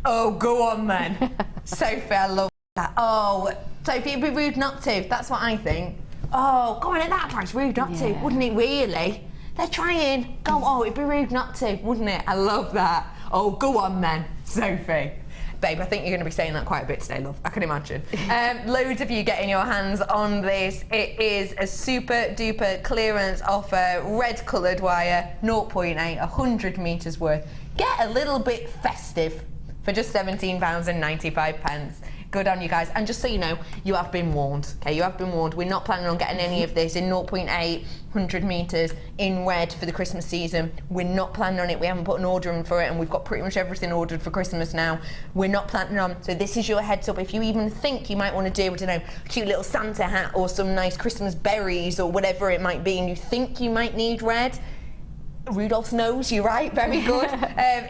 Speaker 2: oh, go on then. Sophie, I love that. Oh, Sophie, it'd be rude not to. That's what I think. Oh, going at that price, rude not to, wouldn't it really? They're trying. Go, oh, it'd be rude not to, wouldn't it? I love that. Oh, go on then, Sophie. Babe, I think you're going to be saying that quite a bit today, love. I can imagine. Loads of you getting your hands on this. It is a super duper clearance offer, red coloured wire, 0.8, 100 metres worth. Get a little bit festive for just £17.95. Good on you guys. And just so you know, you have been warned. Okay, you have been warned. We're not planning on getting any of this in 0.8, 100 metres in red for the Christmas season. We're not planning on it. We haven't put an order in for it, and we've got pretty much everything ordered for Christmas now. We're not planning on. So this is your heads up. If you even think you might want to do, I don't know, a cute little Santa hat or some nice Christmas berries or whatever it might be, and you think you might need red, Rudolph's nose, you're right, very good.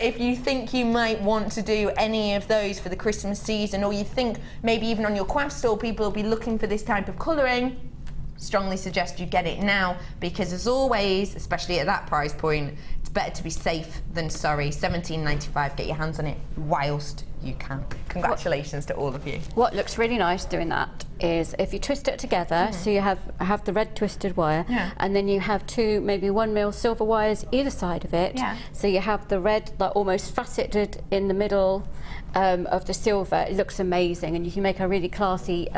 Speaker 2: If you think you might want to do any of those for the Christmas season, or you think maybe even on your craft store people will be looking for this type of colouring, strongly suggest you get it now, because as always, especially at that price point, it's better to be safe than sorry. £17.95, get your hands on it whilst you can. Congratulations to all of you.
Speaker 3: What looks really nice doing that? is if you twist it together, so you have the red twisted wire, and then you have two, maybe 1 mil silver wires either side of it. So you have the red, like almost faceted in the middle of the silver. It looks amazing, and you can make a really classy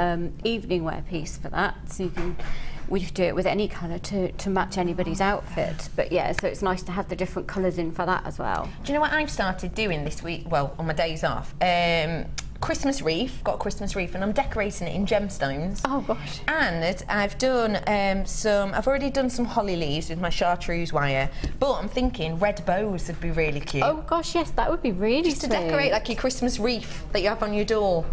Speaker 3: evening wear piece for that. So we could do it with any colour to match anybody's outfit. But yeah, so it's nice to have the different colours in for that as well.
Speaker 2: Do you know what I've started doing this week? Well, on my days off. Christmas wreath, got a Christmas wreath, and I'm decorating it in gemstones.
Speaker 3: Oh gosh.
Speaker 2: And I've done I've already done some holly leaves with my chartreuse wire, but I'm thinking red bows would be really cute.
Speaker 3: Oh gosh, yes, that would be really
Speaker 2: just to decorate like your Christmas wreath that you have on your door.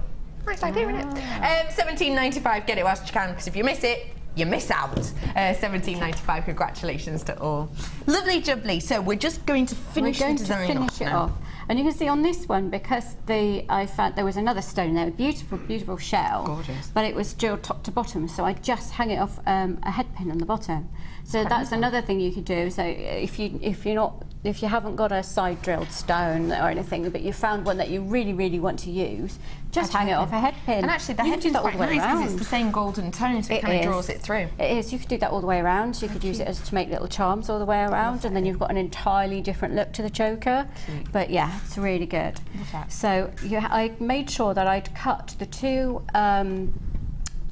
Speaker 2: Nice idea, isn't it? £17.95, get it whilst you can, because if you miss it, you miss out. £17.95, congratulations to all. Lovely jubbly, so we're just going to finish the design off.
Speaker 3: And you can see on this one, because I found there was another stone there, a beautiful, beautiful shell.
Speaker 2: Gorgeous.
Speaker 3: But it was jeweled top to bottom, so I just hung it off a head pin on the bottom. So that's another thing you could do. So if you haven't got a side drilled stone or anything, but you found one that you really, really want to use, just hang it off a head pin.
Speaker 2: And actually, the head pin's quite nice because it's the same golden tone, so it kind of draws it through.
Speaker 3: It is. You could do that all the way around. You could use it to make little charms all the way around, and then you've got an entirely different look to the choker. But yeah, it's really good. So I made sure that I'd cut the two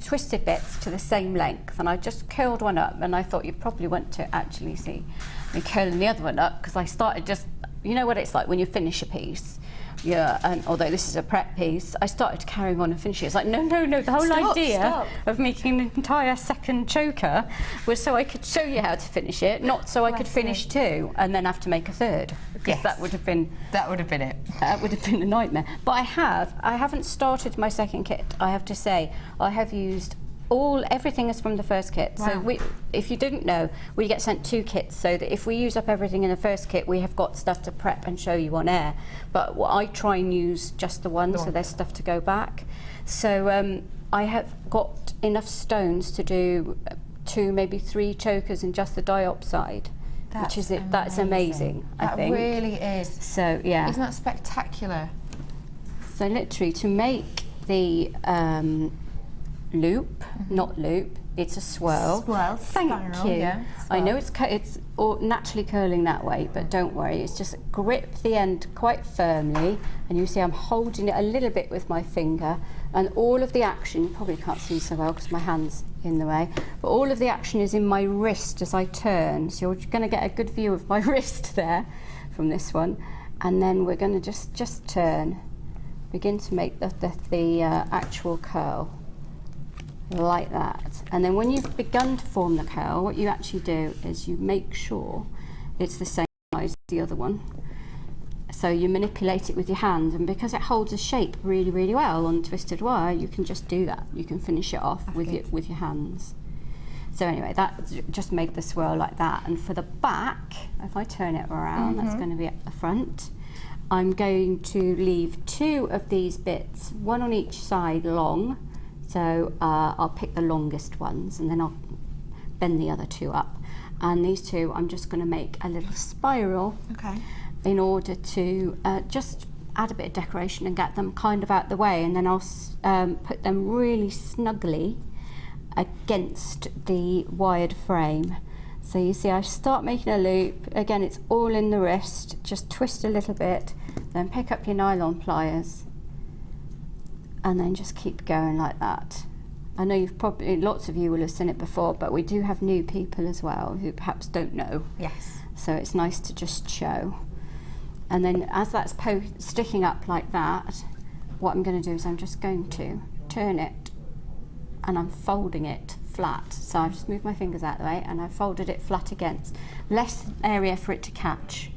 Speaker 3: twisted bits to the same length, and I just curled one up, and I thought you'd probably want to actually see me curling the other one up, because I started just, you know what it's like when you finish a piece. Yeah, and although this is a prep piece, I started carrying on and finishing it. It's like, no, the whole idea of making an entire second choker was so I could show you how to finish it, not so I could finish two and then have to make a third. Because that would have been it. That would have been a nightmare. But I haven't started my second kit, I have to say. I have used everything is from the first kit. Wow. So if you didn't know, we get sent 2 kits, so that if we use up everything in the first kit, we have got stuff to prep and show you on air. But I try and use just the one, so there's stuff to go back. So I have got enough stones to do 2, maybe 3 chokers in just the diopside. That's amazing. I think.
Speaker 2: That really is.
Speaker 3: So yeah.
Speaker 2: Isn't that spectacular?
Speaker 3: So literally to make the loop, not loop, it's a swirl. Thank you. Yeah, I know it's all naturally curling that way, but don't worry, it's just grip the end quite firmly, and you see I'm holding it a little bit with my finger, and all of the action, you probably can't see so well because my hand's in the way, but all of the action is in my wrist as I turn, so you're going to get a good view of my wrist there from this one, and then we're going to just turn, begin to make the actual curl. Like that. And then when you've begun to form the curl, what you actually do is you make sure it's the same size as the other one. So you manipulate it with your hand, and because it holds a shape really, really well on twisted wire, you can just do that. You can finish it off with your hands. So anyway, that just make the swirl like that. And for the back, if I turn it around, that's going to be at the front. I'm going to leave 2 of these bits, 1 on each side long. So I'll pick the longest ones, and then I'll bend the other 2 up. And these 2, I'm just going to make a little spiral in order to just add a bit of decoration and get them kind of out the way. And then I'll put them really snugly against the wired frame. So you see I start making a loop. Again, it's all in the wrist. Just twist a little bit, then pick up your nylon pliers, and then just keep going like that. I know lots of you will have seen it before, but we do have new people as well who perhaps don't know. Yes. So it's nice to just show. And then as that's sticking up like that, what I'm going to do is I'm just going to turn it, and I'm folding it flat. So I've just moved my fingers out of the way, and I've folded it flat against. Less area for it to catch.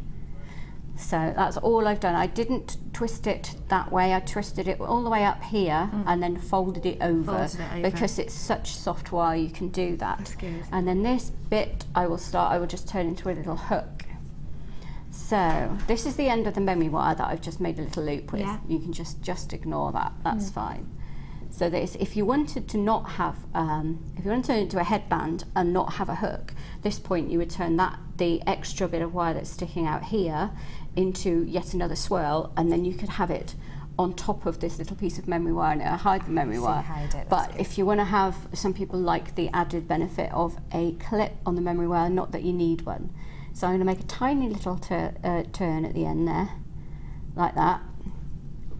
Speaker 3: So that's all I've done. I didn't twist it that way. I twisted it all the way up here and then folded it over, because it's such soft wire, you can do that. That's good. And then this bit I will just turn into a little hook. So this is the end of the memory wire that I've just made a little loop with. Yeah. You can just ignore that. That's fine. So this, if you wanted to not have, if you wanted to turn it into a headband and not have a hook, this point you would turn the extra bit of wire that's sticking out here into yet another swirl, and then you could have it on top of this little piece of memory wire, and it'll hide the memory wire. But if you want to have, some people like the added benefit of a clip on the memory wire, not that you need one. So I'm going to make a tiny little turn at the end there, like that.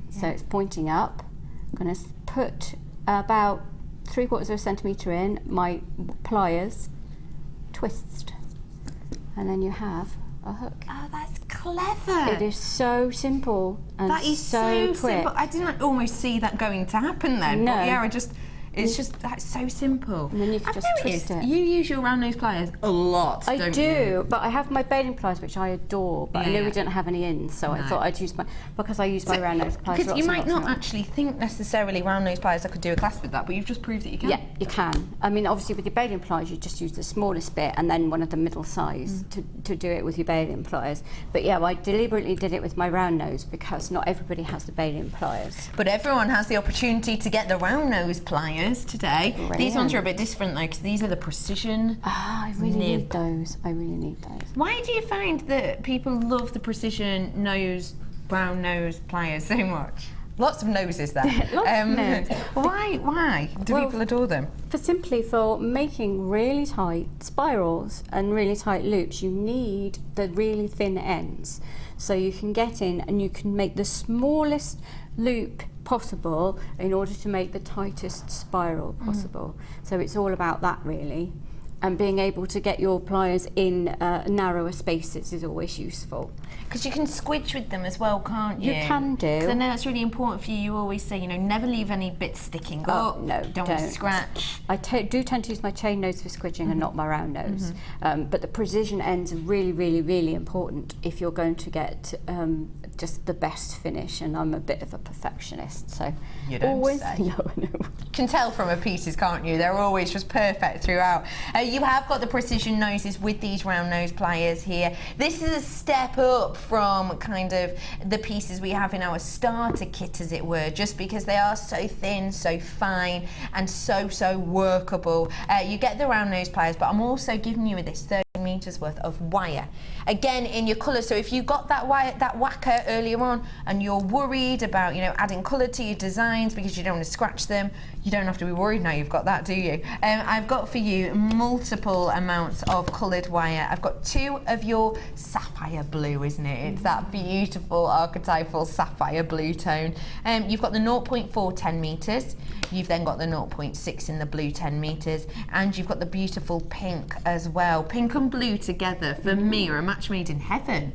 Speaker 3: So it's pointing up. I'm going to put about 3/4 centimetre in, my pliers, twist, and then you have a hook.
Speaker 2: Oh, that's clever.
Speaker 3: It is so simple and
Speaker 2: that is
Speaker 3: so quick.
Speaker 2: simple. I didn't almost see that going to happen then.
Speaker 3: No.
Speaker 2: But yeah, it's just, that's so simple.
Speaker 3: And then you can just twist it.
Speaker 2: You use your round nose pliers a lot, don't you?
Speaker 3: I do, but I have my baling pliers, which I adore, but I knew we didn't have any in, so I thought I'd use because I use my round nose pliers.
Speaker 2: Because you might not actually think necessarily round nose pliers, I could do a class with that, but you've just proved that you can.
Speaker 3: Yeah, you can. I mean, obviously with your baling pliers, you just use the smallest bit and then one of the middle size to do it with your baling pliers. But yeah, I deliberately did it with my round nose because not everybody has the baling pliers.
Speaker 2: But everyone has the opportunity to get the round nose pliers today.
Speaker 3: Brilliant.
Speaker 2: These ones are a bit different though, because these are the precision.
Speaker 3: Ah, I really need those. I really need those.
Speaker 2: Why do you find that people love the precision brown nose pliers so much? Lots of noses there.
Speaker 3: Lots of noses.
Speaker 2: Why do people adore them?
Speaker 3: For making really tight spirals and really tight loops, you need the really thin ends. So you can get in and you can make the smallest loop possible in order to make the tightest spiral possible. So it's all about that really. And being able to get your pliers in narrower spaces is always useful.
Speaker 2: Because you can squidge with them as well, can't you?
Speaker 3: You can do.
Speaker 2: 'Cause I know that's really important for you. You always say, never leave any bits sticking up.
Speaker 3: No,
Speaker 2: don't want to scratch.
Speaker 3: I do tend to use my chain nose for squidging and not my round nose. But the precision ends are really, really, really important if you're going to get just the best finish. And I'm a bit of a perfectionist, so
Speaker 2: you don't
Speaker 3: always
Speaker 2: say.
Speaker 3: No.
Speaker 2: Can tell from her pieces, can't you? They're always just perfect throughout. You have got the precision noses with these round nose pliers here. This is a step up from kind of the pieces we have in our starter kit, as it were, just because they are so thin, so fine, and so workable. You get the round nose pliers, but I'm also giving you this 30 meters worth of wire, again in your colour. So if you got that wire, that whacker earlier on, and you're worried about adding colour to your designs because you don't want to scratch them, you don't have to be worried now. You've got that, do you? I've got for you multiple amounts of coloured wire. I've got 2 of your sapphire blue, isn't it? It's that beautiful archetypal sapphire blue tone. You've got the 0.4 10 meters. You've then got the 0.6 in the blue 10 meters, and you've got the beautiful pink as well. Pink and blue together for me are a match made in heaven.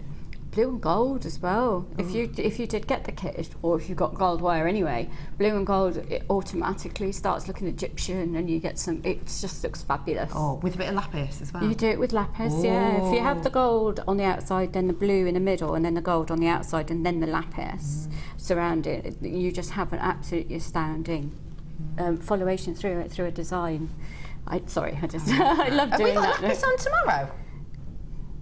Speaker 3: Blue and gold as well. If you did get the kit, or if you got gold wire anyway, blue and gold, it automatically starts looking Egyptian, and you get some. It just looks fabulous.
Speaker 2: Oh, with a bit of lapis as well.
Speaker 3: You do it with lapis, yeah. If you have the gold on the outside, then the blue in the middle, and then the gold on the outside, and then the lapis surrounding it, you just have an absolutely astounding foliation through a design. I love doing that.
Speaker 2: Have we got lapis on tomorrow?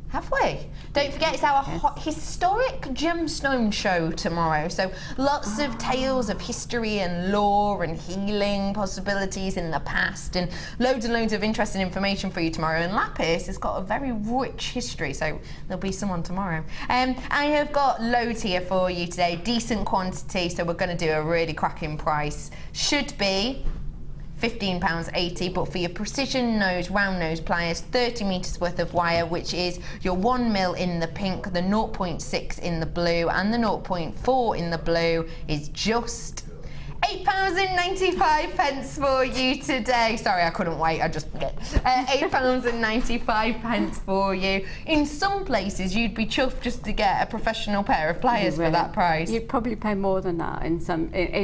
Speaker 2: Have we? Don't forget, it's our historic gemstone show tomorrow. So lots of tales of history and lore and healing possibilities in the past, and loads of interesting information for you tomorrow. And lapis has got a very rich history, so there'll be some on tomorrow. I have got loads here for you today, decent quantity, so we're going to do a really cracking price. Should be £15.80, but for your precision nose, round nose pliers, 30 meters worth of wire, which is your 1mm in the pink, the 0.6 in the blue, and the 0.4 in the blue, is just £8.95 for you today. Sorry, I couldn't wait. I just £8.95 for you. In some places, you'd be chuffed just to get a professional pair of pliers for that price.
Speaker 3: You'd probably pay more than that in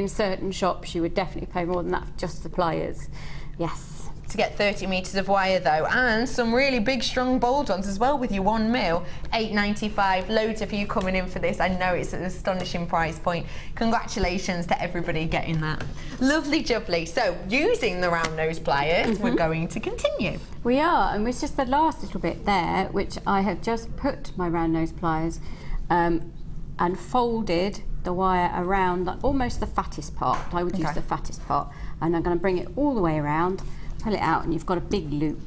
Speaker 3: certain shops. You would definitely pay more than that for just the pliers. Yes.
Speaker 2: To get 30 meters of wire though, and some really big strong bolt-ons as well with your 1mm, £8.95. Loads of you coming in for this. I know it's an astonishing price point. Congratulations to everybody getting that. Lovely jubbly. So using the round nose pliers, we're going to continue.
Speaker 3: We are, and it's just the last little bit there, which I have just put my round nose pliers and folded the wire around almost the fattest part. I would use the fattest part, and I'm going to bring it all the way around, pull it out, and you've got a big loop.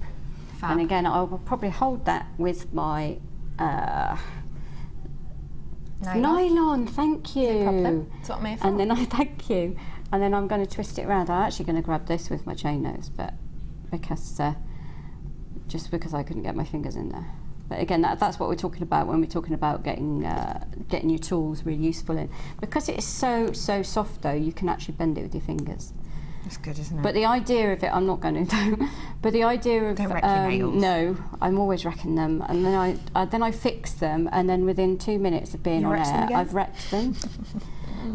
Speaker 2: Fab.
Speaker 3: And again, I will probably hold that with my Nylon, thank you.
Speaker 2: No problem. That's what I'm here for.
Speaker 3: And then thank you. And then I'm going to twist it around. I'm actually going to grab this with my chain nose, but just because I couldn't get my fingers in there. But again, that's what we're talking about when we're talking about getting your tools really useful in. Because it is so soft though, you can actually bend it with your fingers.
Speaker 2: That's good, isn't it?
Speaker 3: But the idea of it, I'm not going to. But the idea of
Speaker 2: don't wreck your nails.
Speaker 3: No, I'm always wrecking them, and then I fix them, and then within 2 minutes of being on air, I've wrecked them.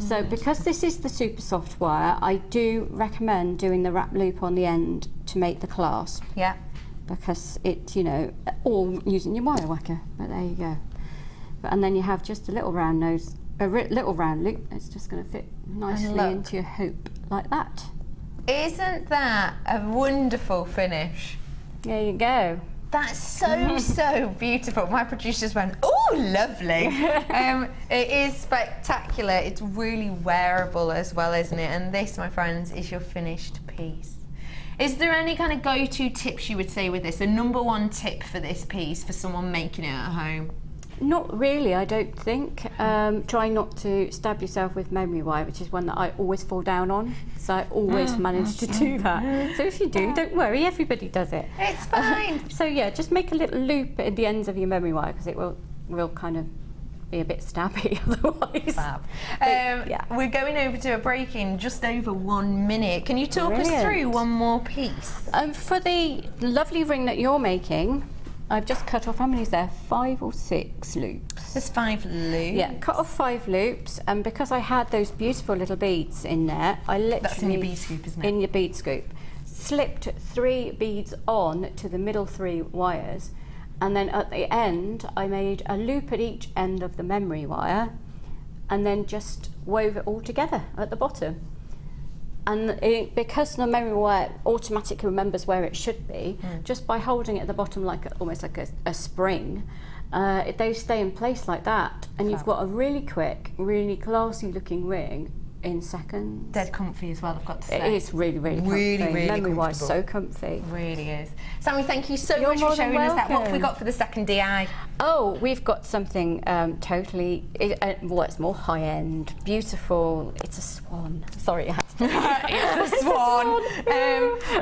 Speaker 3: So because this is the super soft wire, I do recommend doing the wrap loop on the end to make the clasp.
Speaker 2: Yeah.
Speaker 3: Because it, you know, or using your wire whacker. But there you go. And then you have just a little round nose, little round loop. It's just going to fit nicely into your hoop like that.
Speaker 2: Isn't that a wonderful finish?
Speaker 3: There you go.
Speaker 2: That's so beautiful. My producers went, oh, lovely. It is spectacular. It's really wearable as well, isn't it? And this, my friends, is your finished piece. Is there any kind of go-to tips you would say with this? A number one tip for this piece for someone making it at home?
Speaker 3: Not really, I don't think. Try not to stab yourself with memory wire, which is one that I always fall down on. So I always manage to do that. So if you do, don't worry, everybody does it.
Speaker 2: It's fine.
Speaker 3: So yeah, just make a little loop at the ends of your memory wire because it will kind of be a bit stabby otherwise.
Speaker 2: Fab. We're going over to a break in just over 1 minute. Can you talk us through one more piece?
Speaker 3: For the lovely ring that you're making, I've just cut off, how many is there? 5 or 6 loops.
Speaker 2: There's 5 loops.
Speaker 3: Yeah, cut off 5 loops, and because I had those beautiful little beads in there, I literally...
Speaker 2: That's in your bead scoop, isn't it?
Speaker 3: In your bead scoop. Slipped 3 beads on to the middle 3 wires, and then at the end, I made a loop at each end of the memory wire, and then just wove it all together at the bottom. And because the memory wire automatically remembers where it should be, just by holding it at the bottom almost like a spring, they stay in place like that. And you've got a really quick, really classy looking ring in seconds.
Speaker 2: Dead comfy as well, I've got to say.
Speaker 3: It is really comfy. Memory wire is so comfy.
Speaker 2: Really is. Sammi, thank you so much for showing us that. What have we got for the second DI?
Speaker 3: Oh, we've got something totally, it's more high-end, beautiful. It's a swan. Sorry,
Speaker 2: it's a swan.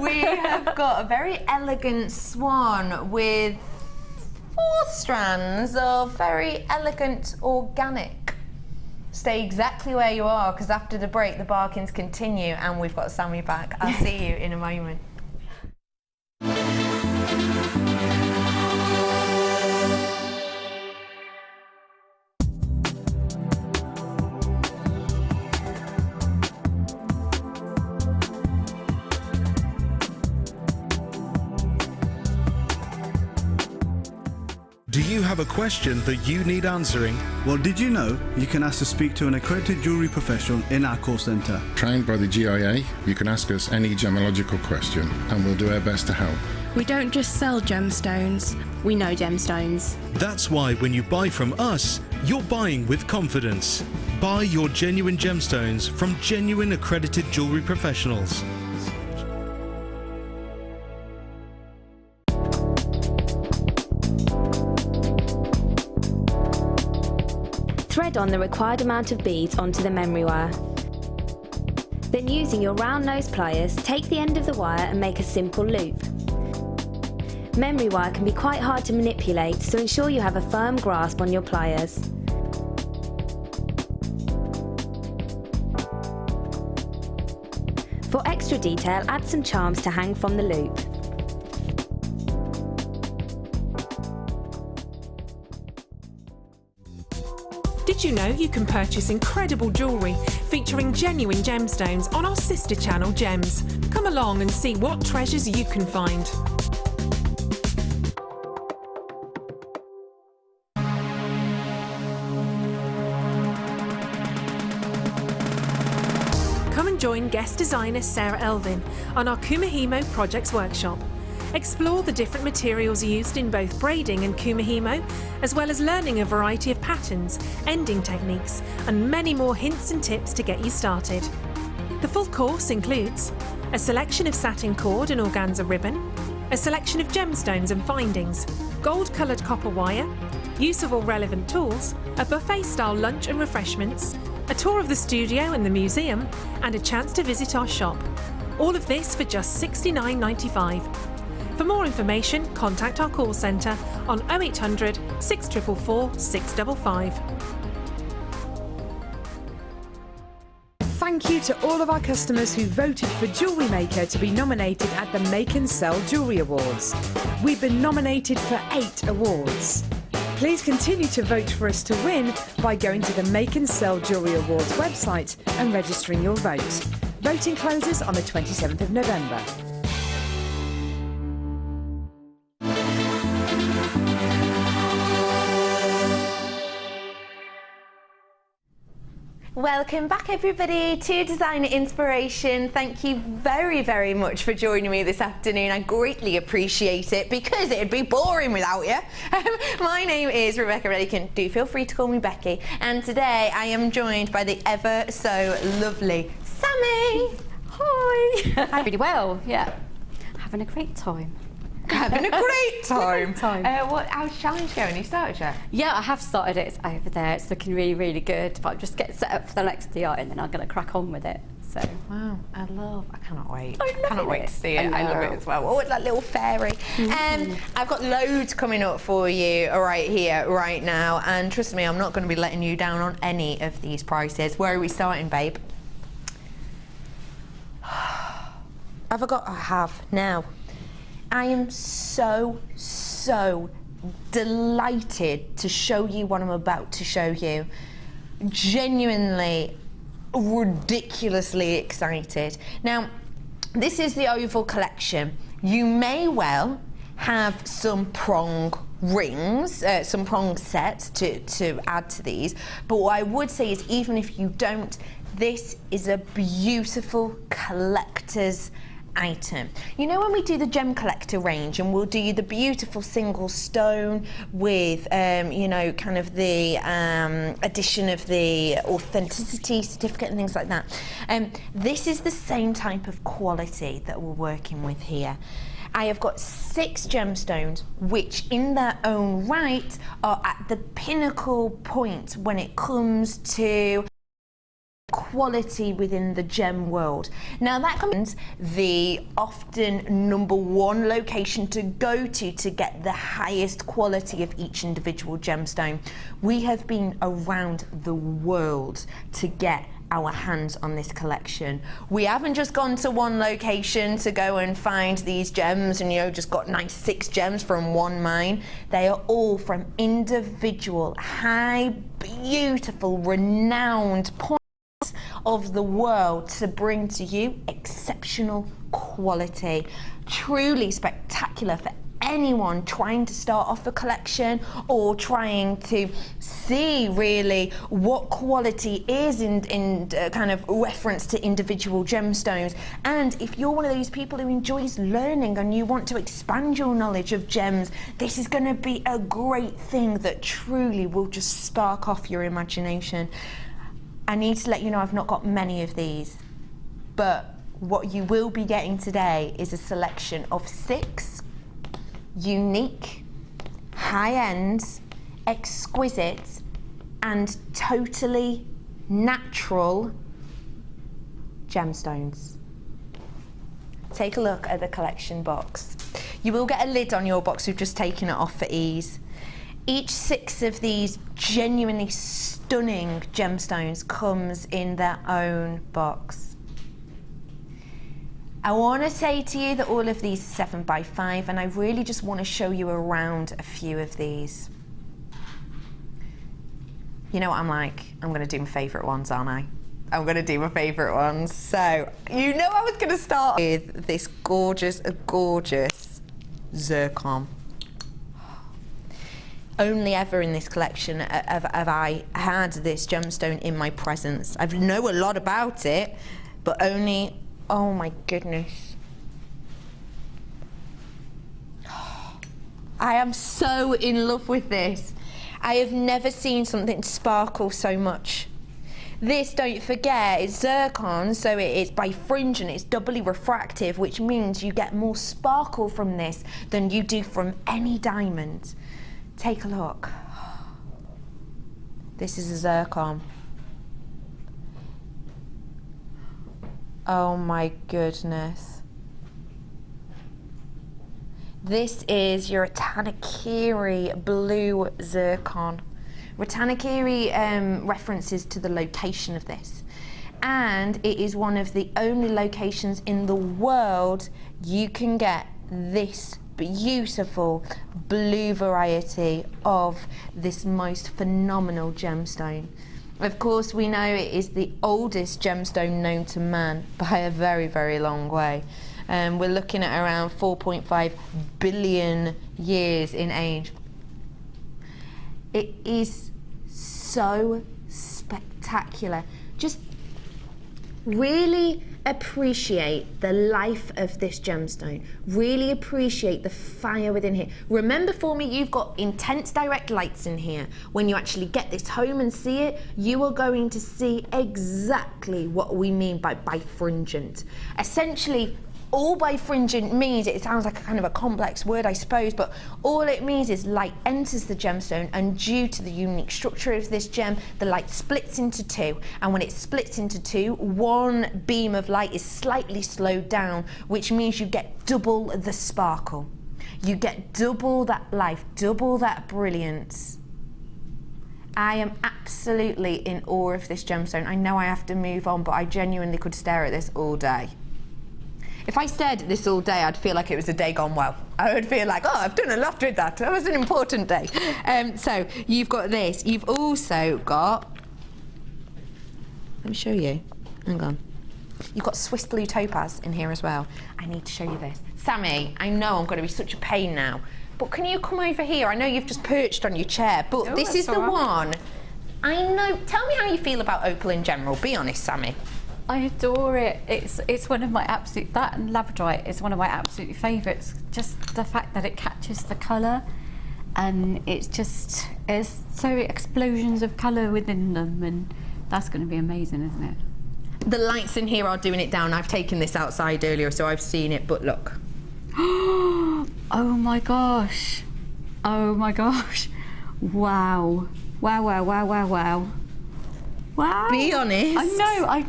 Speaker 2: We have got a very elegant swan with 4 strands of very elegant organic. Stay exactly where you are, because after the break the bargains continue and we've got Sammi back. I'll see you in a moment.
Speaker 1: Do you have a question that you need answering?
Speaker 4: Well, did you know you can ask to speak to an accredited jewellery professional in our call centre?
Speaker 5: Trained by the GIA, you can ask us any gemological question and we'll do our best to help.
Speaker 6: We don't just sell gemstones, we know gemstones.
Speaker 1: That's why when you buy from us, you're buying with confidence. Buy your genuine gemstones from genuine accredited jewellery professionals.
Speaker 7: Thread on the required amount of beads onto the memory wire. Then using your round nose pliers, take the end of the wire and make a simple loop. Memory wire can be quite hard to manipulate, so ensure you have a firm grasp on your pliers. For extra detail, add some charms to hang from the loop.
Speaker 8: Did you know you can purchase incredible jewellery featuring genuine gemstones on our sister channel Gems? Come along and see what treasures you can find. Come and join guest designer Sarah Elvin on our Kumihimo Projects workshop. Explore the different materials used in both braiding and kumihimo, as well as learning a variety of patterns, ending techniques, and many more hints and tips to get you started. The full course includes a selection of satin cord and organza ribbon, a selection of gemstones and findings, gold-coloured copper wire, use of all relevant tools, a buffet-style lunch and refreshments, a tour of the studio and the museum, and a chance to visit our shop. All of this for just $69.95. For more information, contact our call centre on 0800 644 655.
Speaker 9: Thank you to all of our customers who voted for Jewellery Maker to be nominated at the Make and Sell Jewellery Awards. We've been nominated for 8 awards. Please continue to vote for us to win by going to the Make and Sell Jewellery Awards website and registering your vote. Voting closes on the 27th of November.
Speaker 2: Welcome back everybody to Designer Inspiration. Thank you very, very much for joining me this afternoon. I greatly appreciate it because it'd be boring without you. My name is Rebecca Redican. Do feel free to call me Becky. And today I am joined by the ever so lovely Sammi. Hi.
Speaker 3: I'm really well, yeah. Having a great time.
Speaker 2: Having a great time.
Speaker 10: How's the challenge going? You started yet?
Speaker 3: Yeah, I have started it. It's over there. It's looking really, really good. But I'm just getting set up for the next DI and then I'm going to crack on with it. So.
Speaker 10: Wow, I cannot wait.
Speaker 2: I
Speaker 10: cannot wait to see it. I love it as well.
Speaker 2: Oh, it's that little fairy. I've got loads coming up for you right here, right now. And trust me, I'm not going to be letting you down on any of these prices. Where are we starting, babe? I forgot I have now. I am so delighted to show you what I'm about to show you. Genuinely, ridiculously excited. Now, this is the oval collection. You may well have some prong rings, some prong sets to add to these, but what I would say is even if you don't, this is a beautiful collector's item. You know when we do the gem collector range and we'll do the beautiful single stone with you know, kind of the addition of the authenticity certificate and things like that, this is the same type of quality that we're working with here. I have got 6 gemstones which in their own right are at the pinnacle point when it comes to quality within the gem world. Now that comes the often #1 location to go to get the highest quality of each individual gemstone. We have been around the world to get our hands on this collection. We haven't just gone to one location to go and find these gems and, you know, just got nice 6 gems from one mine. They are all from individual, high, beautiful, renowned points of the world to bring to you exceptional quality. Truly spectacular for anyone trying to start off a collection or trying to see really what quality is in kind of reference to individual gemstones. And if you're one of those people who enjoys learning and you want to expand your knowledge of gems, this is going to be a great thing that truly will just spark off your imagination. I need to let you know I've not got many of these, but what you will be getting today is a selection of 6 unique, high-end, exquisite, and totally natural gemstones. Take a look at the collection box. You will get a lid on your box, we've just taken it off for ease. Each 6 of these genuinely stunning gemstones comes in their own box. I want to say to you that all of these are 7x5 and I really just want to show you around a few of these. You know what I'm like? I'm going to do my favourite ones, aren't I? I'm going to do my favourite ones. So, you know I was going to start with this gorgeous, gorgeous zircon. Only ever in this collection have I had this gemstone in my presence. I know a lot about it, but only, oh my goodness. I am so in love with this. I have never seen something sparkle so much. This, don't forget, is zircon, so it is bifringent, it's doubly refractive, which means you get more sparkle from this than you do from any diamond. Take a look. This is a zircon. Oh my goodness. This is your Redican blue zircon. Redican references to the location of this. And it is one of the only locations in the world you can get this beautiful blue variety of this most phenomenal gemstone. Of course, we know it is the oldest gemstone known to man by a very, very long way. We're looking at around 4.5 billion years in age. It is so spectacular. Just really appreciate the life of this gemstone. Really appreciate the fire within here. Remember for me, you've got intense direct lights in here. When you actually get this home and see it, you are going to see exactly what we mean by bifringent. Essentially, all bifringent means, it sounds like a kind of a complex word, I suppose, but all it means is light enters the gemstone, and due to the unique structure of this gem, the light splits into two, and when it splits into two, one beam of light is slightly slowed down, which means you get double the sparkle. You get double that life, double that brilliance. I am absolutely in awe of this gemstone. I know I have to move on, but I genuinely could stare at this all day. If I stared at this all day, I'd feel like it was a day gone well. I would feel like, oh, I've done a lot with that. That was an important day. So you've got this. You've also got, let me show you. Hang on. You've got Swiss blue topaz in here as well. I need to show you this. Sammi, I know I'm going to be such a pain now, but can you come over here? I know you've just perched on your chair, but this is the one. I know. Tell me how you feel about opal in general. Be honest, Sammi.
Speaker 3: I adore it. It's one of my absolute, that and Labradorite is one of my absolute favourites. Just the fact that it catches the colour, and it's just, there's so explosions of colour within them, and that's going to be amazing, isn't it?
Speaker 2: The lights in here are doing it down. I've taken this outside earlier, so I've seen it, but look.
Speaker 3: Oh my gosh. Oh my gosh. Wow. Wow, wow, wow, wow, wow. Wow.
Speaker 2: Be honest.
Speaker 3: I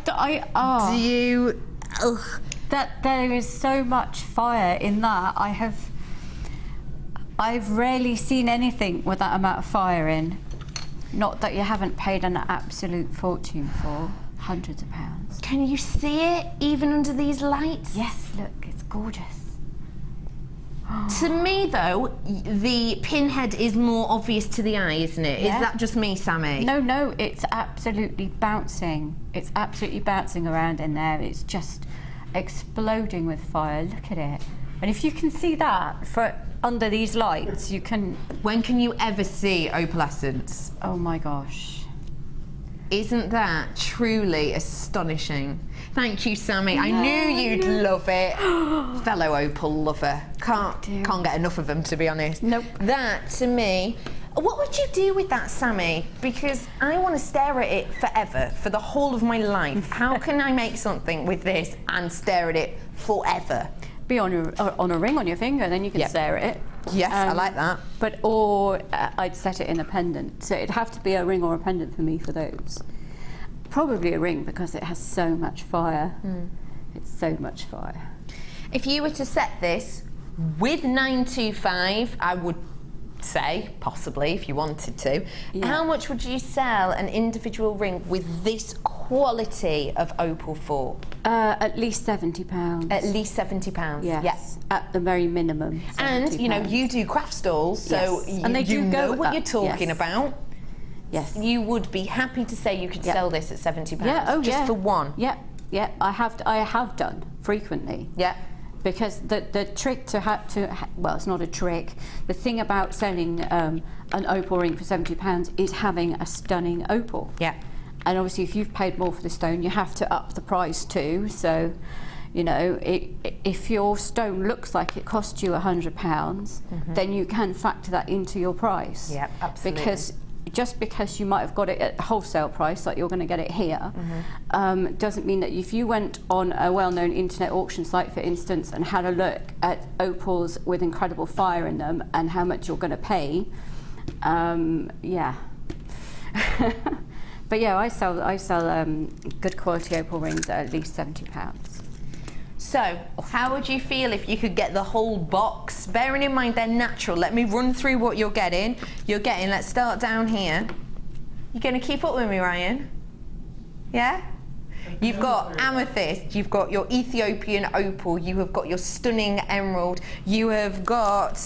Speaker 3: know.
Speaker 2: Do you? Ugh.
Speaker 3: That there is so much fire in that. I've rarely seen anything with that amount of fire in. Not that you haven't paid an absolute fortune for, hundreds of pounds.
Speaker 2: Can you see it even under these lights?
Speaker 3: Yes. Look, it's gorgeous.
Speaker 2: To me, though, the pinhead is more obvious to the eye, isn't it?
Speaker 3: Yeah.
Speaker 2: Is that just me, Sammi?
Speaker 3: No, it's absolutely bouncing. It's absolutely bouncing around in there. It's just exploding with fire. Look at it. And if you can see that for under these lights, you can...
Speaker 2: When can you ever see opalescence?
Speaker 3: Oh my gosh.
Speaker 2: Isn't that truly astonishing? Thank you, Sammi. I knew you'd love it. Fellow opal lover. Can't get enough of them, to be honest.
Speaker 3: Nope.
Speaker 2: That, to me, what would you do with that, Sammi? Because I want to stare at it forever, for the whole of my life. How can I make something with this and stare at it forever?
Speaker 3: Be on a ring on your finger, then you can stare at it.
Speaker 2: Yes, I like that.
Speaker 3: But I'd set it in a pendant. So it'd have to be a ring or a pendant for me for those. Probably a ring, because it has so much fire. It's so much fire.
Speaker 2: If you were to set this with 925, I would say, possibly, if you wanted to, how much would you sell an individual ring with this quality of opal for?
Speaker 3: At least £70.
Speaker 2: At least £70?
Speaker 3: Yes. At the very minimum.
Speaker 2: And, you know, you do craft stalls, so
Speaker 3: and
Speaker 2: you know what you're talking about.
Speaker 3: Yes.
Speaker 2: You would be happy to say you could sell this at £70 just for one?
Speaker 3: Yeah, I have done frequently.
Speaker 2: Yeah.
Speaker 3: Because the trick well, it's not a trick. The thing about selling an opal ring for £70 is having a stunning opal.
Speaker 2: Yeah.
Speaker 3: And obviously, if you've paid more for the stone, you have to up the price too. So, you know, if your stone looks like it cost you £100, then you can factor that into your price.
Speaker 2: Yeah, absolutely.
Speaker 3: Because just because you might have got it at wholesale price, like you're going to get it here, doesn't mean that if you went on a well-known internet auction site, for instance, and had a look at opals with incredible fire in them and how much you're going to pay, But yeah, I sell good quality opal rings at least £70.
Speaker 2: So, how would you feel if you could get the whole box? Bearing in mind they're natural, let me run through what you're getting. Let's start down here. You're going to keep up with me, Ryan? Yeah? You've got amethyst, you've got your Ethiopian opal, you have got your stunning emerald, you have got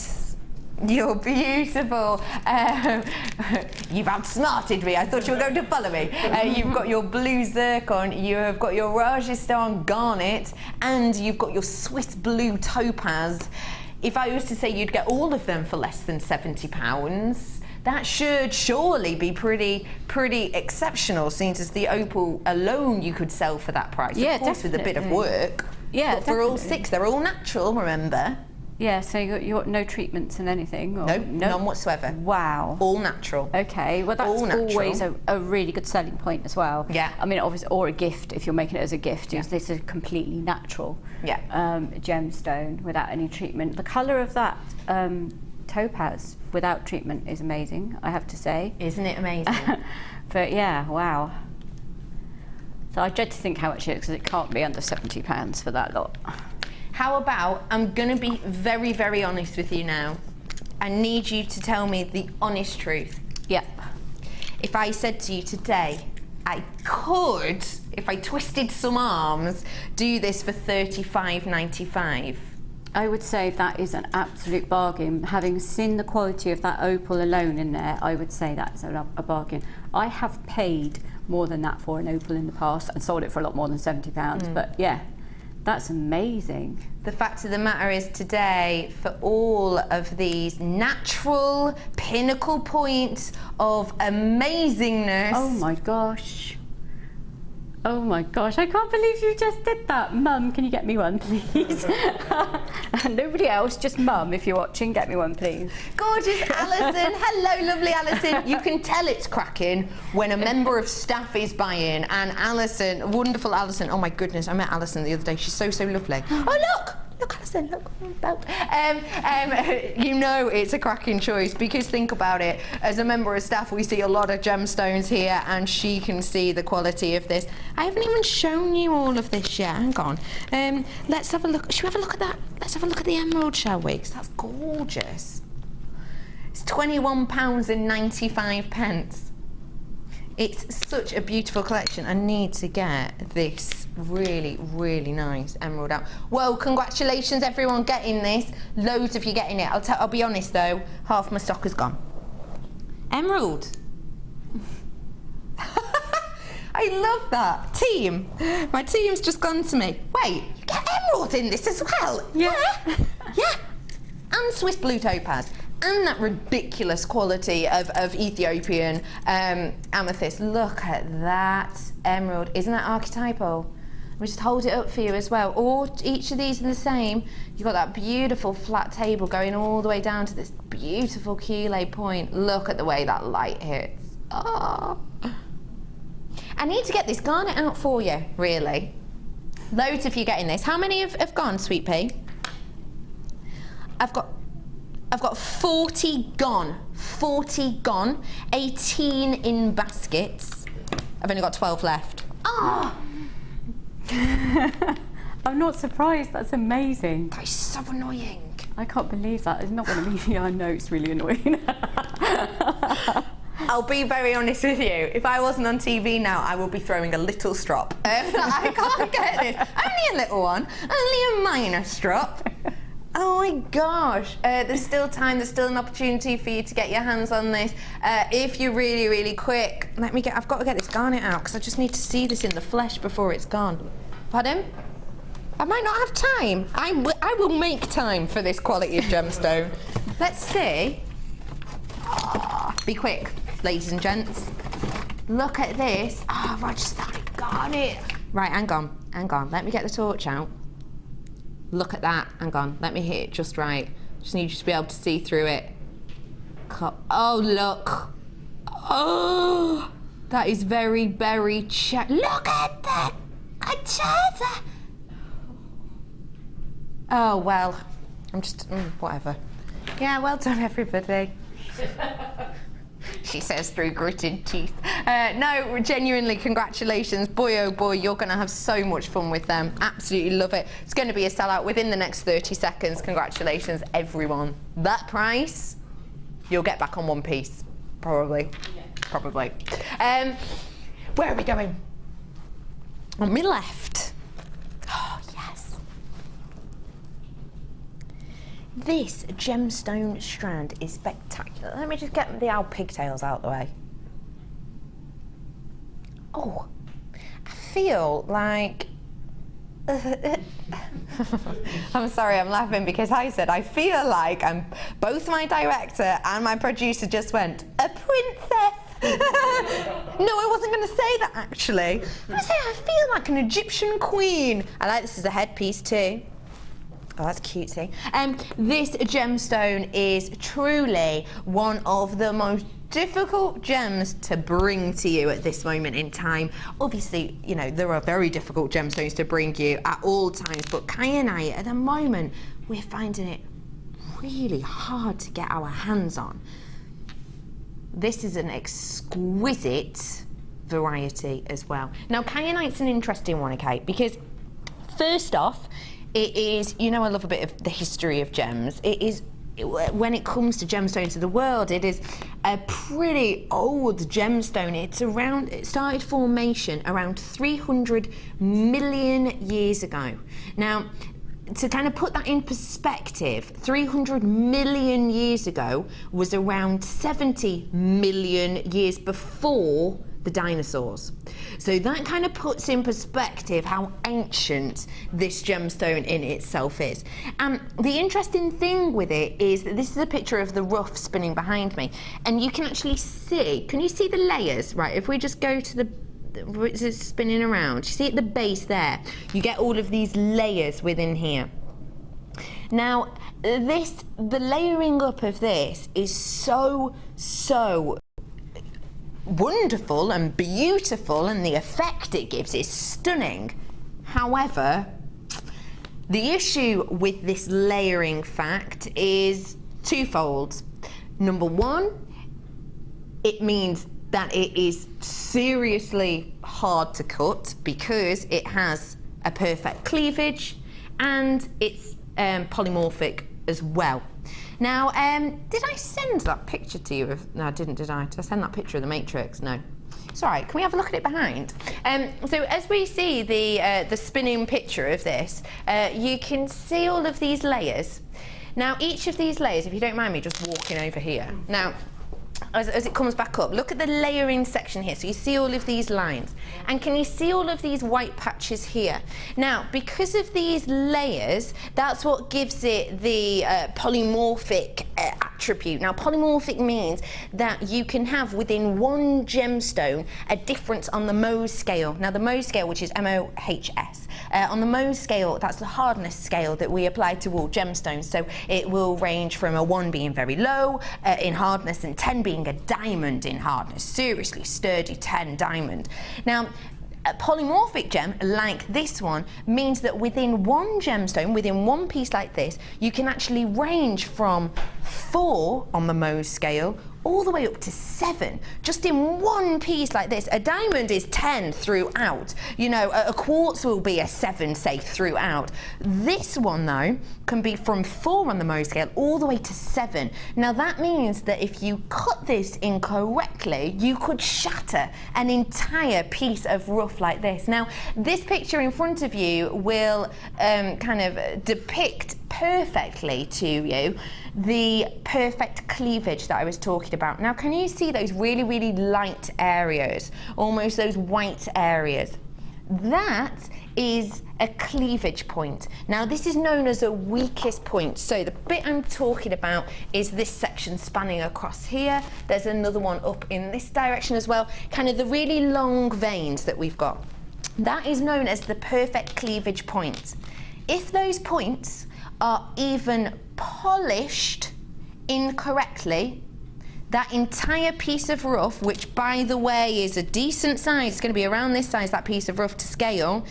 Speaker 2: your beautiful, you've outsmarted me, I thought you were going to follow me. You've got your blue zircon, you have got your Rajasthan garnet, and you've got your Swiss blue topaz. If I was to say you'd get all of them for less than £70, that should surely be pretty exceptional, seeing as the opal alone you could sell for that price.
Speaker 3: Yeah,
Speaker 2: of course,
Speaker 3: definitely.
Speaker 2: with a bit of work.
Speaker 3: Yeah,
Speaker 2: but for all 6, they're all natural, remember?
Speaker 3: Yeah, so you got no treatments and anything? Or
Speaker 2: No, none whatsoever.
Speaker 3: Wow.
Speaker 2: All natural.
Speaker 3: Okay, well that's always a really good selling point as well.
Speaker 2: Yeah.
Speaker 3: I mean, obviously, or a gift, if you're making it as a gift, this is a completely natural gemstone without any treatment. The colour of that topaz without treatment is amazing, I have to say.
Speaker 2: Isn't it amazing?
Speaker 3: But yeah, wow. So I dread to think how much it is, because it can't be under £70 for that lot.
Speaker 2: How about, I'm going to be very, very honest with you now. I need you to tell me the honest truth.
Speaker 3: Yeah.
Speaker 2: If I said to you today, I could, if I twisted some arms, do this for $35.95.
Speaker 3: I would say that is an absolute bargain. Having seen the quality of that opal alone in there, I would say that's a bargain. I have paid more than that for an opal in the past and sold it for a lot more than £70, but yeah, that's amazing.
Speaker 2: The fact of the matter is today, for all of these natural pinnacle points of amazingness.
Speaker 3: Oh my gosh. Oh my gosh, I can't believe you just did that. Mum, can you get me one, please? Nobody else, just Mum, if you're watching, get me one, please.
Speaker 2: Gorgeous Alison. Hello, lovely Alison. You can tell it's cracking when a member of staff is buying. And Alison, wonderful Alison. Oh my goodness, I met Alison the other day. She's so lovely. Oh, look! Look, Alison, look, belt. You know it's a cracking choice, because think about it. As a member of staff, we see a lot of gemstones here, and she can see the quality of this. I haven't even shown you all of this yet. Hang on. Let's have a look. Should we have a look at that? Let's have a look at the emerald, shall we? 'Cause that's gorgeous. It's £21.95. It's such a beautiful collection. I need to get this really nice emerald out. Well, congratulations everyone getting this. Loads of you getting it. I'll be honest though, half my stock is gone. Emerald. I love that. Team. My team's just gone to me. Wait, you get emerald in this as well?
Speaker 3: Yeah.
Speaker 2: Yeah. And Swiss blue topaz. And that ridiculous quality of Ethiopian amethyst. Look at that emerald. Isn't that archetypal? We'll just hold it up for you as well. Or each of these are the same. You've got that beautiful flat table going all the way down to this beautiful Keeley point. Look at the way that light hits. Oh. I need to get this garnet out for you, really. Loads of you getting this. How many have gone, Sweet Pea? I've got 40 gone. 40 gone. 18 in baskets. I've only got 12 left. Oh!
Speaker 3: I'm not surprised. That's amazing.
Speaker 2: That is so annoying.
Speaker 3: I can't believe that. It's not going to be. I know it's really annoying.
Speaker 2: I'll be very honest with you. If I wasn't on TV now, I would be throwing a little strop. I can't get this. Only a little one. Only a minor strop. Oh my gosh, there's still time, there's still an opportunity for you to get your hands on this. If you're really quick, I've got to get this garnet out, because I just need to see this in the flesh before it's gone. Pardon? I might not have time. I will make time for this quality of gemstone. Let's see. Oh, be quick, ladies and gents. Look at this. Oh, Rajasthan garnet. Right, hang on. Let me get the torch out. Look at that. Hang on. Let me hit it just right. Just need you to be able to see through it. Oh, look. Oh, that is very Look at that. Oh, well. I'm just, whatever. Yeah, well done, everybody. she says through gritted teeth. No, genuinely, congratulations. Boy, oh boy, you're going to have so much fun with them. Absolutely love it. It's going to be a sellout within the next 30 seconds. Congratulations, everyone. That price, you'll get back on one piece. Probably. Yeah. Probably. Where are we going? On my left. Oh, yes. This gemstone strand is spectacular. Let me just get the old pigtails out of the way. Oh, I feel like... I'm sorry, I'm laughing because I said I feel like both my director and my producer just went, a princess. No, I wasn't going to say that actually. I was going to say I feel like an Egyptian queen. I like this as a headpiece too. Oh, that's cutesy. This gemstone is truly one of the most difficult gems to bring to you at this moment in time. Obviously, you know, there are very difficult gemstones to bring you at all times, but Kyanite, at the moment, we're finding it really hard to get our hands on. This is an exquisite variety as well. Now, Kyanite's an interesting one, okay, because first off, it is, you know, I love a bit of the history of gems. It is, when it comes to gemstones of the world, it is a pretty old gemstone. It started formation around 300 million years ago. Now, to kind of put that in perspective, 300 million years ago was around 70 million years before the dinosaurs. So that kind of puts in perspective how ancient this gemstone in itself is. And the interesting thing with it is that this is a picture of the rough spinning behind me, and you can actually see, can you see the layers? Right, if we just go to the it's spinning around, you see at the base there, you get all of these layers within here. Now, the layering up of this is so wonderful and beautiful, and the effect it gives is stunning. However, the issue with this layering fact is twofold. Number one, it means that it is seriously hard to cut because it has a perfect cleavage and it's polymorphic as well. Now, did I send that picture to you? No, I didn't, did I? Did I send that picture of the matrix? No. It's all right. Can we have a look at it behind? So as we see the spinning picture of this, you can see all of these layers. Now, each of these layers, if you don't mind me just walking over here. Now, as it comes back up, look at the layering section here. So you see all of these lines. And can you see all of these white patches here? Now, because of these layers, that's what gives it the polymorphic attribute. Now, polymorphic means that you can have within one gemstone a difference on the Mohs scale. Now, the Mohs scale, which is M-O-H-S, on the Mohs scale, that's the hardness scale that we apply to all gemstones. So it will range from a 1 being very low in hardness and 10 being a diamond in hardness. Seriously sturdy 10 diamond. Now, a polymorphic gem like this one means that within one gemstone, within one piece like this, you can actually range from 4 on the Mohs scale all the way up to 7, just in one piece like this. A diamond is 10 throughout. You know, a quartz will be a 7, say, throughout. This one, though, can be from 4 on the Mohs scale all the way to 7. Now, that means that if you cut this incorrectly, you could shatter an entire piece of rough like this. Now, this picture in front of you will kind of depict perfectly to you the perfect cleavage that I was talking about. Now, can you see those really, really light areas, almost those white areas? That is a cleavage point. Now, this is known as a weakest point. So the bit I'm talking about is this section spanning across here. There's another one up in this direction as well, kind of the really long veins that we've got. That is known as the perfect cleavage point. If those points are even polished incorrectly, that entire piece of rough, which by the way is a decent size, it's going to be around this size, that piece of rough to scale,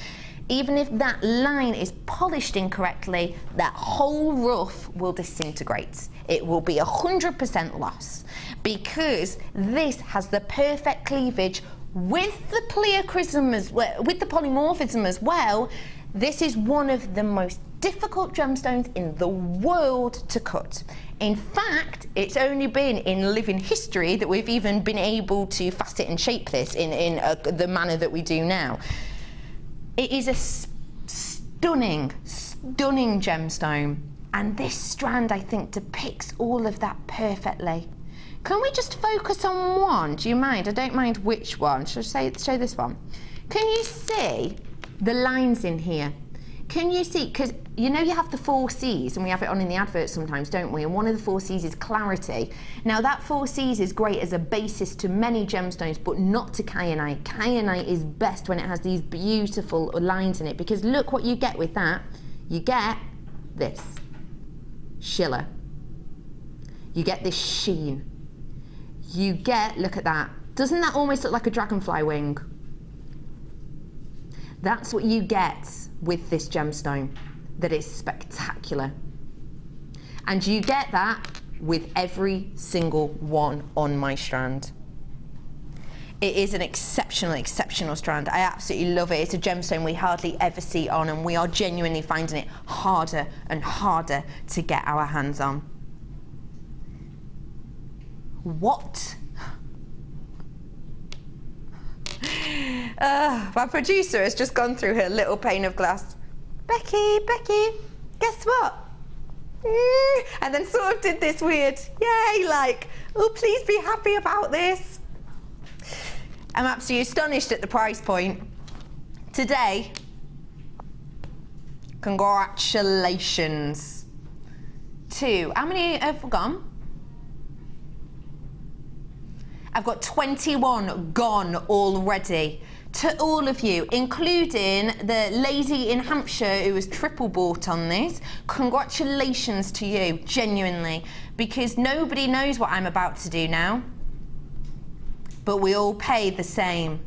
Speaker 2: even if that line is polished incorrectly, that whole rough will disintegrate. It will be 100% loss because this has the perfect cleavage with the pleochrysm with the polymorphism as well. This is one of the most difficult gemstones in the world to cut. In fact, it's only been in living history that we've even been able to facet and shape this in the manner that we do now. It is a stunning, stunning gemstone, and this strand, I think, depicts all of that perfectly. Can we just focus on one? Do you mind? I don't mind which one. Should I show this one? Can you see the lines in here? Can you see, because you know you have the 4 C's, and we have it on in the adverts sometimes, don't we? And one of the 4 C's is clarity. Now that 4 C's is great as a basis to many gemstones, but not to kyanite. Kyanite is best when it has these beautiful lines in it, because look what you get with that. You get this schiller. You get this sheen. You get, look at that. Doesn't that almost look like a dragonfly wing? That's what you get with this gemstone. That is spectacular. And you get that with every single one on my strand. It is an exceptional, exceptional strand. I absolutely love it. It's a gemstone we hardly ever see on, and we are genuinely finding it harder and harder to get our hands on. What? My producer has just gone through her little pane of glass. Becky, guess what? And then sort of did this weird, yay, like, oh, please be happy about this. I'm absolutely astonished at the price point. Today, congratulations to, how many have gone? I've got 21 gone already. To all of you, including the lady in Hampshire who was triple bought on this, congratulations to you, genuinely, because nobody knows what I'm about to do now, but we all pay the same.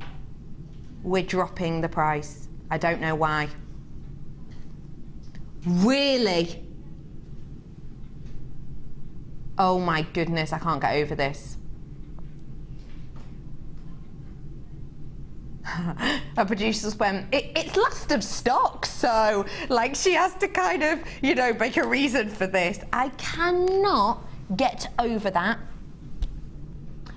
Speaker 2: We're dropping the price. I don't know why. Really? Oh my goodness, I can't get over this. Our producers went, it's last of stock, so like she has to kind of, you know, make a reason for this. I cannot get over that.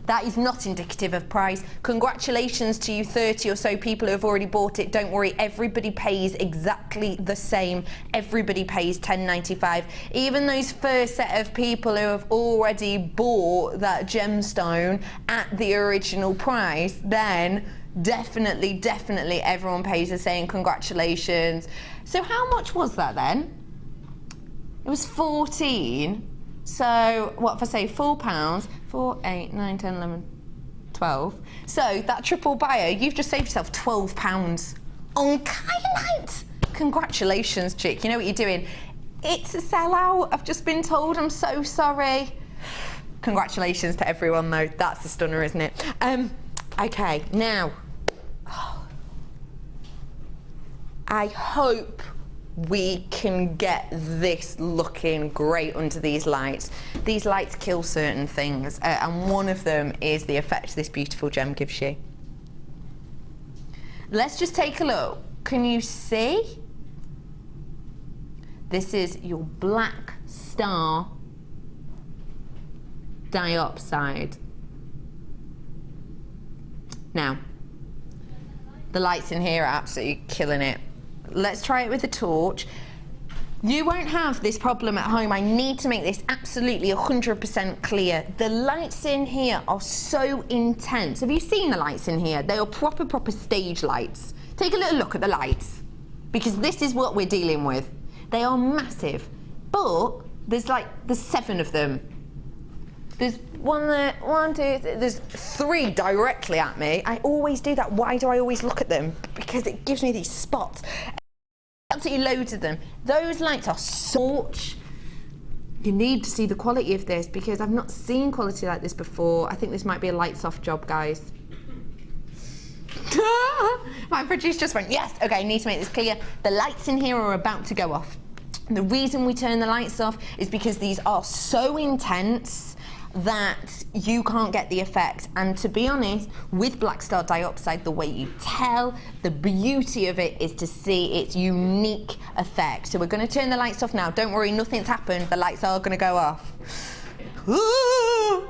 Speaker 2: That is not indicative of price. Congratulations to you 30 or so people who have already bought it. Don't worry, everybody pays exactly the same. Everybody pays $10.95. Even those first set of people who have already bought that gemstone at the original price, then definitely everyone pays the same. Congratulations. So how much was that then? It was 14. So what if I say £4? 4, 8, 9, 10, 11, 12. So that triple buyer, you've just saved yourself £12 on kyanite. Congratulations, chick. You know what you're doing. It's a sellout. I've just been told. I'm so sorry. Congratulations to everyone though. That's a stunner, isn't it? Okay, now, I hope we can get this looking great under these lights. These lights kill certain things, and one of them is the effect this beautiful gem gives you. Let's just take a look. Can you see? This is your black star diopside. Now, the lights in here are absolutely killing it. Let's try it with a torch. You won't have this problem at home. I need to make this absolutely 100% clear. The lights in here are so intense. Have you seen the lights in here? They are proper stage lights. Take a little look at the lights, because this is what we're dealing with. They are massive, but there's 7 of them. There's there's 3 directly at me. I always do that. Why do I always look at them? Because it gives me these spots. Absolutely loads of them. Those lights are such. You need to see the quality of this, because I've not seen quality like this before. I think this might be a lights off job, guys. My producer just went, yes, okay, I need to make this clear. The lights in here are about to go off. The reason we turn the lights off is because these are so intense. that you can't get the effect. And to be honest, with Black Star Diopside, the way you tell, the beauty of it is to see its unique effect. So we're going to turn the lights off now. Don't worry, nothing's happened. The lights are going to go off. Ooh.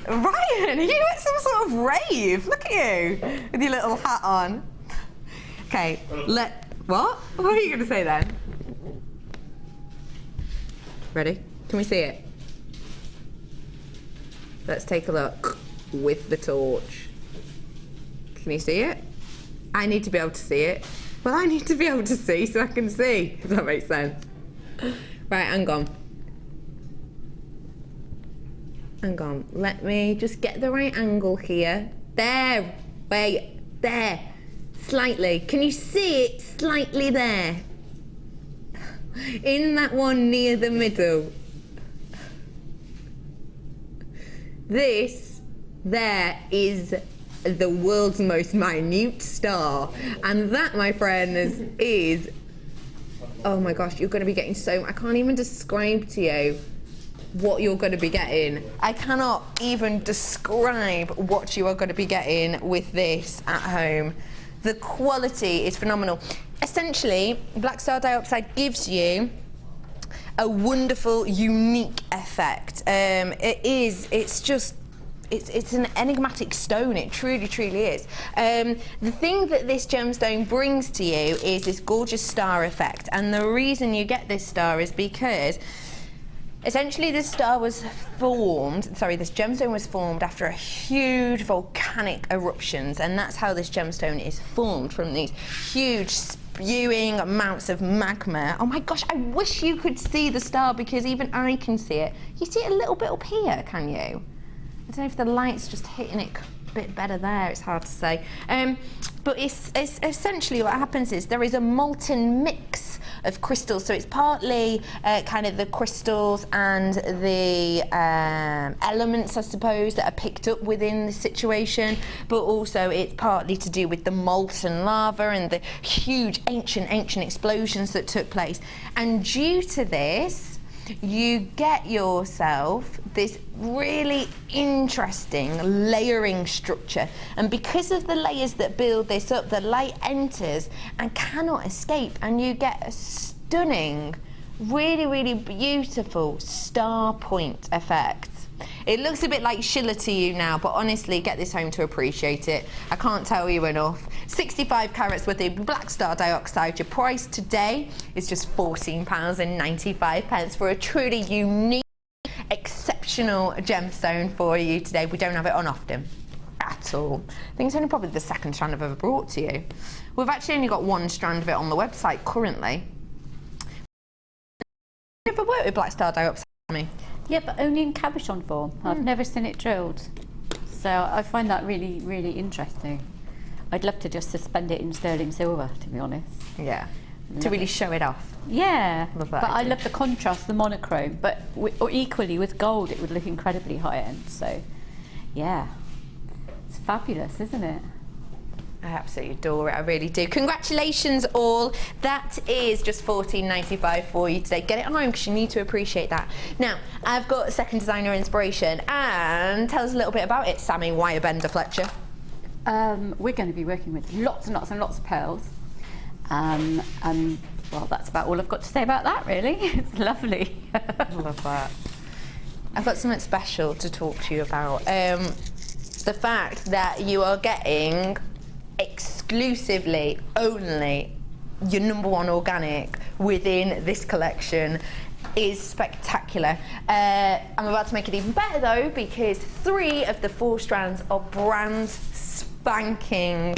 Speaker 2: Ryan, are you at some sort of rave? Look at you with your little hat on. Okay, what? What are you going to say then? Ready? Can we see it? Let's take a look with the torch. Can you see it? I need to be able to see it. Well, I need to be able to see so I can see, if that makes sense. Right, hang on. Hang on, let me just get the right angle here. There, wait, there, slightly. Can you see it slightly there? In that one near the middle. This there is the world's most minute star. And that, my friends, is, oh my gosh, you're going to be getting so, I can't even describe to you what you're going to be getting. I cannot even describe what you are going to be getting with this at home. The quality is phenomenal. Essentially, Black Star Diopside gives you a wonderful, unique effect. It's an enigmatic stone, it truly, truly is. The thing that this gemstone brings to you is this gorgeous star effect, and the reason you get this star is because essentially this gemstone was formed after a huge volcanic eruptions, and that's how this gemstone is formed, from these huge spewing amounts of magma. Oh my gosh, I wish you could see the star, because even I can see it. You see it a little bit up here, can you? I don't know if the light's just hitting it a bit better there, it's hard to say. But it's essentially what happens is there is a molten mix of crystals. So it's partly kind of the crystals and the elements, I suppose, that are picked up within the situation, but also it's partly to do with the molten lava and the huge ancient explosions that took place. And due to this, you get yourself this really interesting layering structure, and because of the layers that build this up, the light enters and cannot escape, and you get a stunning, really, really beautiful star point effect. It looks a bit like Schiller to you now, but honestly, get this home to appreciate it. I can't tell you enough. 65 carats with the Black Star Diopside. Your price today is just £14.95 for a truly unique, exceptional gemstone for you today. We don't have it on often at all. I think it's only probably the second strand I've ever brought to you. We've actually only got one strand of it on the website currently. You ever worked with Black Star Diopside, Sammi?
Speaker 3: Yeah, but only in cabochon form. I've never seen it drilled. So I find that really, really interesting. I'd love to just suspend it in sterling silver, to be honest.
Speaker 2: Yeah, to really show it off.
Speaker 3: Yeah,
Speaker 2: love that
Speaker 3: but
Speaker 2: idea.
Speaker 3: I love the contrast, the monochrome, but or equally with gold, it would look incredibly high end. So, yeah, it's fabulous, isn't it?
Speaker 2: I absolutely adore it, I really do. Congratulations all. That is just £14.95 for you today. Get it home because you need to appreciate that. Now, I've got a second designer inspiration, and tell us a little bit about it, Sammi Wirebender Fletcher.
Speaker 3: We're going to be working with lots and lots and lots of pearls. And well, that's about all I've got to say about that, really. It's lovely.
Speaker 2: I love that. I've got something special to talk to you about. The fact that you are getting exclusively only your #1 organic within this collection is spectacular. I'm about to make it even better though, because 3 of the 4 strands are brand spanking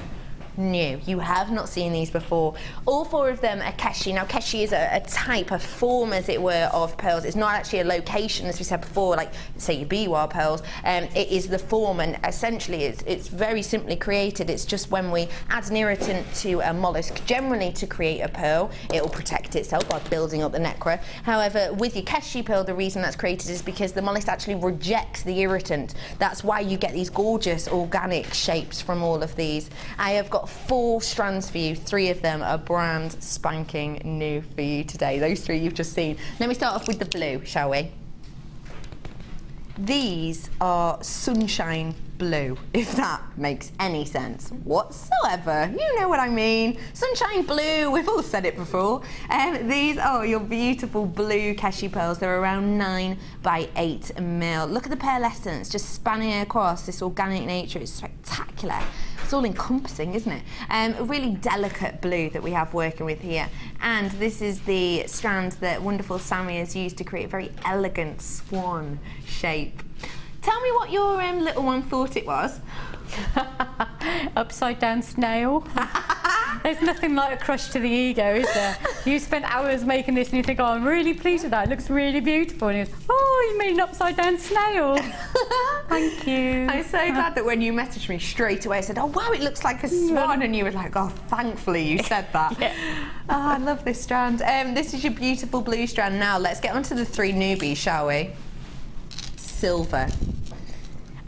Speaker 2: new. You have not seen these before. All 4 of them are keshi. Now keshi is a type, a form as it were, of pearls. It's not actually a location, as we said before, like say your biwa pearls. It is the form, and essentially it's very simply created. It's just when we add an irritant to a mollusk, generally to create a pearl, it will protect itself by building up the nacre. However, with your keshi pearl, the reason that's created is because the mollusk actually rejects the irritant. That's why you get these gorgeous organic shapes from all of these. I have got 4 strands for you. 3 of them are brand spanking new for you today. Those 3 you've just seen. Let me start off with the blue, shall we? These are sunshine blue, if that makes any sense whatsoever. You know what I mean. Sunshine blue, we've all said it before. These are your beautiful blue keshi pearls. They're around 9 by 8 mil. Look at the pearlescence just spanning across this organic nature. It's spectacular. It's all encompassing, isn't it? A really delicate blue that we have working with here. And this is the strand that wonderful Sammi has used to create a very elegant swan shape. Tell me what your little one thought it was.
Speaker 3: Upside down snail. There's nothing like a crush to the ego, is there? You spent hours making this and you think, oh, I'm really pleased with that. It looks really beautiful. And he goes, oh, you made an upside down snail. Thank you.
Speaker 2: I'm so glad that when you messaged me straight away, I said, oh, wow, it looks like a swan. And you were like, oh, thankfully you said that.
Speaker 3: Yeah.
Speaker 2: Oh, I love this strand. This is your beautiful blue strand. Now, let's get on to the 3 newbies, shall we? Silver.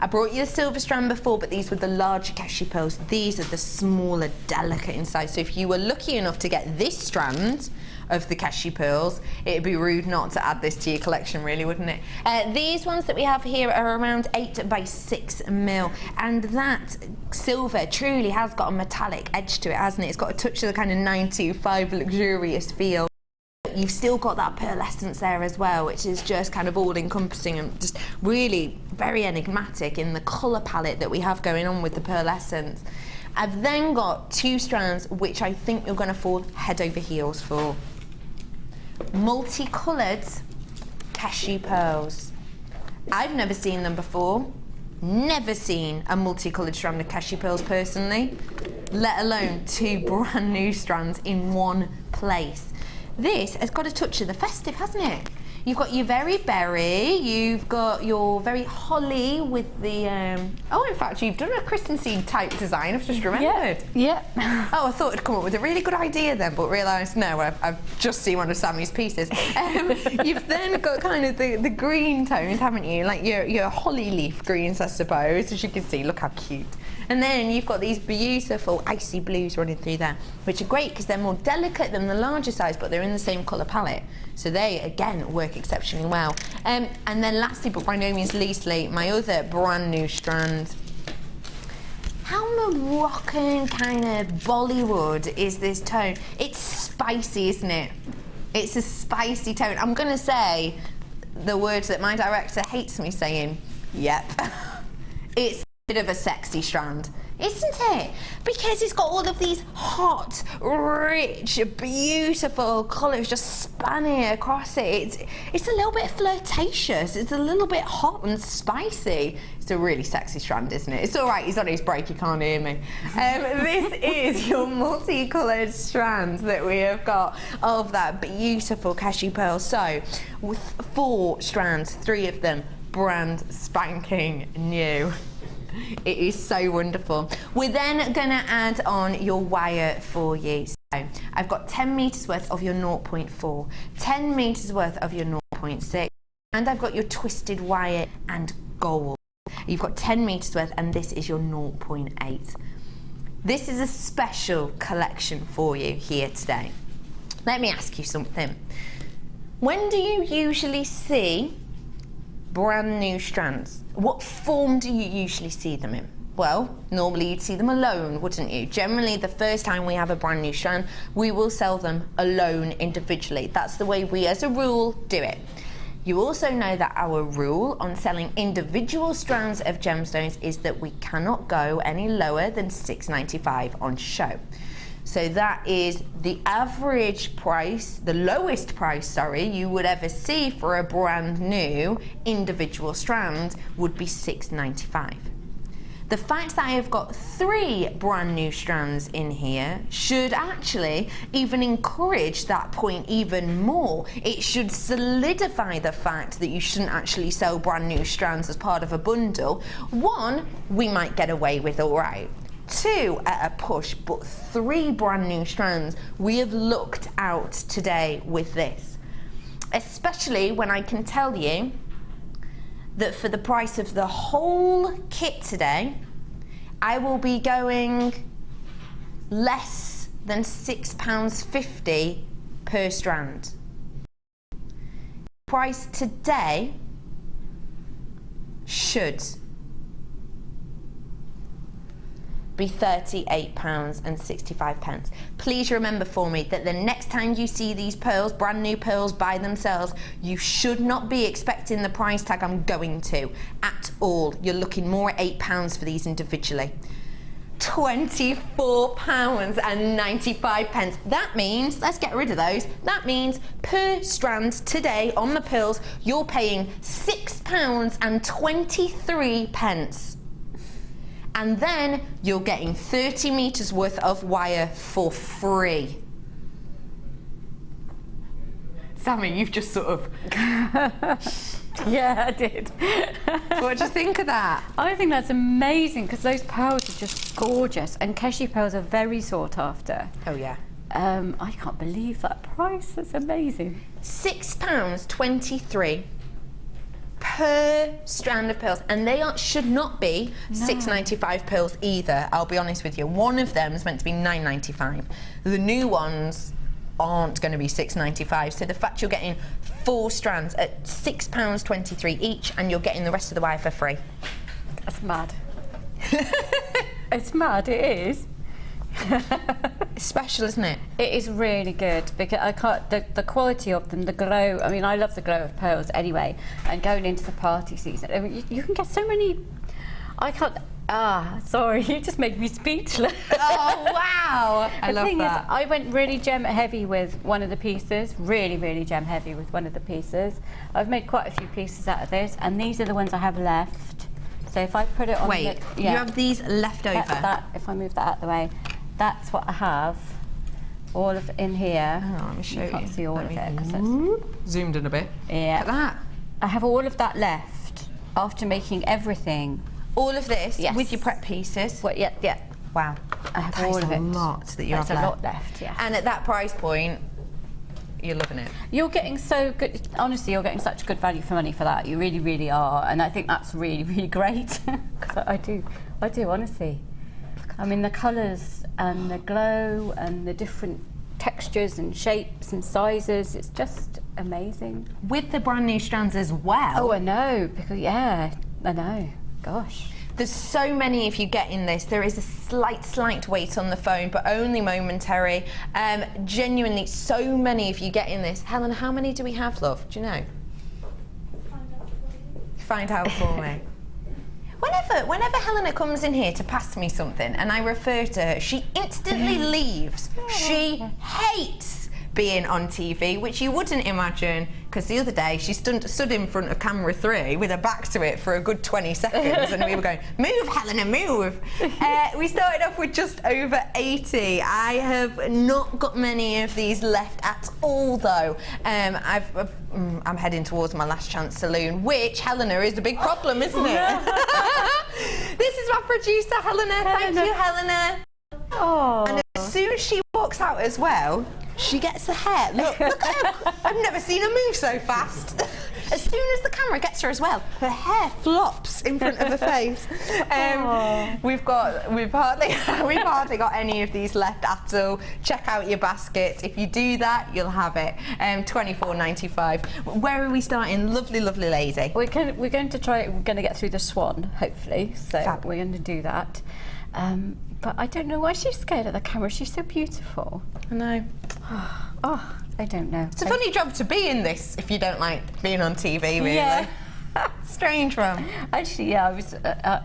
Speaker 2: I brought you the silver strand before, but these were the larger keshi pearls. These are the smaller, delicate inside. So if you were lucky enough to get this strand of the keshi pearls, it'd be rude not to add this to your collection, really, wouldn't it? These ones that we have here are around 8 by 6 mil, and that silver truly has got a metallic edge to it, hasn't it? It's got a touch of the kind of 925 luxurious feel. You've still got that pearlescence there as well, which is just kind of all-encompassing and just really very enigmatic in the colour palette that we have going on with the pearlescence. I've then got 2 strands which I think you're going to fall head over heels for. Multicolored keshi pearls. I've never seen them before. Never seen a multicolored strand of keshi pearls personally, let alone 2 brand new strands in one place. This has got a touch of the festive, hasn't it? You've got your very berry, you've got your very holly with the, oh, in fact, you've done a Kristen Seed type design, I've just remembered.
Speaker 3: Yeah.
Speaker 2: Oh, I thought I'd come up with a really good idea then, but realised, no, I've just seen one of Sammi's pieces. You've then got kind of the green tones, haven't you? Like your holly leaf greens, I suppose, as you can see, look how cute. And then you've got these beautiful icy blues running through there, which are great because they're more delicate than the larger size, but they're in the same colour palette. So they, again, work exceptionally well. And then lastly, but by no means leastly, my other brand new strand. How Moroccan kind of Bollywood is this tone? It's spicy, isn't it? It's a spicy tone. I'm going to say the words that my director hates me saying. Yep. It's bit of a sexy strand, isn't it? Because it's got all of these hot, rich, beautiful colours just spanning across it. It's a little bit flirtatious. It's a little bit hot and spicy. It's a really sexy strand, isn't it? It's all right. He's on his break. He can't hear me. This is your multicoloured strands that we have got of that beautiful keshi pearl. So, with 4 strands, 3 of them brand spanking new. It is so wonderful. We're then going to add on your wire for you. So I've got 10 metres worth of your 0.4, 10 metres worth of your 0.6, and I've got your twisted wire and gold. You've got 10 metres worth, and this is your 0.8. This is a special collection for you here today. Let me ask you something. When do you usually see brand new strands? What form do you usually see them in? Well, normally you'd see them alone, wouldn't you? Generally, the first time we have a brand new strand, we will sell them alone individually. That's the way we, as a rule, do it. You also know that our rule on selling individual strands of gemstones is that we cannot go any lower than $6.95 on show. So that is the average price, the lowest price, sorry, you would ever see for a brand new individual strand would be $6.95. The fact that I have got 3 brand new strands in here should actually even encourage that point even more. It should solidify the fact that you shouldn't actually sell brand new strands as part of a bundle. 1, we might get away with all right. 2 at a push, but 3 brand new strands. We have looked out today with this, especially when I can tell you that for the price of the whole kit today, I will be going less than £6.50 per strand. Price today should be £38.65. Please remember for me that the next time you see these pearls, brand new pearls by themselves, you should not be expecting the price tag I'm going to at all. You're looking more at £8 for these individually. £24.95. That means, let's get rid of those, that means per strand today on the pearls, you're paying £6.23. And then you're getting 30 metres worth of wire for free. Sammi, you've just sort of...
Speaker 3: Yeah, I did.
Speaker 2: What do you think of that?
Speaker 3: I think that's amazing because those pearls are just gorgeous, and keshi pearls are very sought after.
Speaker 2: Oh yeah.
Speaker 3: I can't believe that price. That's amazing.
Speaker 2: £6.23 per strand of pearls, and they should not be £6.95 pearls either. I'll be honest with you. One of them is meant to be £9.95. The new ones aren't going to be £6.95. So the fact you're getting 4 strands at £6.23 each, and you're getting the rest of the wire for free.
Speaker 3: That's mad. It's mad. It is.
Speaker 2: It's special, isn't it?
Speaker 3: It is really good because I can't. The quality of them, the glow. I mean, I love the glow of pearls anyway. And going into the party season, I mean, you can get so many. I can't. Sorry, you just made me speechless.
Speaker 2: Oh wow! I love that.
Speaker 3: The thing is, I went really gem heavy with one of the pieces. Really, really gem heavy with one of the pieces. I've made quite a few pieces out of this, and these are the ones I have left. So if I put it on,
Speaker 2: you have these left over.
Speaker 3: If I move that out of the way. That's what I have, all of in here.
Speaker 2: Oh, let me show you.
Speaker 3: Can't see all of it.
Speaker 2: Zoomed in a bit.
Speaker 3: Yeah.
Speaker 2: Look at that.
Speaker 3: I have all of that left after making everything.
Speaker 2: All of this with your prep pieces.
Speaker 3: Well, yeah.
Speaker 2: Wow.
Speaker 3: I have all of it.
Speaker 2: That's a lot that you have left.
Speaker 3: That's a lot left, yeah.
Speaker 2: And at that price point, you're loving it.
Speaker 3: You're getting so good. Honestly, you're getting such good value for money for that. You really, really are. And I think that's really, really great. Because I do, honestly. I mean, the colours and the glow and the different textures and shapes and sizes, it's just amazing.
Speaker 2: With the brand new strands as well.
Speaker 3: Oh, I know, because, yeah, I know, gosh.
Speaker 2: There's so many if you get in this. There is a slight wait on the phone, but only momentary. Genuinely, so many if you get in this. Helen, how many do we have, love? Do you know? Find out for me. Whenever Helena comes in here to pass me something and I refer to her, she instantly leaves. She hates being on TV, which you wouldn't imagine, because the other day she stood in front of camera 3 with her back to it for a good 20 seconds and we were going, move Helena, move. We started off with just over 80. I have not got many of these left at all though. I'm heading towards my last chance saloon, which Helena is a big problem, isn't it? This is my producer Helena. Thank you, Helena.
Speaker 3: Oh.
Speaker 2: And as soon as she walks out as well, she gets her hair. Look at her. I've never seen her move so fast. As soon as the camera gets her as well, her hair flops in front of her face. We've hardly got any of these left at all. Check out your baskets. If you do that, you'll have it. £24.95. Where are we starting? Lovely, lovely lady.
Speaker 3: We're going to try. We're going to get through the swan, hopefully. So
Speaker 2: Fab.
Speaker 3: We're going to do that. But I don't know why she's scared of the camera. She's so beautiful.
Speaker 2: I know.
Speaker 3: Oh, I don't know.
Speaker 2: It's a funny job to be in this if you don't like being on TV, really.
Speaker 3: Yeah.
Speaker 2: Strange one.
Speaker 3: Actually, yeah,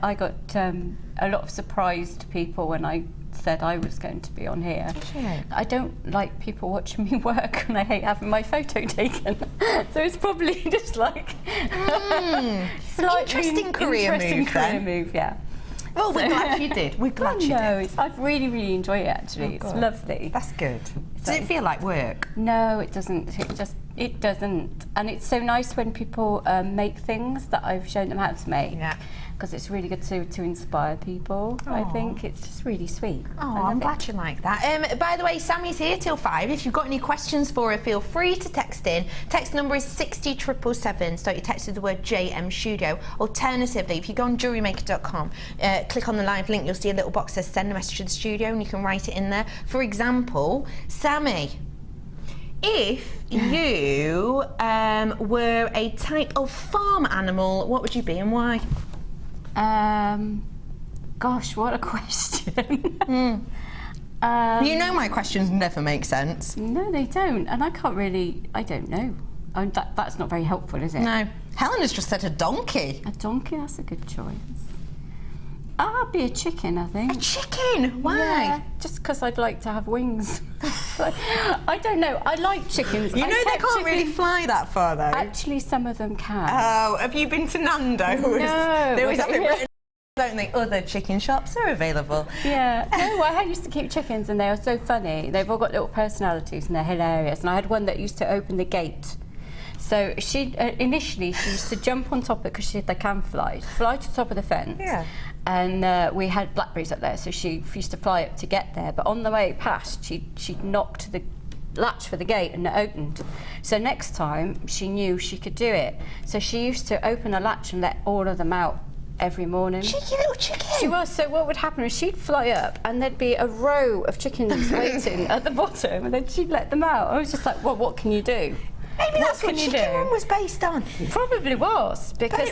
Speaker 3: I got a lot of surprised people when I said I was going to be on here.
Speaker 2: Sure.
Speaker 3: I don't like people watching me work, and I hate having my photo taken. So it's probably just like
Speaker 2: interesting career
Speaker 3: move, yeah.
Speaker 2: Well, we're glad you did. We're glad you did.
Speaker 3: I've really, really enjoyed it, actually. It's lovely.
Speaker 2: That's good. Does it feel like work?
Speaker 3: No, it doesn't. It doesn't. And it's so nice when people make things that I've shown them how to make. Yeah. Because it's really good to inspire people. I think it's just really sweet.
Speaker 2: Oh, I'm glad you like that. By the way, Sammi's here till 5. If you've got any questions for her, feel free to text in. Text number is 60777. Start your text with the word JM Studio. Alternatively, if you go on jewellerymaker.com, click on the live link, you'll see a little box that says send a message to the studio and you can write it in there. For example, Sammi, If you were a type of farm animal, what would you be and why?
Speaker 3: Gosh, what a question.
Speaker 2: You know my questions never make sense.
Speaker 3: No, they don't, and I don't know. That's not very helpful, is it?
Speaker 2: No. Helena's just said a donkey.
Speaker 3: A donkey, that's a good choice. I'll be a chicken, I think.
Speaker 2: A chicken? Why?
Speaker 3: Yeah, just because I'd like to have wings. I don't know. I like chickens.
Speaker 2: You know they can't really fly that far, though.
Speaker 3: Actually, some of them can.
Speaker 2: Oh, have you been to Nando's?
Speaker 3: No.
Speaker 2: They always have it written, don't they? Other chicken shops are available.
Speaker 3: Yeah. No, I used to keep chickens, and they are so funny. They've all got little personalities, and they're hilarious. And I had one that used to open the gate. So initially she used to jump on top of it because they can fly to the top of the fence.
Speaker 2: Yeah.
Speaker 3: And we had blackberries up there, so she used to fly up to get there. But on the way past, she knocked the latch for the gate and it opened. So next time she knew she could do it. So she used to open a latch and let all of them out every morning.
Speaker 2: Cheeky little chicken.
Speaker 3: She was. So what would happen is she'd fly up and there'd be a row of chickens waiting at the bottom, and then she'd let them out. I was just like, well, what can you do?
Speaker 2: Maybe that's what Chicken Run was based on.
Speaker 3: Probably was, because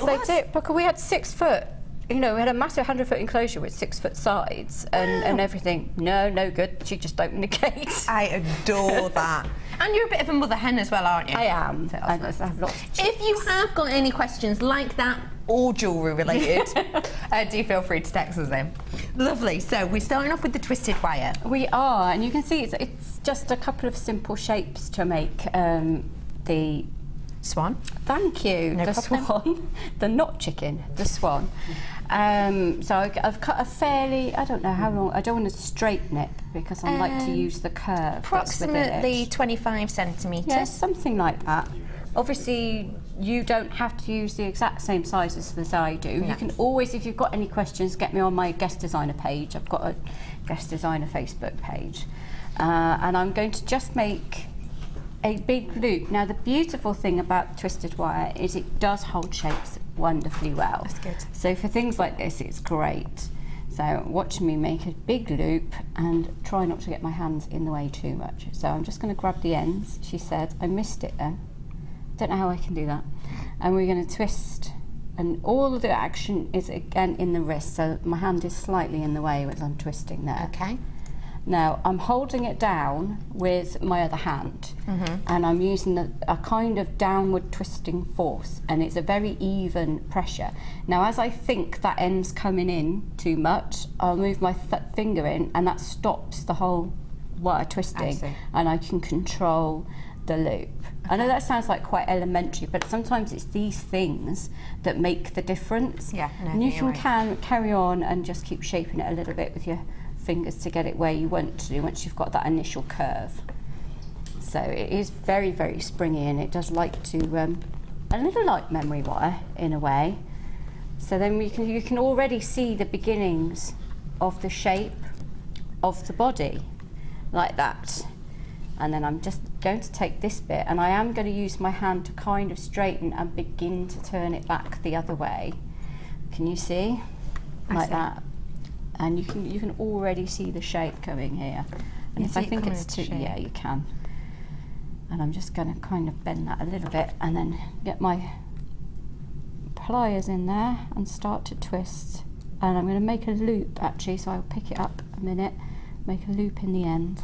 Speaker 3: because we had 6 foot, we had a massive 100-foot enclosure with 6-foot sides and everything. No good. She just opened the gate.
Speaker 2: I adore that. And you're a bit of a mother hen as well, aren't you?
Speaker 3: I am. I have lots of
Speaker 2: If you have got any questions like that or jewellery related, do feel free to text us in. Lovely. So we're starting off with the twisted wire.
Speaker 3: We are, and you can see it's just a couple of simple shapes to make the
Speaker 2: swan.
Speaker 3: Thank you.
Speaker 2: No
Speaker 3: the
Speaker 2: problem.
Speaker 3: Swan, the not chicken, the swan. So I've cut a fairly, I don't know how long. I don't want to straighten it because I like to use the curve.
Speaker 2: Approximately 25 centimetres.
Speaker 3: Yes, something like that. Obviously, you don't have to use the exact same sizes as I do. No. You can always, if you've got any questions, get me on my guest designer page. I've got a guest designer Facebook page, and I'm going to just make a big loop. Now the beautiful thing about twisted wire is it does hold shapes wonderfully well.
Speaker 2: That's good.
Speaker 3: So for things like this it's great. So watch me make a big loop and try not to get my hands in the way too much. So I'm just going to grab the ends. She said, I missed it then. Don't know how I can do that. And we're going to twist, and all of the action is again in the wrist, so my hand is slightly in the way as I'm twisting there.
Speaker 2: Okay.
Speaker 3: Now I'm holding it down with my other hand, and I'm using a kind of downward twisting force, and it's a very even pressure. Now as I think that end's coming in too much, I'll move my finger in, and that stops the whole wire twisting, and I can control the loop. I know that sounds like quite elementary, but sometimes it's these things that make the difference.
Speaker 2: Yeah, no,
Speaker 3: and you can carry on and just keep shaping it a little bit with your fingers to get it where you want to once you've got that initial curve. So it is very, very springy, and it does like to a little like memory wire in a way. So then you can already see the beginnings of the shape of the body like that. And then I'm just going to take this bit, and I am going to use my hand to kind of straighten and begin to turn it back the other way. Can you see? Like that. And you can already see the shape coming here. And if I think it's too, yeah, you can. And I'm just going to kind of bend that a little bit, and then get my pliers in there and start to twist. And I'm going to make a loop actually, so I'll pick it up a minute, make a loop in the end,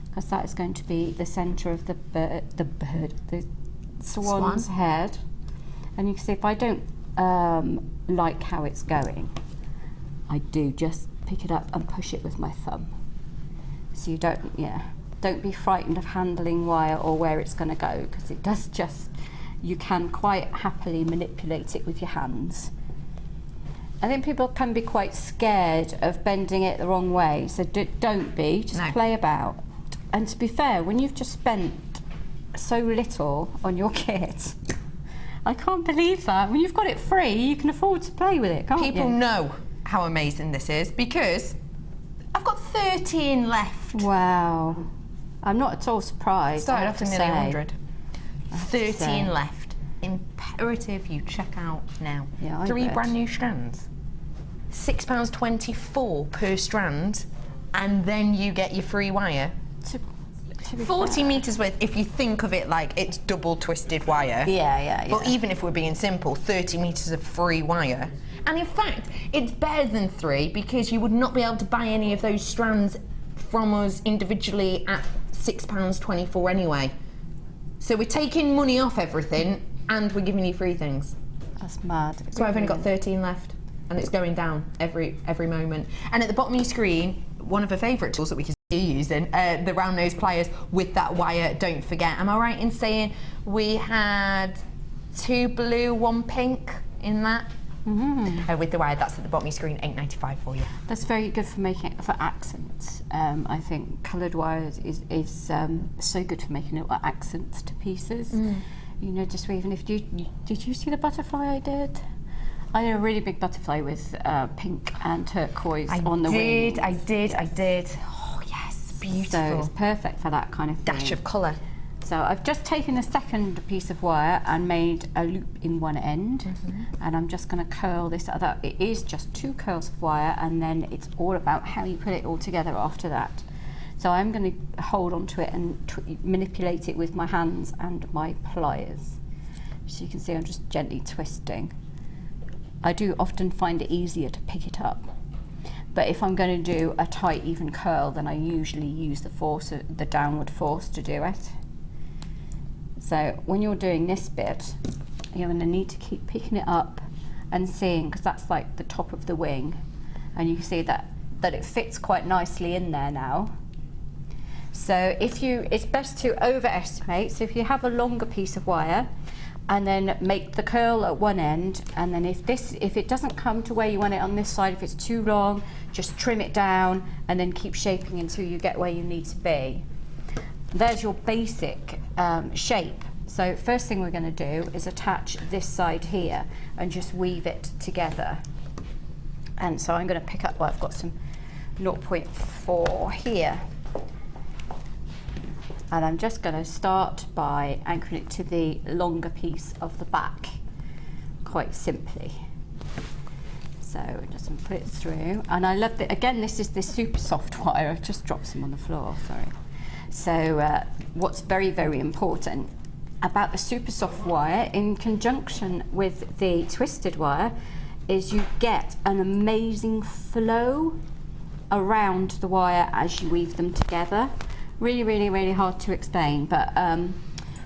Speaker 3: because that is going to be the centre of the swan's head. And you can see if I don't like how it's going, I do just pick it up and push it with my thumb. So you don't be frightened of handling wire or where it's going to go, because it does you can quite happily manipulate it with your hands. I think people can be quite scared of bending it the wrong way, so don't be, just play about. And to be fair, when you've just spent so little on your kit, I can't believe that. When you've got it free, you can afford to play with it, can't you?
Speaker 2: People know how amazing this is, because I've got 13 left.
Speaker 3: Wow. I'm not at all surprised.
Speaker 2: Started off to nearly 100. 13 left. Imperative you check out now.
Speaker 3: Yeah,
Speaker 2: 3 brand new strands. £6.24 per strand, and then you get your free wire. 40 metres worth, if you think of it like it's double twisted wire.
Speaker 3: Yeah.
Speaker 2: But even if we're being simple, 30 metres of free wire. And in fact, it's better than 3 because you would not be able to buy any of those strands from us individually at £6.24 anyway. So we're taking money off everything and we're giving you free things.
Speaker 3: That's mad.
Speaker 2: So I've only got 13 left and it's going down every moment. And at the bottom of your screen, one of her favourite tools that we can see you using, the round nose pliers with that wire, don't forget. Am I right in saying we had 2 blue, 1 pink in that? With the wire, that's at the bottom of your screen, £8.95 for you.
Speaker 3: That's very good for making for accents. I think coloured wire is so good for making little accents to pieces. You know, just even if did you see the butterfly I did? I did a really big butterfly with pink and turquoise on the wings.
Speaker 2: I did. Oh yes, beautiful.
Speaker 3: So it's perfect for that kind of thing.
Speaker 2: Dash of colour.
Speaker 3: So I've just taken a second piece of wire and made a loop in one end, and I'm just going to curl this other. It is just 2 curls of wire, and then it's all about how you put it all together after that. So I'm going to hold on to it and manipulate it with my hands and my pliers. So you can see I'm just gently twisting. I do often find it easier to pick it up. But if I'm going to do a tight even curl, then I usually use the downward force to do it. So when you're doing this bit, you're going to need to keep picking it up and seeing, because that's like the top of the wing, and you can see that it fits quite nicely in there now. So it's best to overestimate. So if you have a longer piece of wire, and then make the curl at one end, and then if it doesn't come to where you want it on this side, if it's too long, just trim it down and then keep shaping until you get where you need to be. There's your basic shape. So first thing we're going to do is attach this side here and just weave it together. And so I'm going to pick up, well, I've got some 0.4 here. And I'm just going to start by anchoring it to the longer piece of the back, quite simply. So just put it through. And I love that, again, this is the super soft wire. I've just dropped some on the floor, sorry. So what's very, very important about the super soft wire in conjunction with the twisted wire is you get an amazing flow around the wire as you weave them together. Really, really, really hard to explain, but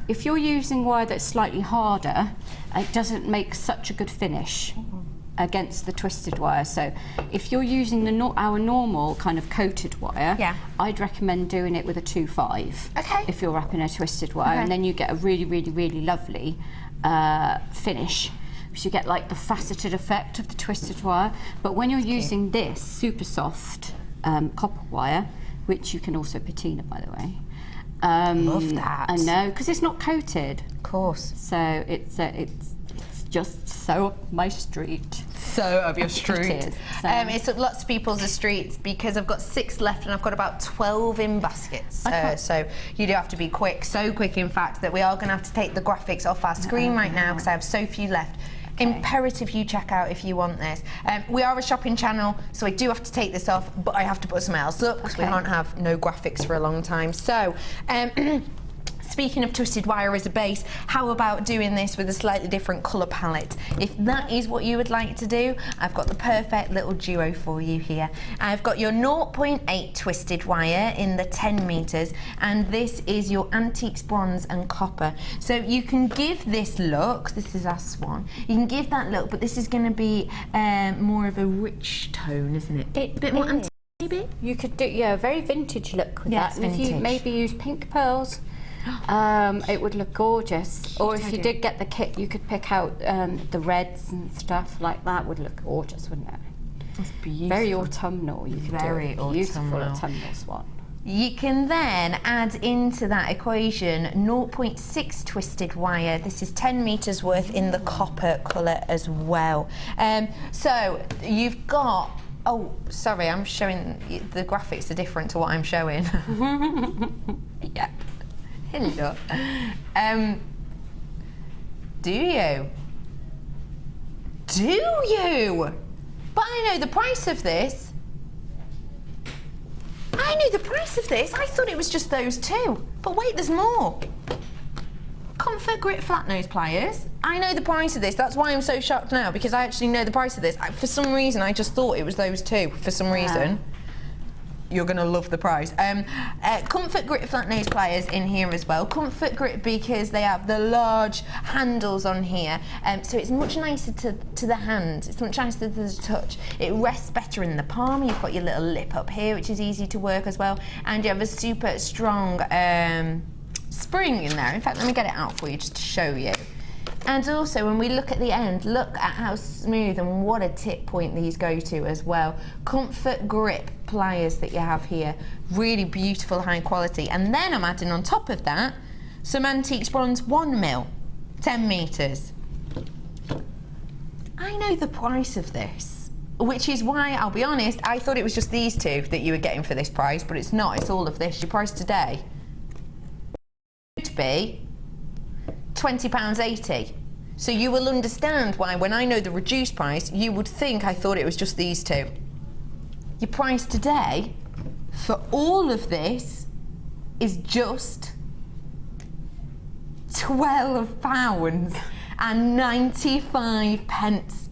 Speaker 3: if you're using wire that's slightly harder, it doesn't make such a good finish against the twisted wire. So if you're using our normal kind of coated wire, I'd recommend doing it with a 2.5. Okay. If you're wrapping a twisted wire, and then you get a really, really, really lovely finish. So you get like the faceted effect of the twisted wire. But when you're using this super soft copper wire, which you can also patina, by the way.
Speaker 2: Love that.
Speaker 3: I know, because it's not coated.
Speaker 2: Of course.
Speaker 3: So it's just so up my street.
Speaker 2: So up your street.
Speaker 3: It is. So.
Speaker 2: It's up lots of people's streets because I've got 6 left and I've got about 12 in baskets. So you do have to be quick, so quick in fact that we are going to have to take the graphics off our screen right now because I have so few left. Okay. Imperative you check out if you want this. We are a shopping channel, so I do have to take this off, but I have to put something else up because we can't have no graphics for a long time. So, speaking of twisted wire as a base, how about doing this with a slightly different colour palette? If that is what you would like to do, I've got the perfect little duo for you here. I've got your 0.8 twisted wire in the 10 metres, and this is your antiques bronze and copper. So you can give this look, this is our swan, you can give that look, but this is going to be more of a rich tone, isn't it? A bit more antique, maybe?
Speaker 3: You could do, a very vintage look with that. And if you maybe use pink pearls, it would look gorgeous. Or if you did get the kit, you could pick out the reds and stuff like that. Would look gorgeous, wouldn't it?
Speaker 2: That's beautiful.
Speaker 3: Very autumnal. You could
Speaker 2: very
Speaker 3: do a beautiful autumnal swan.
Speaker 2: You can then add into that equation 0.6 twisted wire. This is 10 metres worth in the copper colour as well. So you've got. Oh, sorry, I'm showing the graphics are different to what I'm showing. Yeah. Hello. Do you? Do you? But I know the price of this. I I knew the price of this. I thought it was just those two. But wait, there's more. Comfort Grip flat nose pliers. I know the price of this. That's why I'm so shocked now, because I actually know the price of this. For some reason, I just thought it was those two. For some reason. You're going to love the price. Comfort Grip flat nose pliers in here as well. Comfort Grip because they have the large handles on here, so it's much nicer to the hand. It's much nicer to the touch. It rests better in the palm. You've got your little lip up here, which is easy to work as well, and you have a super strong spring in there. In fact, let me get it out for you just to show you. And also, when we look at the end, look at how smooth and what a tip point these go to as well. Comfort Grip pliers that you have here, really beautiful, high quality. And then I'm adding on top of that some antique bronze 1mm, 10 metres. I know the price of this, which is why, I'll be honest, I thought it was just these two that you were getting for this price, but it's not, it's all of this. Your price today would be £20.80. So you will understand why, when I know the reduced price, you would think I thought it was just these two. Your price today for all of this is just £12.95.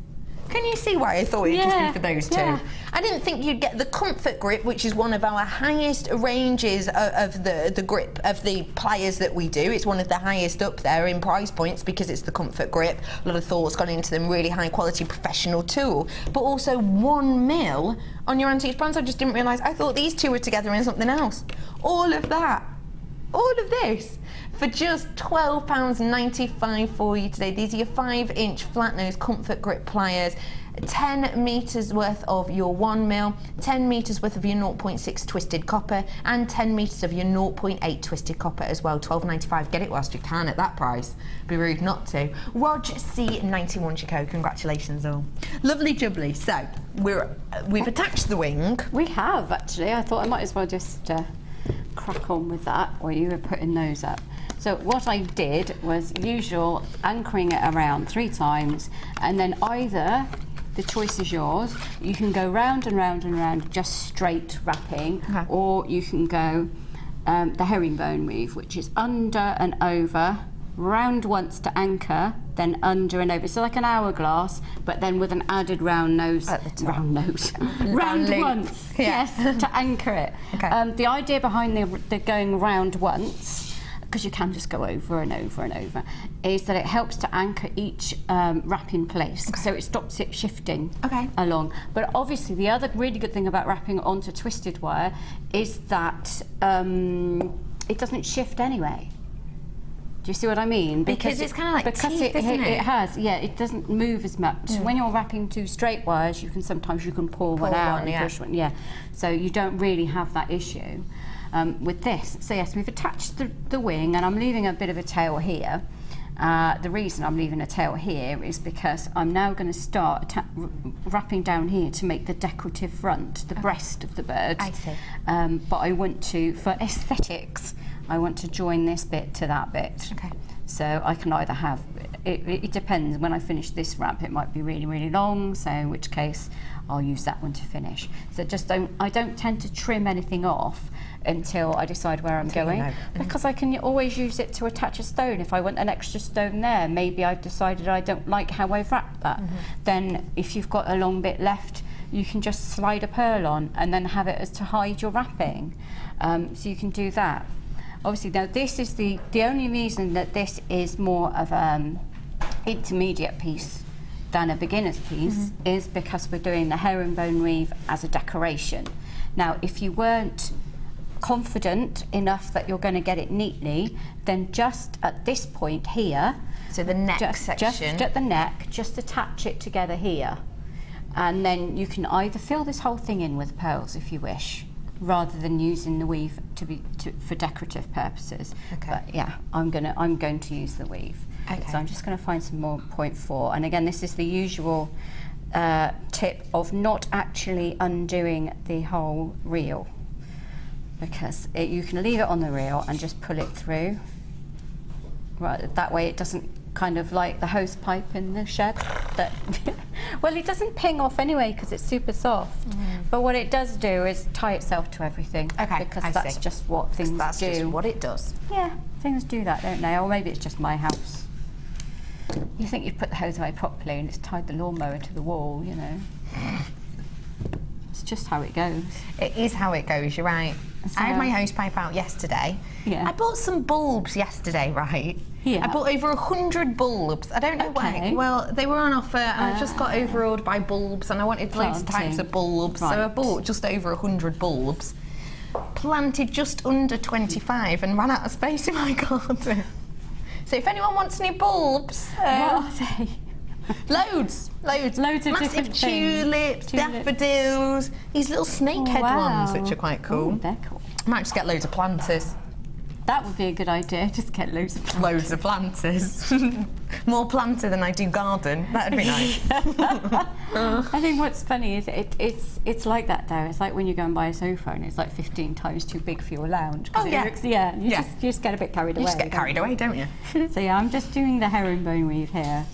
Speaker 2: Can you see why I thought it'd just be for those two? I didn't think you'd get the Comfort Grip, which is one of our highest ranges of the grip of the pliers that we do. It's one of the highest up there in price points because it's the Comfort Grip. A lot of thought's gone into them, really high quality professional tool. But also 1mm on your antique bronze. I just didn't realise. I thought these two were together in something else. All of that, all of this, for just £12.95 for you today. These are your 5-inch flat nose Comfort Grip pliers. 10 metres worth of your 1mm, 10 metres worth of your 0.6 twisted copper, and 10 metres of your 0.8 twisted copper as well. £12.95. Get it whilst you can at that price. Be rude not to. Rog C91 Chico, congratulations all. Lovely jubbly. So we've attached the wing.
Speaker 3: We have actually. I thought I might as well just crack on with that while you were putting those up. So what I did was usual anchoring it around 3 times, and then either, the choice is yours, you can go round and round and round just straight wrapping, or you can go the herringbone weave, which is under and over, round once to anchor, then under and over. So like an hourglass, but then with an added round nose. At the top. Round once, yes, to anchor it. The idea behind the going round once, because you can just go over and over and over, is that it helps to anchor each wrap in place, so it stops it shifting along. But obviously the other really good thing about wrapping onto twisted wire is that it doesn't shift anyway. Do you see what I mean?
Speaker 2: Because it's kind of like teeth, isn't it?
Speaker 3: It has, yeah, it doesn't move as much. When you're wrapping 2 straight wires, sometimes you can pull one out and push one, so you don't really have that issue. With this. So yes, we've attached the wing, and I'm leaving a bit of a tail here. The reason I'm leaving a tail here is because I'm now going to start wrapping down here to make the decorative front, the breast of the bird. I see. But I want to, for aesthetics, I want to join this bit to that bit. So I can either have, it depends, when I finish this wrap it might be really, really long, so in which case I'll use that one to finish. So I don't tend to trim anything off until I decide where I'm going, because I can always use it to attach a stone. If I want an extra stone there, maybe I've decided I don't like how I've wrapped that. Then if you've got a long bit left, you can just slide a pearl on and then have it as to hide your wrapping. So you can do that. Obviously, now this is the only reason that this is more of an intermediate piece than a beginner's piece is because we're doing the herringbone weave as a decoration. Now, if you weren't confident enough that you're going to get it neatly, then just at this point here,
Speaker 2: so the neck section,
Speaker 3: just at the neck, just attach it together here, and then you can either fill this whole thing in with pearls if you wish, rather than using the weave for decorative purposes. But yeah, I'm going to use the weave. So I'm just going to find some more 0.4, and again, this is the usual tip of not actually undoing the whole reel, because you can leave it on the reel and just pull it through. Right, that way it doesn't kind of like the hose pipe in the shed. That well, it doesn't ping off anyway because it's super soft. But what it does do is tie itself to everything.
Speaker 2: Okay,
Speaker 3: because
Speaker 2: I
Speaker 3: that's
Speaker 2: see.
Speaker 3: just what things do.
Speaker 2: That's just what it does.
Speaker 3: Yeah, things do that, don't they? Or maybe it's just my house. You think you've put the hose away properly and it's tied the lawnmower to the wall, you know. It's just how it goes.
Speaker 2: It is how it goes, you're right.
Speaker 3: So,
Speaker 2: I had my hose pipe out yesterday.
Speaker 3: Yeah.
Speaker 2: I bought some bulbs yesterday, right?
Speaker 3: Yeah.
Speaker 2: I bought over 100 bulbs. I don't know why. Well, they were on offer and I just got overawed by bulbs and I wanted loads of types of bulbs.
Speaker 3: Right.
Speaker 2: So I bought just over 100 bulbs, planted just under 25 and ran out of space in my garden. So if anyone wants any bulbs,
Speaker 3: what are they?
Speaker 2: Loads of
Speaker 3: Massive
Speaker 2: different tulips, daffodils, these little snakehead ones, which are quite cool.
Speaker 3: Ooh, they're cool.
Speaker 2: I might just get loads of planters.
Speaker 3: That would be a good idea. Just get loads of planters.
Speaker 2: Loads of planters. More planter than I do garden. That'd be nice.
Speaker 3: I think what's funny is it's like that though. It's like when you go and buy a sofa and it's like 15 times too big for your lounge.
Speaker 2: Oh yeah.
Speaker 3: You just get a bit carried away.
Speaker 2: You just get carried away, don't you?
Speaker 3: So yeah, I'm just doing the herringbone weave here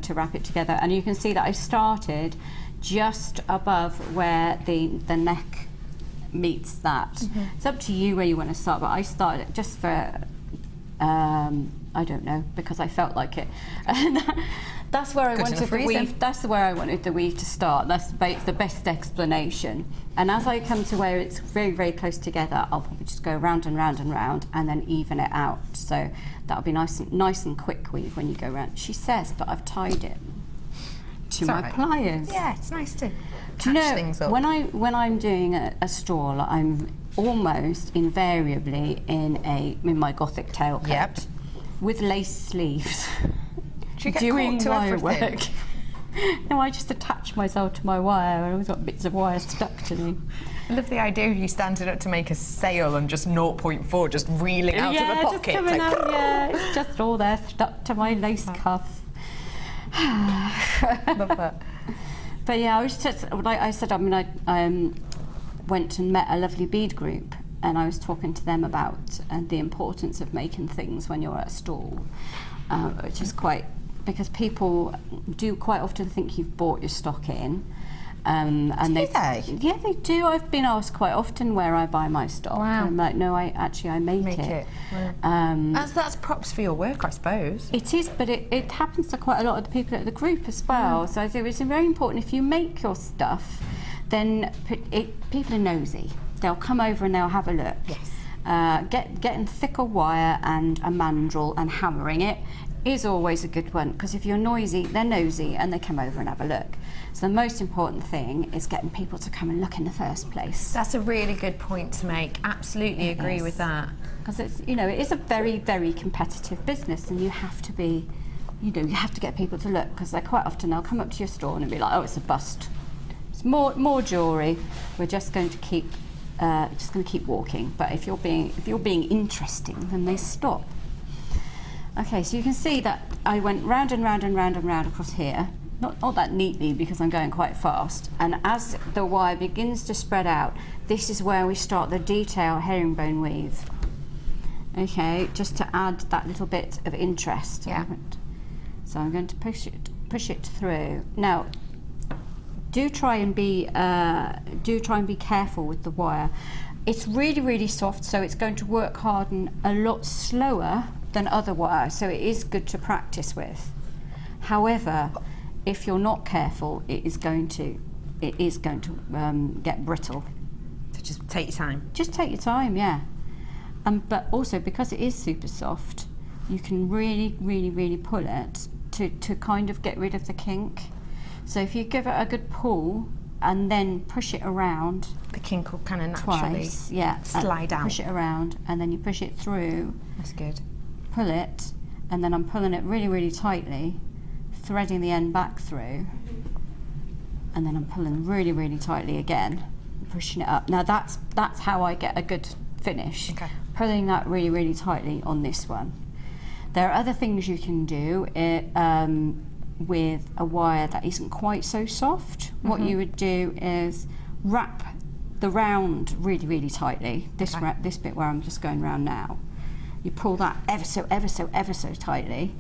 Speaker 3: to wrap it together, and you can see that I started just above where the neck meets that. It's up to you where you want to start, but I started just for I don't know, because I felt like it. That's where I wanted the weave. That's where I wanted the weave to start. That's the best explanation. And as I come to where it's very, very close together, I'll probably just go round and round and round, and then even it out. So that'll be nice and quick weave when you go round. She says, but I've tied it to my pliers.
Speaker 2: Yeah, it's nice to
Speaker 3: Do you
Speaker 2: catch
Speaker 3: know,
Speaker 2: things up.
Speaker 3: when I'm doing a stall, I'm almost invariably in my Gothic tailcoat.
Speaker 2: Yep.
Speaker 3: With lace sleeves.
Speaker 2: Do you get
Speaker 3: doing
Speaker 2: caught to
Speaker 3: wire
Speaker 2: everything?
Speaker 3: work. No, I just attach myself to my wire and I've always got bits of wire stuck to me.
Speaker 2: I love the idea of you standing up to make a sail and just 0.4 just reeling out of the pocket.
Speaker 3: Just coming out, it's just all there stuck to my lace cuff.
Speaker 2: Love that.
Speaker 3: But yeah, I was just, like I said, I mean, I went and met a lovely bead group, and I was talking to them about the importance of making things when you're at a stall, which is quite, because people do quite often think you've bought your stock in. And
Speaker 2: do
Speaker 3: they? Yeah, they do. I've been asked quite often where I buy my stock.
Speaker 2: Wow.
Speaker 3: I'm like, no, I make it.
Speaker 2: Wow. That's props for your work, I suppose.
Speaker 3: It is, but it happens to quite a lot of the people at the group as well. So I think it's very important, if you make your stuff, then people are nosy. They'll come over and they'll have a look.
Speaker 2: Yes.
Speaker 3: Getting thicker wire and a mandrel and hammering it is always a good one, because if you're noisy, they're nosy and they come over and have a look. So the most important thing is getting people to come and look in the first place.
Speaker 2: That's a really good point to make. Absolutely agree with that.
Speaker 3: Because it's, you know, it is a very, very competitive business, and you have to be, you know, you have to get people to look, because they quite often they'll come up to your store and be like, oh, it's a bust. It's more jewellery. We're just going to keep walking. But if you're being interesting, then they stop. Okay, so you can see that I went round and round and round and round across here. Not that neatly, because I'm going quite fast. And as the wire begins to spread out, this is where we start the detail herringbone weave. Okay, just to add that little bit of interest.
Speaker 2: Yeah.
Speaker 3: So I'm going to push it through. Now, do try and be careful with the wire. It's really, really soft, so it's going to work harden a lot slower than other wire, so it is good to practice with. However, if you're not careful, it is going to get brittle.
Speaker 2: So just take your time.
Speaker 3: Just take your time, yeah. But also, because it is super soft, you can really, really, really pull it to kind of get rid of the kink. So if you give it a good pull and then push it around,
Speaker 2: the kink will kind of naturally slide out.
Speaker 3: Push it around and then you push it through.
Speaker 2: That's good.
Speaker 3: Pull it, and then I'm pulling it really, really tightly, threading the end back through, and then I'm pulling really, really tightly again, pushing it up. Now that's how I get a good finish.
Speaker 2: Okay.
Speaker 3: Pulling that really, really tightly on this one. There are other things you can do with a wire that isn't quite so soft. What you would do is wrap the round really, really tightly. This bit where I'm just going round now. You pull that ever so tightly,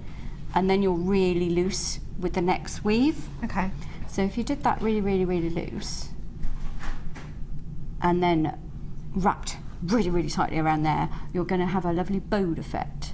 Speaker 3: and then you're really loose with the next weave.
Speaker 2: Okay.
Speaker 3: So if you did that really, really, really loose, and then wrapped really, really tightly around there, you're going to have a lovely bowed effect.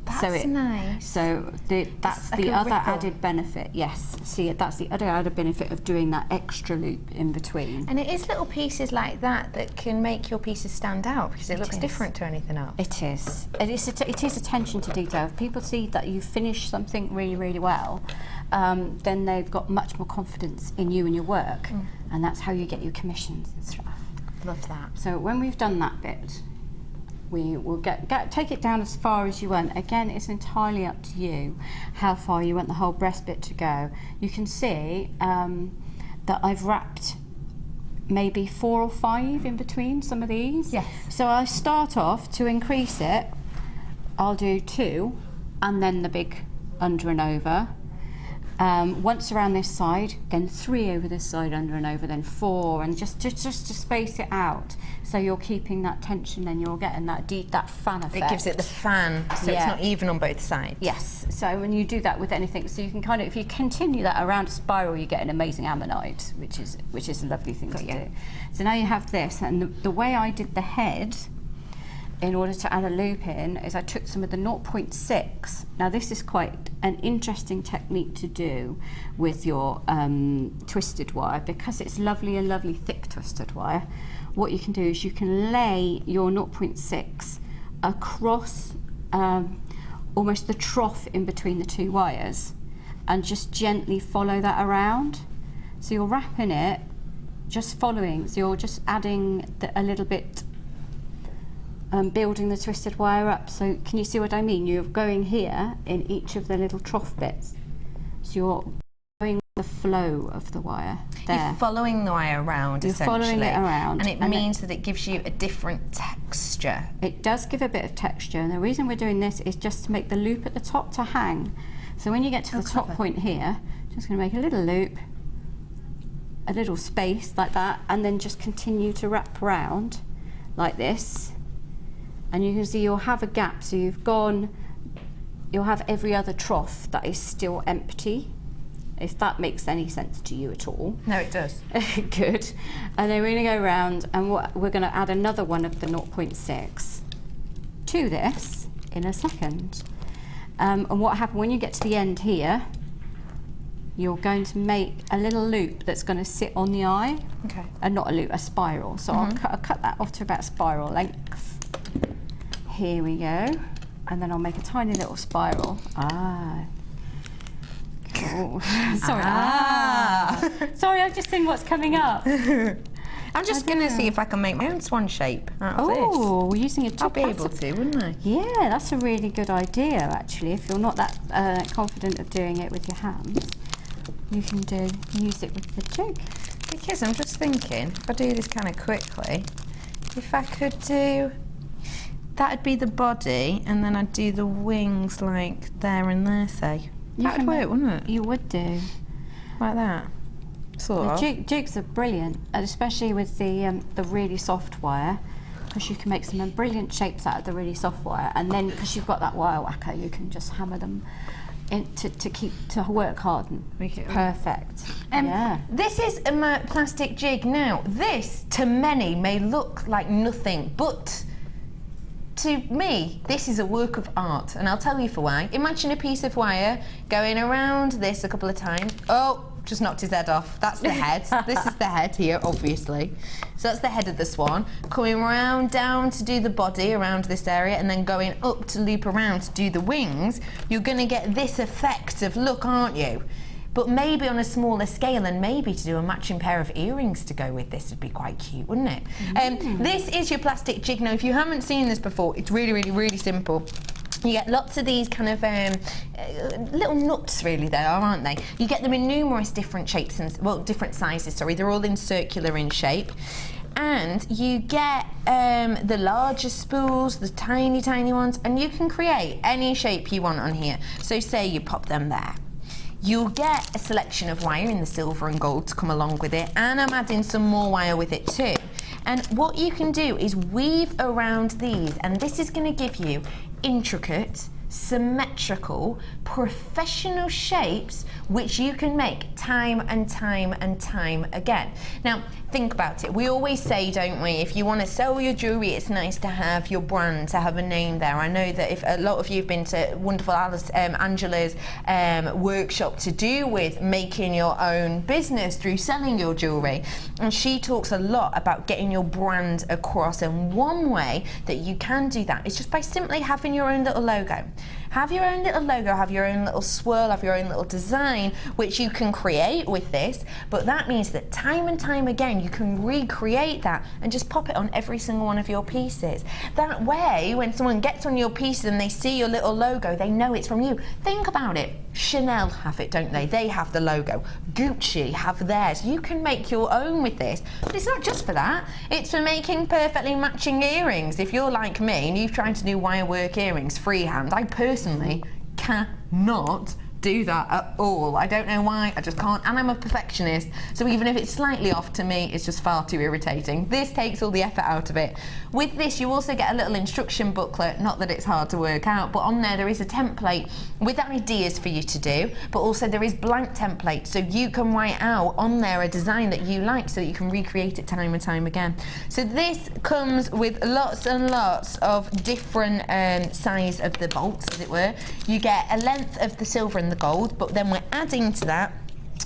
Speaker 2: That's nice.
Speaker 3: So that's
Speaker 2: like
Speaker 3: the
Speaker 2: a
Speaker 3: other
Speaker 2: ripple.
Speaker 3: added benefit. Yes, see, that's the other added benefit of doing that extra loop in between.
Speaker 2: And it is little pieces like that that can make your pieces stand out because it looks different to anything else.
Speaker 3: It is. It is attention to detail. If people see that you finish something really, really well, then they've got much more confidence in you and your work, and that's how you get your commissions and stuff.
Speaker 2: Love that.
Speaker 3: So when we've done that bit, we will take it down as far as you want. Again, it's entirely up to you how far you want the whole breast bit to go. You can see that I've wrapped maybe 4 or 5 in between some of these.
Speaker 2: Yes.
Speaker 3: So I start off, to increase it, I'll do 2 and then the big under and over. Once around this side, then 3 over this side, under and over, then 4, and just to space it out, so you're keeping that tension, and you're getting that fan effect.
Speaker 2: It gives it the fan, so it's not even on both sides.
Speaker 3: Yes. So when you do that with anything, so you can kind of, if you continue that around a spiral, you get an amazing ammonite, which is a lovely thing to do. So now you have this, and the way I did the head, in order to add a loop in, is I took some of the 0.6. Now this is quite an interesting technique to do with your twisted wire, because it's lovely and lovely thick twisted wire. What you can do is you can lay your 0.6 across almost the trough in between the 2 wires, and just gently follow that around. So you're wrapping it, just following, so you're just adding a little bit, building the twisted wire up. So can you see what I mean? You're going here in each of the little trough bits. So you're going the flow of the wire there.
Speaker 2: You're following the wire around,
Speaker 3: You're following it around.
Speaker 2: And it means that it gives you a different texture.
Speaker 3: It does give a bit of texture, and the reason we're doing this is just to make the loop at the top to hang. So when you get to the top point here, just going to make a little loop, a little space like that, and then just continue to wrap around like this. And you can see you'll have a gap, so you'll have every other trough that is still empty, if that makes any sense to you at all.
Speaker 2: No, it does.
Speaker 3: Good. And then we're going to go around, and we're going to add another one of the 0.6 to this in a second. And what happens when you get to the end here, you're going to make a little loop that's going to sit on the eye.
Speaker 2: Okay.
Speaker 3: And not a loop, a spiral. So I'll cut that off to about spiral length. Here we go, and then I'll make a tiny little spiral. Cool. Sorry. Sorry, I've just seen what's coming up.
Speaker 2: I'm just going to see if I can make my own swan shape out of this.
Speaker 3: Oh, we're using a tip.
Speaker 2: I'll be able to, wouldn't I?
Speaker 3: Yeah, that's a really good idea, actually. If you're not that confident of doing it with your hands, you can use it with the jig.
Speaker 2: Because I'm just thinking, if I do this kind of quickly, if I could do... That'd be the body, and then I'd do the wings like there and there, say. That would work, wouldn't it?
Speaker 3: You would do.
Speaker 2: Like that. Sort of.
Speaker 3: Jigs are brilliant, and especially with the really soft wire, because you can make some brilliant shapes out of the really soft wire, and then because you've got that wire whacker, you can just hammer them in to work hard and make it perfect. Yeah.
Speaker 2: This is a plastic jig. Now, this to many may look like nothing, but to me, this is a work of art, and I'll tell you for why. Imagine a piece of wire going around this a couple of times. Oh, just knocked his head off. That's the head. This is the head here, obviously. So that's the head of the swan. Coming round down to do the body around this area, and then going up to loop around to do the wings. You're going to get this effect of look, aren't you? But maybe on a smaller scale, and maybe to do a matching pair of earrings to go with this would be quite cute, wouldn't it? This is your plastic jig. Now, if you haven't seen this before, it's really, really, really simple. You get lots of these kind of little nuts, really, they are, aren't they? You get them in numerous different shapes, and well, different sizes, sorry. They're all in circular in shape. And you get the larger spools, the tiny, tiny ones, and you can create any shape you want on here. So say you pop them there. You'll get a selection of wire in the silver and gold to come along with it, and I'm adding some more wire with it too. And what you can do is weave around these, and this is going to give you intricate, symmetrical, professional shapes which you can make time and time and time again. Now, think about it. We always say, don't we, if you want to sell your jewellery, it's nice to have your brand, to have a name there. I know that if a lot of you have been to wonderful Angela's workshop to do with making your own business through selling your jewellery, and she talks a lot about getting your brand across, and one way that you can do that is just by simply having your own little logo. Have your own little logo, have your own little swirl, have your own little design, which you can create with this, but that means that time and time again you can recreate that and just pop it on every single one of your pieces. That way, when someone gets on your piece and they see your little logo, they know it's from you. Think about it. Chanel have it, don't they? They have the logo. Gucci have theirs. You can make your own with this. But it's not just for that. It's for making perfectly matching earrings. If you're like me and you've tried to do wire work earrings freehand, I personally cannot do that at all. I don't know why, I just can't, and I'm a perfectionist, so even if it's slightly off, to me it's just far too irritating. This takes all the effort out of it. With this you also get a little instruction booklet, not that it's hard to work out, but on there is a template with ideas for you to do, but also there is blank templates, so you can write out on there a design that you like so that you can recreate it time and time again. So this comes with lots and lots of different size of the bolts, as it were. You get a length of the silver and the gold, but then we're adding to that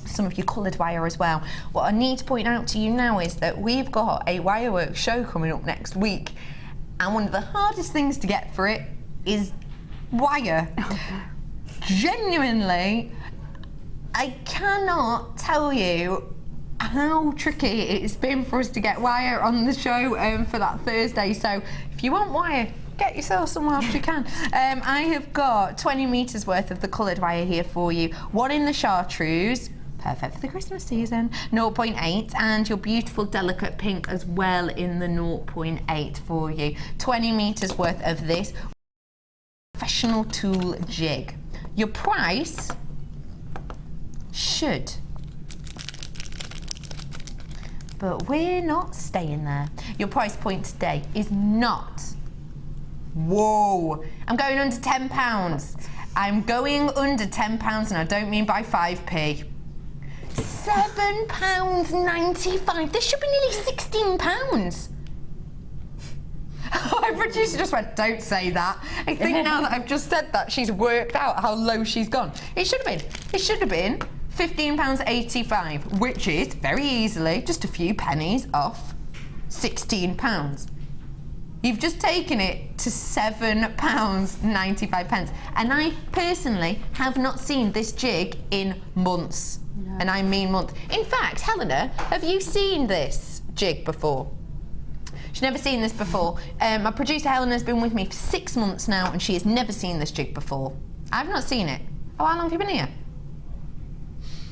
Speaker 2: some of your coloured wire as well. What I need to point out to you now is that we've got a Wirework show coming up next week, and one of the hardest things to get for it is wire. Genuinely, I cannot tell you how tricky it's been for us to get wire on the show for that Thursday, so if you want wire, get yourself some whilst you can. I have got 20 metres worth of the coloured wire here for you. One in the chartreuse, perfect for the Christmas season, 0.8, and your beautiful delicate pink as well in the 0.8 for you. 20 metres worth of this professional tool jig. Your price should, but we're not staying there. Your price point today is not, whoa, I'm going under £10. I'm going under £10, and I don't mean by 5p. £7.95. This should be nearly £16. My producer just went, don't say that. I think now that I've just said that, she's worked out how low she's gone. It should have been £15.85, which is very easily just a few pennies off £16. You've just taken it to £7.95, and I personally have not seen this jig in months, and I mean months. In fact, Helena, have you seen this jig before? She's never seen this before. My producer Helena's been with me for 6 months now, and she has never seen this jig before. I've not seen it. Oh, how long have you been here?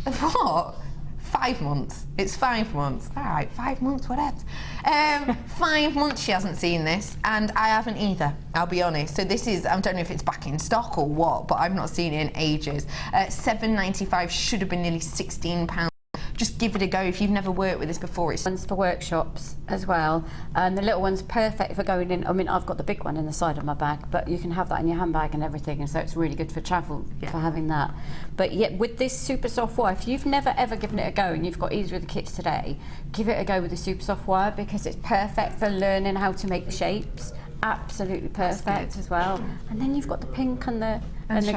Speaker 2: What? 5 months. It's 5 months. All right, 5 months, whatever. 5 months she hasn't seen this, and I haven't either, I'll be honest. So this is, I don't know if it's back in stock or what, but I've not seen it in ages. $7.95 should have been nearly £16. Just give it a go if you've never worked with this before. It's
Speaker 3: ones for workshops as well, and the little one's perfect for going in. I mean, I've got the big one in the side of my bag, but you can have that in your handbag and everything, and so it's really good for travel for having that. But yet with this super soft wire, if you've never ever given it a go and you've got either of the kits today, give it a go with the super soft wire, because it's perfect for learning how to make the shapes. Absolutely perfect as well. And then you've got the pink and the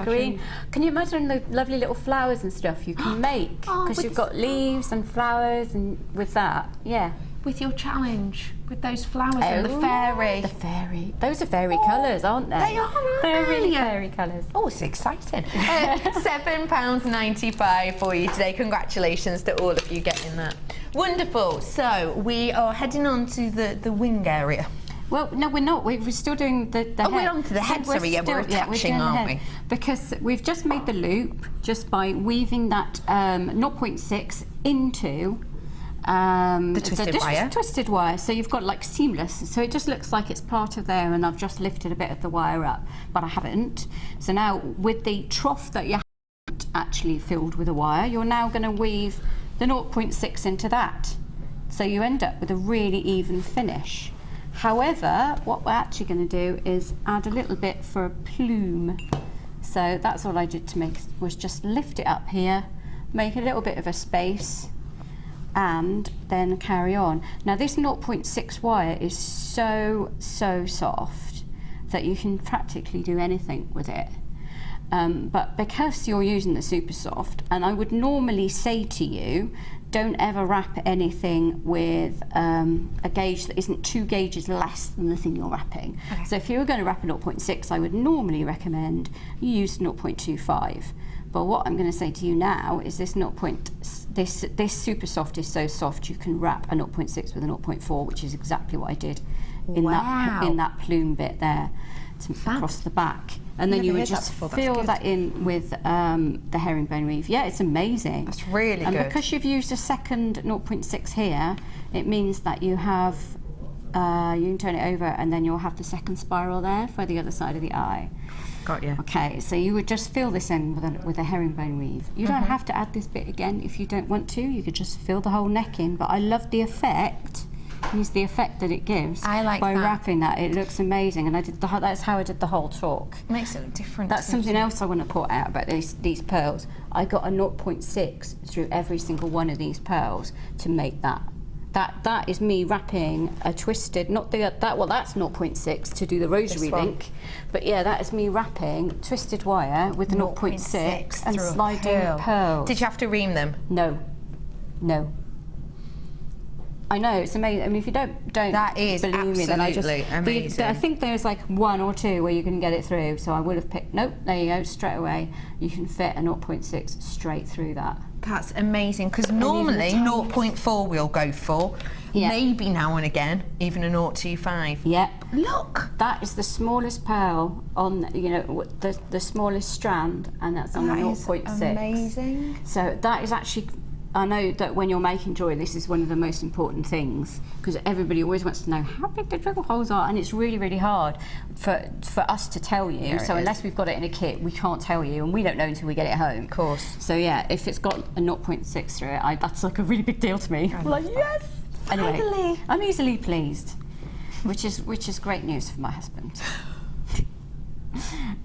Speaker 3: green. Can you imagine the lovely little flowers and stuff you can make? Because you've got leaves and flowers, and with that,
Speaker 2: with your challenge, with those flowers and the fairy.
Speaker 3: The fairy. Those are fairy colours, aren't they?
Speaker 2: They are, aren't
Speaker 3: They're really fairy colours.
Speaker 2: Oh, it's exciting. £7.95 for you today. Congratulations to all of you getting that. Wonderful. So we are heading on to the wing area.
Speaker 3: Well, no, we're not. We're still doing the head.
Speaker 2: We're on to the head, sorry. We're attaching, aren't we?
Speaker 3: Because we've just made the loop just by weaving that 0.6 into
Speaker 2: the
Speaker 3: twisted wire. So you've got like seamless. So it just looks like it's part of there, and I've just lifted a bit of the wire up, but I haven't. So now with the trough that you haven't actually filled with a wire, you're now going to weave the 0.6 into that. So you end up with a really even finish. However, what we're actually going to do is add a little bit for a plume. So that's all I did to make, was just lift it up here, make a little bit of a space, and then carry on. Now this 0.6 wire is so soft that you can practically do anything with it. But because you're using the super soft, and I would normally say to you, don't ever wrap anything with a gauge that isn't 2 gauges less than the thing you're wrapping. Okay. So if you were going to wrap a 0.6, I would normally recommend you use 0.25. But what I'm going to say to you now is this this super soft is so soft you can wrap a 0.6 with a 0.4, which is exactly what I did in that plume bit there across the back. And then you would just fill that in with the herringbone weave. Yeah, it's amazing.
Speaker 10: That's really good.
Speaker 3: And because you've used a second 0.6 here, it means that you have, you can turn it over and then you'll have the second spiral there for the other side of the eye.
Speaker 10: Got you.
Speaker 3: Okay, so you would just fill this in with a herringbone weave. You don't have to add this bit again if you don't want to. You could just fill the whole neck in, but I love the effect. Use the effect that it gives by wrapping that. It looks amazing, and I did that's how I did the whole talk.
Speaker 10: Makes it different.
Speaker 3: That's something else I want to point out about these pearls. I got a 0.6 through every single one of these pearls to make that. That is me wrapping a twisted, not that's 0.6 to do the rosary link, but yeah, that is me wrapping twisted wire with the 0.6 and sliding pearls.
Speaker 10: Did you have to ream them?
Speaker 3: No. I know, it's amazing. I mean, if you don't
Speaker 10: that is
Speaker 3: believe me, then I just
Speaker 10: amazing.
Speaker 3: I think there's like 1 or 2 where you can get it through. So I would have picked. Nope, there you go, straight away. You can fit a 0.6 straight through that.
Speaker 10: That's amazing, because normally 0.4 we'll go for. Yeah. Maybe now and again, even a 0.25.
Speaker 3: Yeah.
Speaker 10: Look,
Speaker 3: that is the smallest pearl on, the smallest strand, and that's on the 0.6.
Speaker 10: Amazing.
Speaker 3: So that is actually. I know that when you're making jewellery, this is one of the most important things, because everybody always wants to know how big the jiggle holes are, and it's really, really hard for us to tell you. Yeah, so unless we've got it in a kit, we can't tell you, and we don't know until we get it home. Of
Speaker 10: course.
Speaker 3: So yeah, if it's got a 0.6 through it, that's like a really big deal to me. I'm like, yes! Anyway, finally. I'm easily pleased, which is great news for my husband.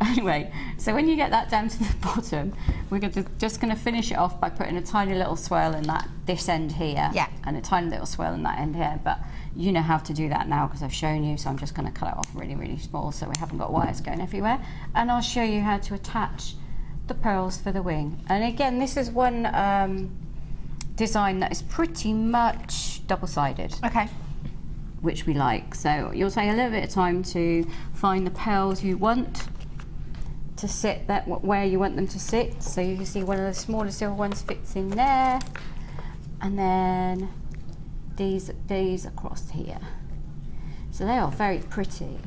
Speaker 3: Anyway, so when you get that down to the bottom, we're just going to finish it off by putting a tiny little swirl in this end here, and a tiny little swirl in that end here. But you know how to do that now because I've shown you, so I'm just going to cut it off really, really small so we haven't got wires going everywhere. And I'll show you how to attach the pearls for the wing. And again, this is one design that is pretty much double-sided.
Speaker 10: Okay.
Speaker 3: Which we like. So you'll take a little bit of time to find the pearls you want to sit where you want them to sit. So you can see one of the smaller silver ones fits in there, and then these across here. So they are very pretty,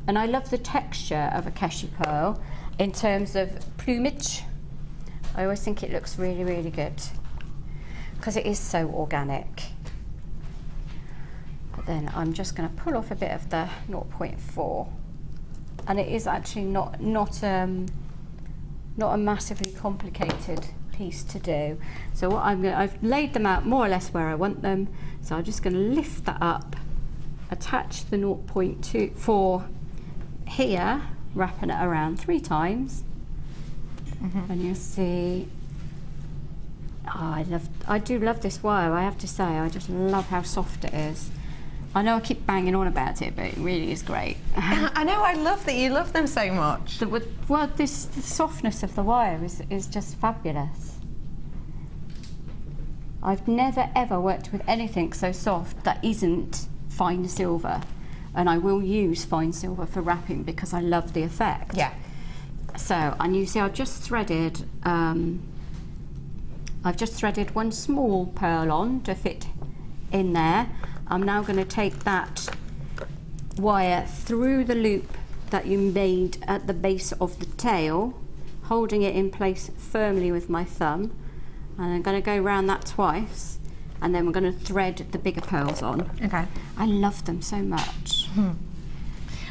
Speaker 3: and I love the texture of a keshi pearl in terms of plumage. I always think it looks really, really good because it is so organic. But then I'm just going to pull off a bit of the 0.4, and it is actually not a massively complicated piece to do. So what I've laid them out more or less where I want them. So I'm just going to lift that up, attach the 0.24 here, wrapping it around 3 times, and you'll see. Oh, I do love this wire. I have to say, I just love how soft it is. I know I keep banging on about it, but it really is great.
Speaker 10: I know, I love that you love them so much.
Speaker 3: The softness of the wire is just fabulous. I've never ever worked with anything so soft that isn't fine silver, and I will use fine silver for wrapping because I love the effect.
Speaker 10: Yeah.
Speaker 3: So, and you see I've just threaded one small pearl on to fit in there. I'm now going to take that wire through the loop that you made at the base of the tail, holding it in place firmly with my thumb, and I'm going to go around that twice, and then we're going to thread the bigger pearls on.
Speaker 10: Okay.
Speaker 3: I love them so much.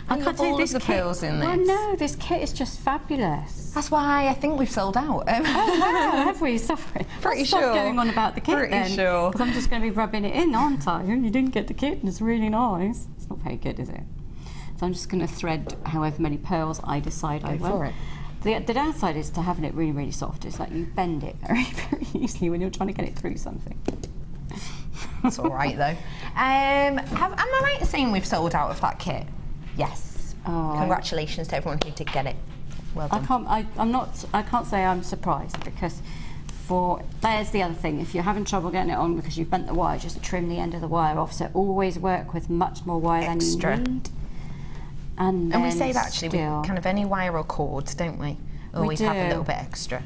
Speaker 10: I can't take this pearls in this.
Speaker 3: Oh no, this kit is just fabulous.
Speaker 10: That's why I think we've sold out.
Speaker 3: Oh wow, have we? Sorry.
Speaker 10: Pretty
Speaker 3: Stop
Speaker 10: sure.
Speaker 3: going on about the kit
Speaker 10: Pretty
Speaker 3: then.
Speaker 10: sure.
Speaker 3: Because I'm just going to be rubbing it in, aren't I? You didn't get the kit and it's really nice. It's not very good, is it? So I'm just going to thread however many pearls I decide I want.
Speaker 10: Go for it.
Speaker 3: The downside is to having it really, really soft. It's like you bend it very, very easily when you're trying to get it through something.
Speaker 10: That's all right though. Am I right in saying we've sold out of that kit? Yes.
Speaker 3: Oh,
Speaker 10: Congratulations to everyone who did get it. Well done.
Speaker 3: I can't say I'm surprised, because there's the other thing. If you're having trouble getting it on because you've bent the wire, just trim the end of the wire off. So always work with much more wire than you need. And
Speaker 10: we say that actually with kind of any wire or cord, don't we? Always have a little bit extra.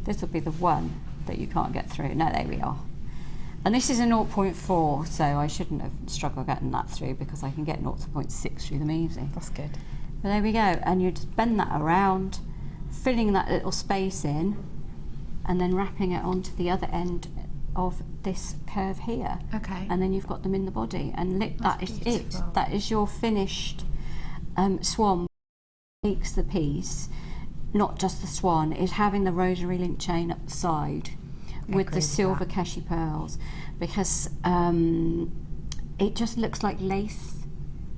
Speaker 3: This will be the one that you can't get through. No, there we are. And this is a 0.4, so I shouldn't have struggled getting that through, because I can get 0.6 through them easy.
Speaker 10: That's good.
Speaker 3: But there we go, and you just bend that around, filling that little space in, and then wrapping it onto the other end of this curve here.
Speaker 10: Okay.
Speaker 3: And then you've got them in the body, and that is it. That is your finished swan. Makes the piece, not just the swan, is having the rosary link chain up the side with the silver keshi pearls, because it just looks like lace,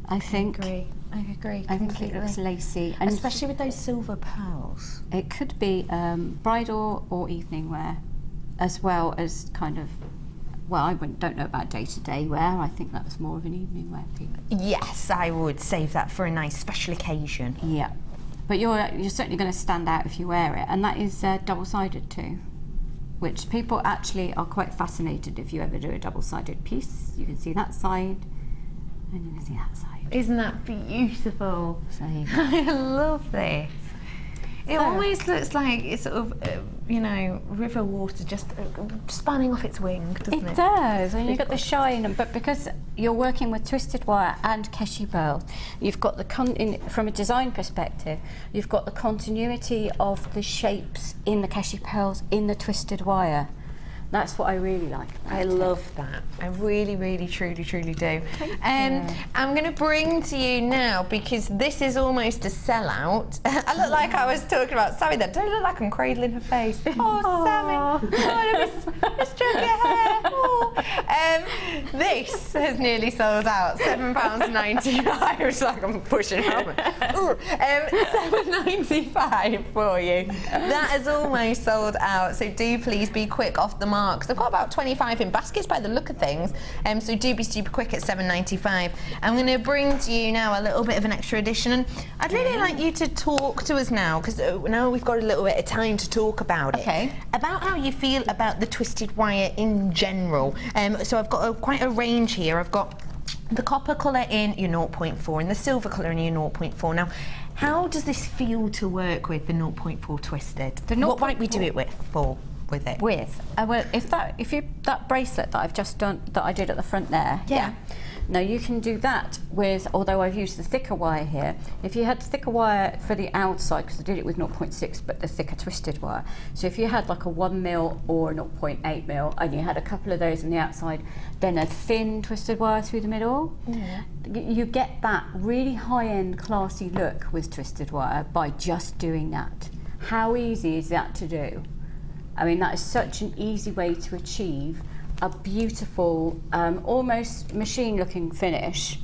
Speaker 3: I think.
Speaker 10: I agree.
Speaker 3: I think it looks lacy.
Speaker 10: And especially with those silver pearls.
Speaker 3: It could be bridal or evening wear, as well as kind of, well, I don't know about day-to-day wear. I think that was more of an evening wear piece.
Speaker 10: Yes, I would save that for a nice special occasion.
Speaker 3: Yeah, but you're certainly going to stand out if you wear it, and that is double-sided too, which people actually are quite fascinated if you ever do a double-sided piece. You can see that side, and you can see that side.
Speaker 10: Isn't that beautiful?
Speaker 3: So
Speaker 10: I love this. It always looks like it's sort of, river water just spanning off its wing, doesn't it?
Speaker 3: It does, and you've got the shine, but because you're working with twisted wire and keshi pearls, you've got from a design perspective, you've got the continuity of the shapes in the keshi pearls in the twisted wire. That's what I really like.
Speaker 10: I love that. I really, really, truly, truly do. I'm going to bring to you now, because this is almost a sellout. I look like I was talking about Sammi then. Don't look like I'm cradling her face. Oh, Sammi. Oh, let me stroke your hair. Oh. This has nearly sold out. £7.95. It's like I'm pushing her. £7.95 for you. That has almost sold out. So do please be quick off the mark. I've got about 25 in baskets by the look of things, so do be super quick at £7.95. I'm going to bring to you now a little bit of an extra edition, and I'd really like you to talk to us now, because now we've got a little bit of time to talk about it. About how you feel about the twisted wire in general. So I've got quite a range here. I've got the copper colour in your 0.4 and the silver colour in your 0.4. Now, how does this feel to work with the 0.4 twisted? What might we do it with with it?
Speaker 3: Well, if that bracelet that I've just done, that I did at the front there, now you can do that with, although I've used the thicker wire here, if you had thicker wire for the outside, because I did it with 0.6 but the thicker twisted wire, so if you had like a 1mm or 0.8mm and you had a couple of those on the outside, then a thin twisted wire through the middle, you get that really high-end classy look with twisted wire by just doing that. How easy is that to do? I mean, that is such an easy way to achieve a beautiful, almost machine-looking finish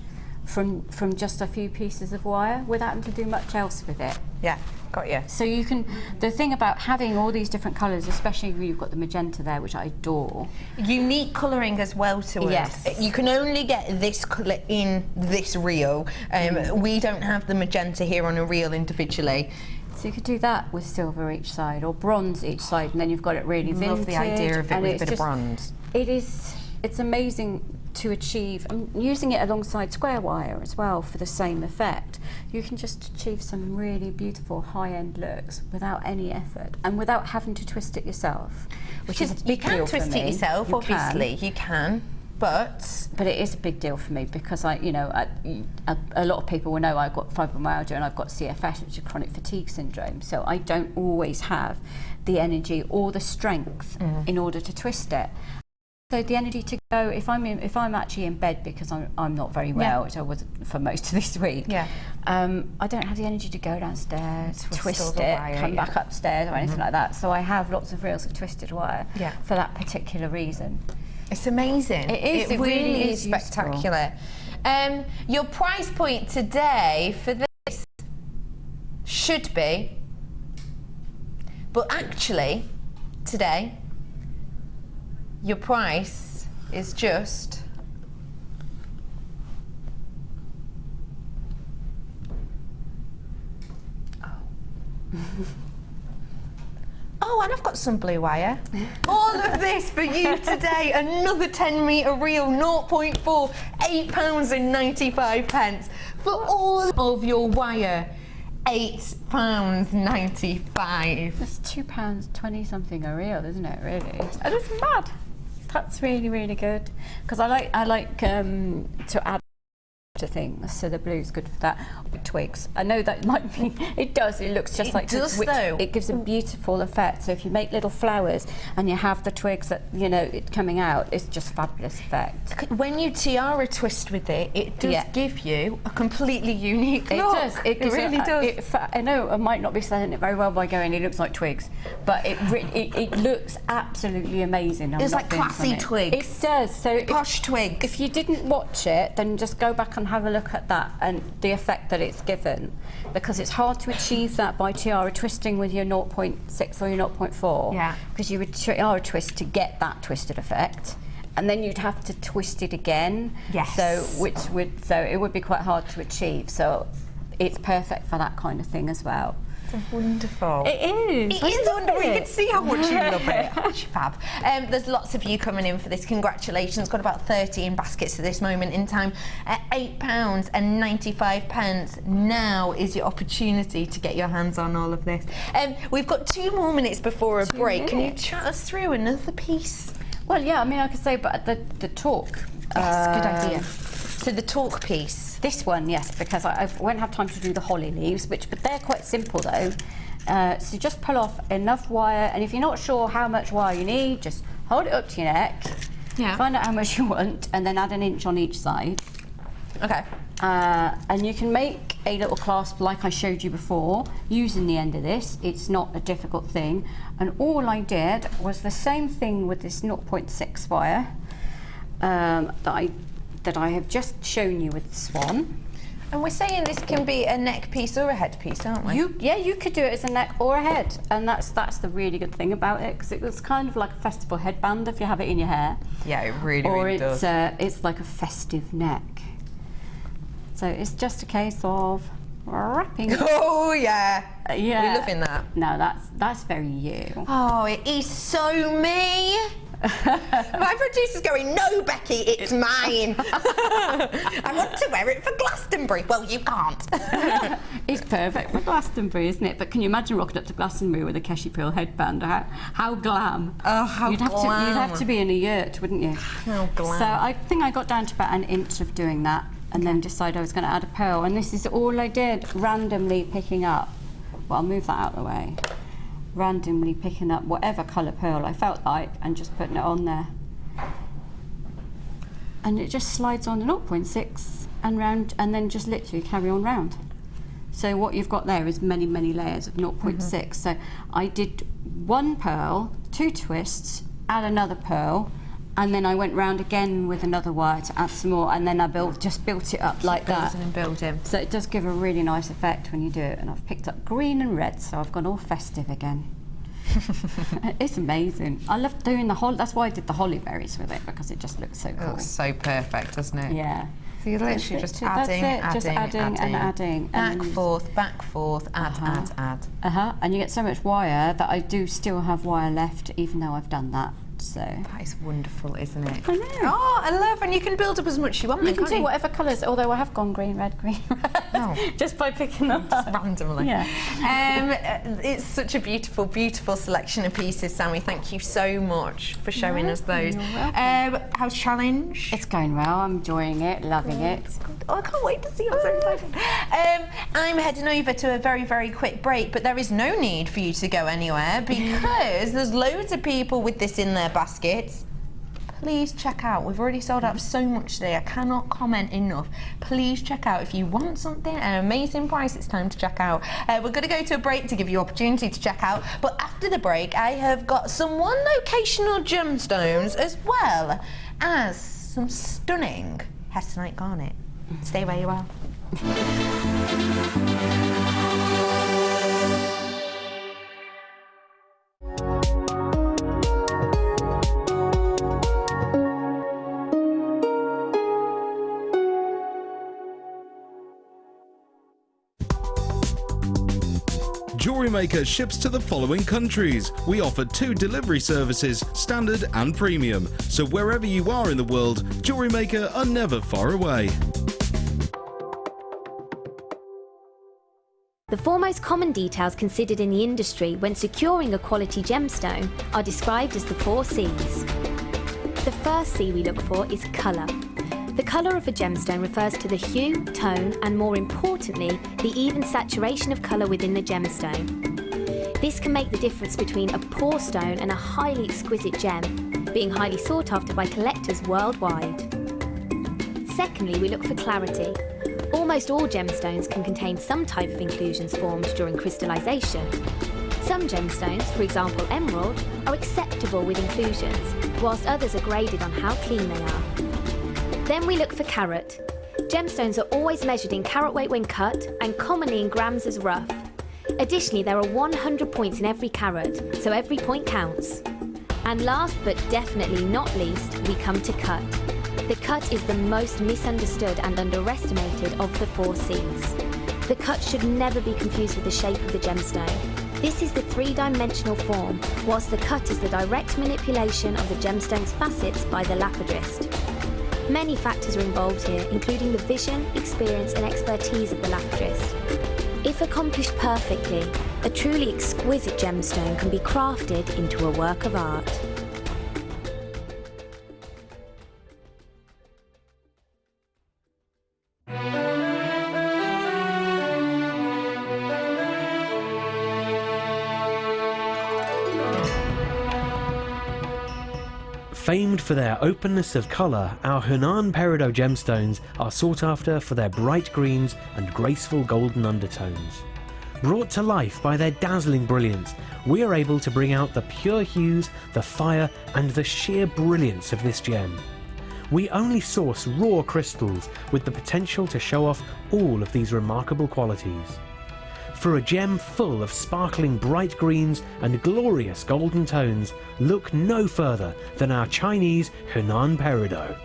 Speaker 3: from just a few pieces of wire without having to do much else with it.
Speaker 10: Yeah, got you.
Speaker 3: So you can, the thing about having all these different colours, especially when you've got the magenta there, which I adore. Unique
Speaker 10: colouring as well to us.
Speaker 3: Yes.
Speaker 10: You can only get this colour in this reel. We don't have the magenta here on a reel individually.
Speaker 3: So you could do that with silver each side or bronze each side, and then you've got it really vintage.
Speaker 10: Love the idea of it with a bit of bronze.
Speaker 3: It's amazing to achieve, and using it alongside square wire as well for the same effect. You can just achieve some really beautiful high-end looks without any effort and without having to twist it yourself, which is a big deal for me.
Speaker 10: You can twist it yourself, obviously. You can. But
Speaker 3: it is a big deal for me because a lot of people will know I've got fibromyalgia and I've got CFS, which is chronic fatigue syndrome. So I don't always have the energy or the strength in order to twist it. So the energy to go, if I'm actually in bed because I'm not very well, which I was for most of this week. I don't have the energy to go downstairs, twist it, come back upstairs or anything like that. So I have lots of reels of twisted wire for that particular reason.
Speaker 10: It's amazing.
Speaker 3: It really is
Speaker 10: spectacular. Your price point today for this should be. But actually, today, your price is just Oh, and I've got some blue wire. All of this for you today. Another 10-metre reel, 0.4, £8.95 for all of your wire. £8.95.
Speaker 3: That's £2.20 something a reel, isn't it? Really, and it's mad. That's really, really good because I like to add to things, so the blue's good for that. Twigs. I know that might be. It does. It looks just like
Speaker 10: does, though.
Speaker 3: It gives a beautiful effect. So if you make little flowers and you have the twigs that it coming out, it's just fabulous effect.
Speaker 10: When you tiara twist with it, it does give you a completely unique look.
Speaker 3: It does. It
Speaker 10: really does.
Speaker 3: I know I might not be selling it very well by going, it looks like twigs, but it looks absolutely amazing.
Speaker 10: It's like classy twigs.
Speaker 3: It does. So
Speaker 10: posh twigs.
Speaker 3: If you didn't watch it, then just go back and have a look at that and the effect that it's given, because it's hard to achieve that by tiara twisting with your 0.6 or your 0.4.
Speaker 10: Yeah.
Speaker 3: Because you would tiara twist to get that twisted effect, and then you'd have to twist it again.
Speaker 10: Yes.
Speaker 3: So it would be quite hard to achieve. So it's perfect for that kind of thing as well.
Speaker 10: It's wonderful.
Speaker 3: It is.
Speaker 10: It is wonderful. You can see how much you love it. It's fab. There's lots of you coming in for this. Congratulations. Got about 30 in baskets at this moment in time. At £8.95. Now is your opportunity to get your hands on all of this. We've got 2 more minutes before a break. Can you chat us through another piece?
Speaker 3: Well, yeah. I mean, I could say, but the talk.
Speaker 10: Yes, good idea. So the talk piece.
Speaker 3: This one, yes, because I won't have time to do the holly leaves, but they're quite simple though. So just pull off enough wire, and if you're not sure how much wire you need, just hold it up to your neck, find out how much you want, and then add an inch on each side.
Speaker 10: Okay.
Speaker 3: And you can make a little clasp like I showed you before, using the end of this. It's not a difficult thing. And all I did was the same thing with this 0.6 wire that I have just shown you with the swan.
Speaker 10: And we're saying this can be a neck piece or a head piece, aren't we?
Speaker 3: You could do it as a neck or a head, and that's the really good thing about it, because it's kind of like a festival headband if you have it in your hair.
Speaker 10: Yeah, it really does.
Speaker 3: Or it's like a festive neck. So it's just a case of wrapping.
Speaker 10: Oh yeah,
Speaker 3: yeah.
Speaker 10: We're loving that.
Speaker 3: No, that's very you.
Speaker 10: Oh, it is so me. My producer's going, no, Becky, it's mine. I want to wear it for Glastonbury. Well, you can't.
Speaker 3: It's perfect for Glastonbury, isn't it? But can you imagine rocking up to Glastonbury with a keshi pearl headband? How glam.
Speaker 10: Oh, how
Speaker 3: you'd have to be in a yurt, wouldn't you?
Speaker 10: How glam.
Speaker 3: So I think I got down to about an inch of doing that, and then decided I was going to add a pearl. And this is all I did, randomly picking up. Well, I'll move that out of the way. Randomly picking up whatever colour pearl I felt like and just putting it on there. And it just slides on the 0.6 and round, and then just literally carry on round. So what you've got there is many, many layers of 0.6. So I did 1 pearl, 2 twists, add another pearl, and then I went round again with another wire to add some more, and then I just built it up like that.
Speaker 10: And building.
Speaker 3: So it does give a really nice effect when you do it. And I've picked up green and red, so I've gone all festive again. It's amazing. I love doing the holly. That's why I did the holly berries with it, because it just looks so cool.
Speaker 10: It's so perfect, doesn't it?
Speaker 3: Yeah.
Speaker 10: So you're literally just adding,
Speaker 3: adding.
Speaker 10: Back, forth, add.
Speaker 3: And you get so much wire that I do still have wire left, even though I've done that. So
Speaker 10: that is wonderful, isn't it?
Speaker 3: I know.
Speaker 10: Oh, I love, and you can build up as much as you want.
Speaker 3: You can do whatever colours, although I have gone green, red. Oh. Just by picking them
Speaker 10: just randomly.
Speaker 3: Yeah.
Speaker 10: It's such a beautiful, beautiful selection of pieces, Sammi. Thank you so much for showing us those. How's challenge?
Speaker 3: It's going well. I'm enjoying it, loving it.
Speaker 10: Oh, I can't wait to see. I'm so excited. I'm heading over to a very, very quick break, but there is no need for you to go anywhere, because there's loads of people with this in their baskets. Please check out. We've already sold out so much today. I cannot comment enough. Please check out. If you want something at an amazing price, it's time to check out. We're going to go to a break to give you opportunity to check out. But after the break, I have got some one-locational gemstones as well as some stunning Hessonite garnet. Stay where you are.
Speaker 1: Jewellery Maker ships to the following countries. We offer 2 delivery services, standard and premium. So wherever you are in the world, Jewellery Maker are never far away.
Speaker 7: The 4 most common details considered in the industry when securing a quality gemstone are described as the 4 C's. The first C we look for is colour. The colour of a gemstone refers to the hue, tone, and more importantly, the even saturation of colour within the gemstone. This can make the difference between a poor stone and a highly exquisite gem, being highly sought after by collectors worldwide. Secondly, we look for clarity. Almost all gemstones can contain some type of inclusions formed during crystallisation. Some gemstones, for example emerald, are acceptable with inclusions, whilst others are graded on how clean they are. Then we look for carat. Gemstones are always measured in carat weight when cut and commonly in grams as rough. Additionally, there are 100 points in every carat, so every point counts. And last but definitely not least, we come to cut. The cut is the most misunderstood and underestimated of the 4 C's. The cut should never be confused with the shape of the gemstone. This is the 3-dimensional form, whilst the cut is the direct manipulation of the gemstone's facets by the lapidist. Many factors are involved here, including the vision, experience and expertise of the lapidist. If accomplished perfectly, a truly exquisite gemstone can be crafted into a work of art.
Speaker 11: Famed for their openness of colour, our Hunan Peridot gemstones are sought after for their bright greens and graceful golden undertones. Brought to life by their dazzling brilliance, we are able to bring out the pure hues, the fire and the sheer brilliance of this gem. We only source raw crystals with the potential to show off all of these remarkable qualities. For a gem full of sparkling bright greens and glorious golden tones, look no further than our Chinese Hunan Peridot.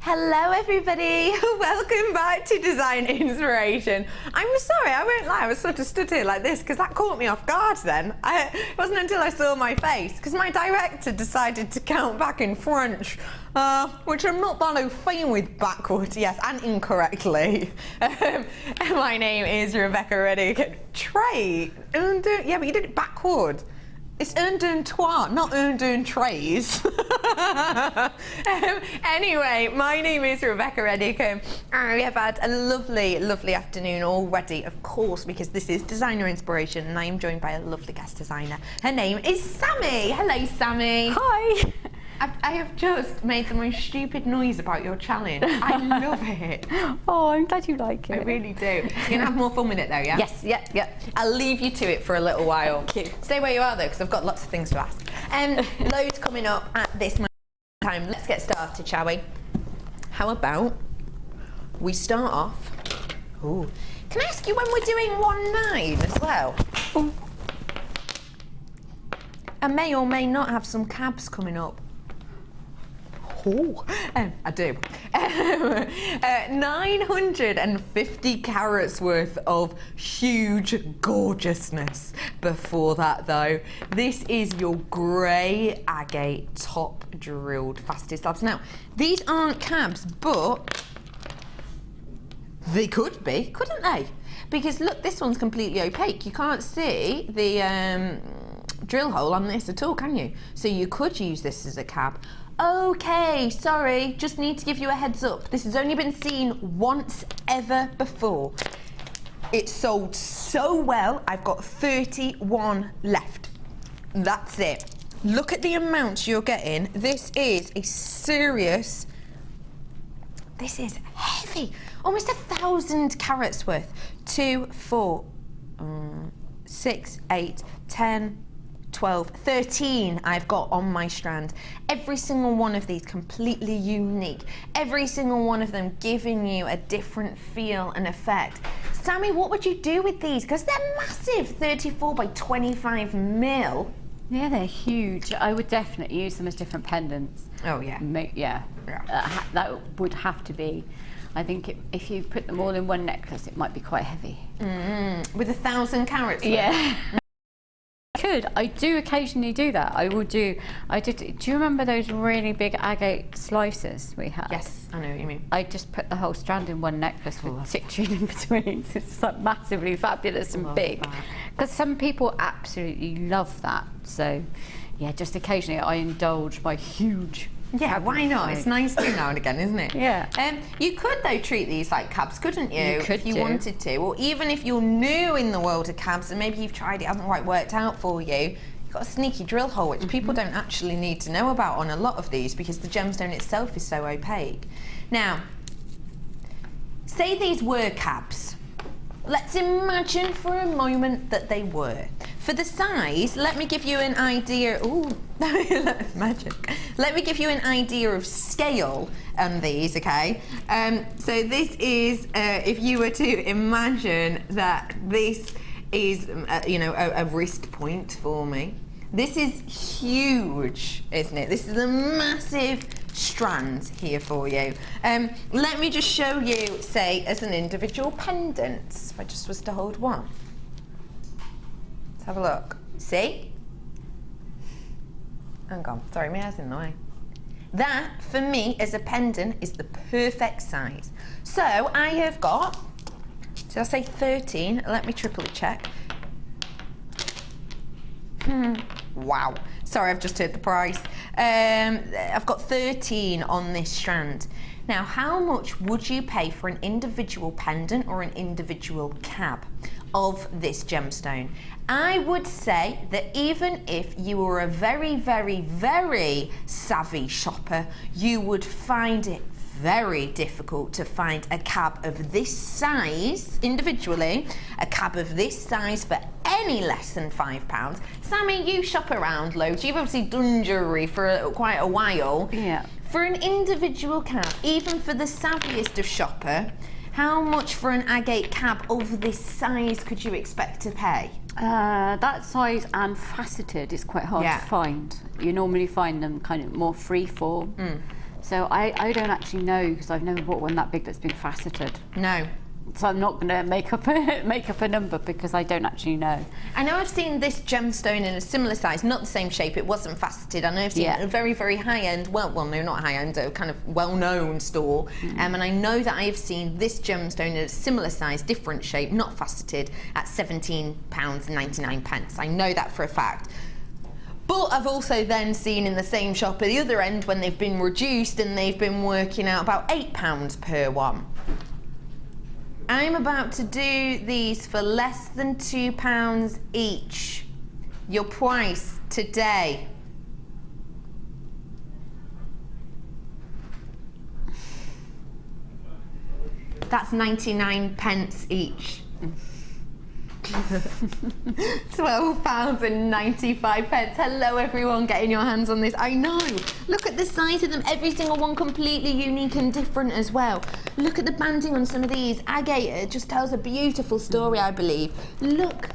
Speaker 10: Hello everybody, welcome back to Design Inspiration. I'm sorry, I won't lie, I was sort of stood here like this because that caught me off guard then. It wasn't until I saw my face, because my director decided to count back in French, which I'm not that au fait with backwards, yes, and incorrectly. My name is Rebecca Redican. Tray, yeah, but you did it backwards. It's un, deux, trois, not un, deux, trays. Anyway, my name is Rebecca Redican. We have had a lovely, lovely afternoon already, of course, because this is Designer Inspiration, and I am joined by a lovely guest designer. Her name is Sammi. Hello, Sammi.
Speaker 3: Hi.
Speaker 10: I have just made the most stupid noise about your challenge. I love it.
Speaker 3: Oh, I'm glad you like it.
Speaker 10: I really do. You're going to have more fun with it though, yeah?
Speaker 3: Yes, yeah.
Speaker 10: I'll leave you to it for a little while.
Speaker 3: Cute.
Speaker 10: Stay where you are though, because I've got lots of things to ask. Loads coming up at this time. Let's get started, shall we? How about we start off... Ooh. Can I ask you when we're doing 1-9 as well?
Speaker 3: Ooh.
Speaker 10: I may or may not have some cabs coming up. Oh, I do. 950 carats worth of huge gorgeousness before that though. This is your grey agate top drilled fastest slabs. Now, these aren't cabs, but they could be, couldn't they? Because look, this one's completely opaque. You can't see the drill hole on this at all, can you? So you could use this as a cab. Okay, sorry, just need to give you a heads up. This has only been seen once ever before. It sold so well, I've got 31 left. That's it. Look at the amounts you're getting. This is a serious, this is heavy. Almost 1,000 carats worth. 2, 4, 6, 8, 10, 12, 13 I've got on my strand. Every single one of these completely unique. Every single one of them giving you a different feel and effect. Sammi, what would you do with these? Because they're massive, 34 by 25 mil.
Speaker 3: Yeah, they're huge. I would definitely use them as different pendants.
Speaker 10: Oh, yeah.
Speaker 3: That would have to be. I think if you put them all in one necklace, it might be quite heavy.
Speaker 10: With 1,000 carats?
Speaker 3: Yeah. I do occasionally do that. Do you remember those really big agate slices we had?
Speaker 10: Yes, I know what you mean.
Speaker 3: I just put the whole strand in one necklace with citrine in between. It's like massively fabulous and big. Because some people absolutely love that. So yeah, just occasionally I indulge my huge.
Speaker 10: Yeah, why not? It's nice to now and again, isn't it?
Speaker 3: Yeah.
Speaker 10: You could, though, treat these like cabs, couldn't you?
Speaker 3: You could
Speaker 10: if you wanted to. Or even if you're new in the world of cabs and maybe you've tried it, hasn't quite worked out for you, you've got a sneaky drill hole, which people don't actually need to know about on a lot of these because the gemstone itself is so opaque. Now, say these were cabs. Let's imagine for a moment that they were. For the size, let me give you an idea. Ooh, magic. Let me give you an idea of scale on these, okay? So this is, if you were to imagine that this is, a wrist point for me. This is huge, isn't it? This is a massive strand here for you. Let me just show you, say, as an individual pendant. If I just was to hold one. Let's have a look. See? Hang on, sorry, my hair's in the way. That, for me, as a pendant, is the perfect size. So I have got, did I say 13? Let me triple check. Wow. Sorry, I've just heard the price. I've got 13 on this strand. Now, how much would you pay for an individual pendant or an individual cab of this gemstone? I would say that even if you were a very, very, very savvy shopper, you would find it very difficult to find a cab of this size individually, a cab of this size for any less than £5. Sammi, you shop around loads. You've obviously done jewellery for quite a while.
Speaker 3: Yeah.
Speaker 10: For an individual cab, even for the savviest of shopper, how much for an agate cab of this size could you expect to pay?
Speaker 3: That size and faceted is quite hard to find. You normally find them kind of more free form. So I don't actually know because I've never bought one that big that's been faceted.
Speaker 10: No.
Speaker 3: So I'm not going to make up a number because I don't actually know.
Speaker 10: I know I've seen this gemstone in a similar size, not the same shape, it wasn't faceted. I know I've seen a very, very high-end, well, no, not high-end, a kind of well-known store. And I know that I have seen this gemstone in a similar size, different shape, not faceted, at £17.99. I know that for a fact. But I've also then seen in the same shop at the other end when they've been reduced and they've been working out about £8 per one. I'm about to do these for less than £2 each. Your price today. That's 99p each. £12.95. Hello everyone, getting your hands on this. I know, look at the size of them, every single one completely unique and different as well. Look at the banding on some of these. Agate just tells a beautiful story, I believe. Look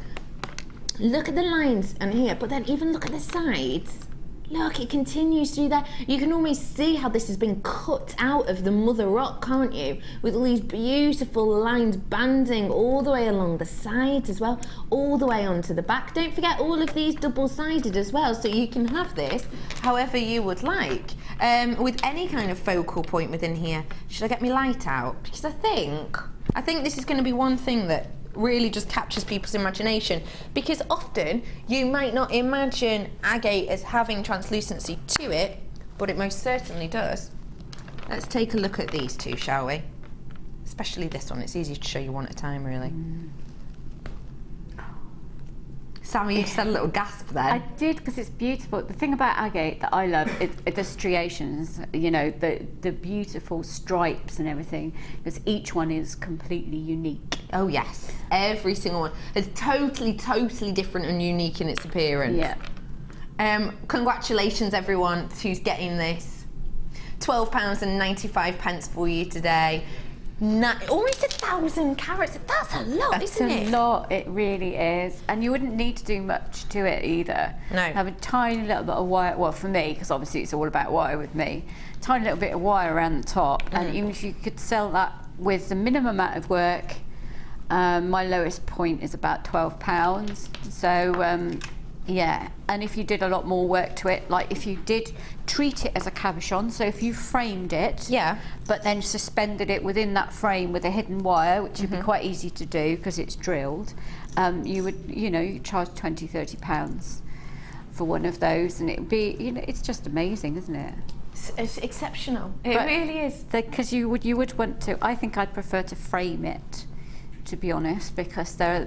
Speaker 10: at the lines on here, but then even look at the sides. Look, it continues through there. You can almost see how this has been cut out of the mother rock, can't you? With all these beautiful lines banding all the way along the sides as well, all the way onto the back. Don't forget all of these double-sided as well, so you can have this however you would like, with any kind of focal point within here. Should I get my light out? Because I think this is going to be one thing that really just captures people's imagination, because often you might not imagine agate as having translucency to it, but it most certainly does. Let's take a look at these two, shall we? Especially this one, it's easy to show you one at a time, really. Sammi, you just had a little gasp then.
Speaker 3: I did, because it's beautiful. The thing about agate that I love is the striations, you know, the beautiful stripes and everything, because each one is completely unique.
Speaker 10: Oh yes, every single one is totally different and unique in its appearance.
Speaker 3: Yeah.
Speaker 10: Congratulations everyone who's getting this. £12.95 for you today. Almost 1,000 carats. That's a lot, isn't it?
Speaker 3: That's a lot, it really is. And you wouldn't need to do much to it either.
Speaker 10: No.
Speaker 3: Have a tiny little bit of wire, well for me, because obviously it's all about wire with me, tiny little bit of wire around the top, and even if you could sell that with the minimum amount of work, my lowest point is about £12. So yeah, and if you did a lot more work to it, like if you did treat it as a cabochon, so if you framed it,
Speaker 10: yeah,
Speaker 3: but then suspended it within that frame with a hidden wire, which would be quite easy to do because it's drilled, you would, you know, you charge £20–30 for one of those, and it'd be, you know, it's just amazing, isn't it?
Speaker 10: It's exceptional. It really is.
Speaker 3: Because you would want to. I think I'd prefer to frame it, to be honest, because they're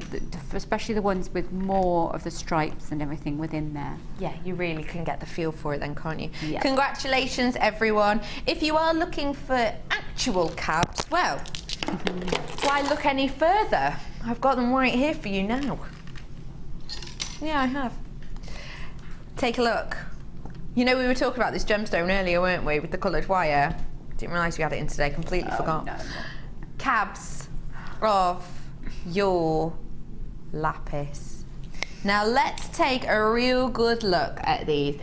Speaker 3: especially the ones with more of the stripes and everything within there.
Speaker 10: Yeah, you really can get the feel for it then, can't you?
Speaker 3: Yeah.
Speaker 10: Congratulations everyone. If you are looking for actual cabs, well, why look any further? I've got them right here for you now. Yeah, I have. Take a look. You know, we were talking about this gemstone earlier, weren't we, with the coloured wire? Didn't realise we had it in today, completely forgot.
Speaker 3: No.
Speaker 10: Cabs of your lapis. Now let's take a real good look at these.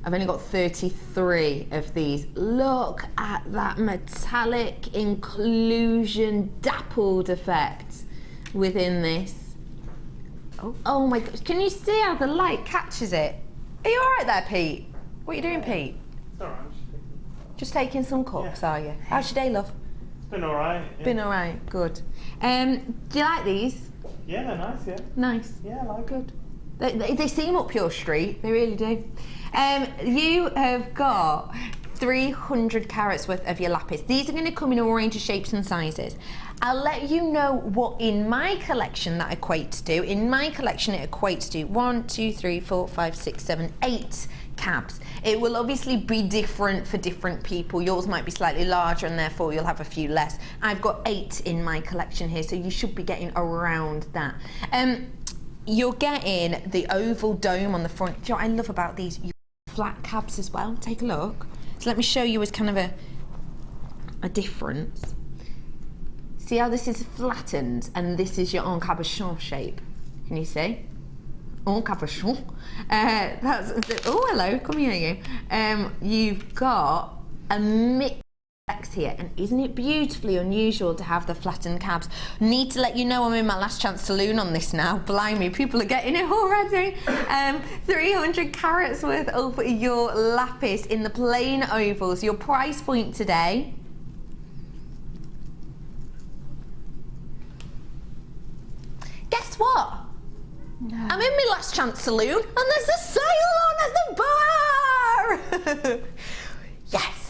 Speaker 10: I've only got 33 of these. Look at that metallic inclusion dappled effect within this. Oh my gosh, can you see how the light catches it? Are you all right there, Pete? What are you doing, Pete?
Speaker 12: It's all right.
Speaker 10: Just taking some cups, are you? How's your day, love?
Speaker 12: It's been all right. Yeah.
Speaker 10: Been all right, good. Do you like these?
Speaker 12: Yeah, they're nice, yeah.
Speaker 10: Nice.
Speaker 12: Yeah, I like
Speaker 10: good. They seem up your street, they really do. You have got 300 carats worth of your lapis. These are going to come in a range of shapes and sizes. I'll let you know what in my collection that equates to. In my collection it equates to 1, 2, 3, 4, 5, 6, 7, 8 cabs. It will obviously be different for different people. Yours might be slightly larger and therefore you'll have a few less. I've got 8 in my collection here, so you should be getting around that. You're getting the oval dome on the front. Do you know what I love about these? You flat cabs as well. Take a look. So let me show you as kind of a difference. See how this is flattened and this is your en cabochon shape. Can you see? En cabochon. Oh, hello, come here you. You've got a mix here, and isn't it beautifully unusual to have the flattened cabs? Need to let you know I'm in my last chance saloon on this now. Blimey, people are getting it already. 300 carats worth of your lapis in the plain ovals. Your price point today, guess what?
Speaker 3: No.
Speaker 10: I'm in my last chance saloon and there's a sale on at the bar. Yes.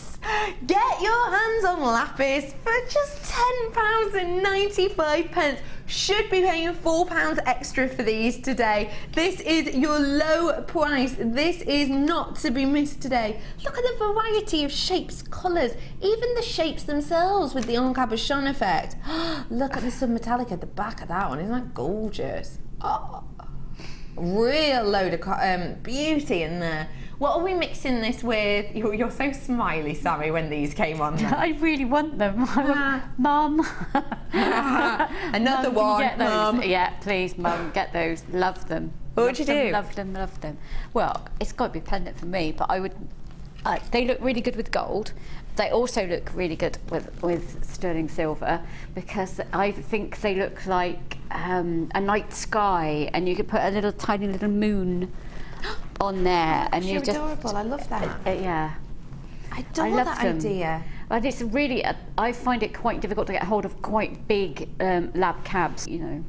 Speaker 10: Get your hands on lapis for just £10.95. Should be paying £4 extra for these today. This is your low price. This is not to be missed today. Look at the variety of shapes, colours, even the shapes themselves with the en cabochon effect. Look at the submetallic at the back of that one. Isn't that gorgeous? Oh, real load of beauty in there. What are we mixing this with? You're so smiley, Sammi, when these came on there.
Speaker 3: I really want them. Mum.
Speaker 10: Another
Speaker 3: Mum,
Speaker 10: one,
Speaker 3: get those?
Speaker 10: Mum.
Speaker 3: Yeah, please, Mum, get those. Love them.
Speaker 10: What would you do?
Speaker 3: Love them, love them. Well, it's got to be a pendant for me, but I would... they look really good with gold. They also look really good with sterling silver, because I think they look like a night sky, and you could put a little tiny little moon on there, and you just
Speaker 10: adorable. I love that.
Speaker 3: Yeah,
Speaker 10: I adore that idea.
Speaker 3: But it's really, I find it quite difficult to get hold of quite big lab cabs. You know,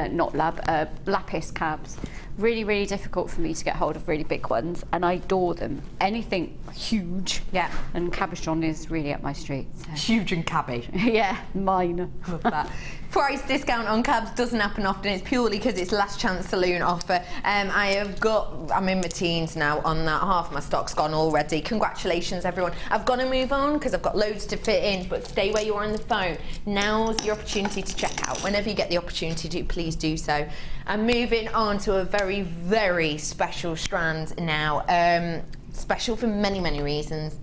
Speaker 3: not lab, lapis cabs. Really, really difficult for me to get hold of really big ones, and I adore them. Anything huge,
Speaker 10: yeah. And
Speaker 3: cabochon is really up my street. So.
Speaker 10: Huge and cabby.
Speaker 3: Yeah, mine.
Speaker 10: Love that. price discount on cabs doesn't happen often. It's purely because it's last chance saloon offer. I'm in my teens now on that. Half my stock's gone already. Congratulations, everyone. I've got to move on because I've got loads to fit in, but stay where you are on the phone. Now's your opportunity to check out. Whenever you get the opportunity to, please do so. I'm moving on to a very, very special strand now. Special for many, many reasons.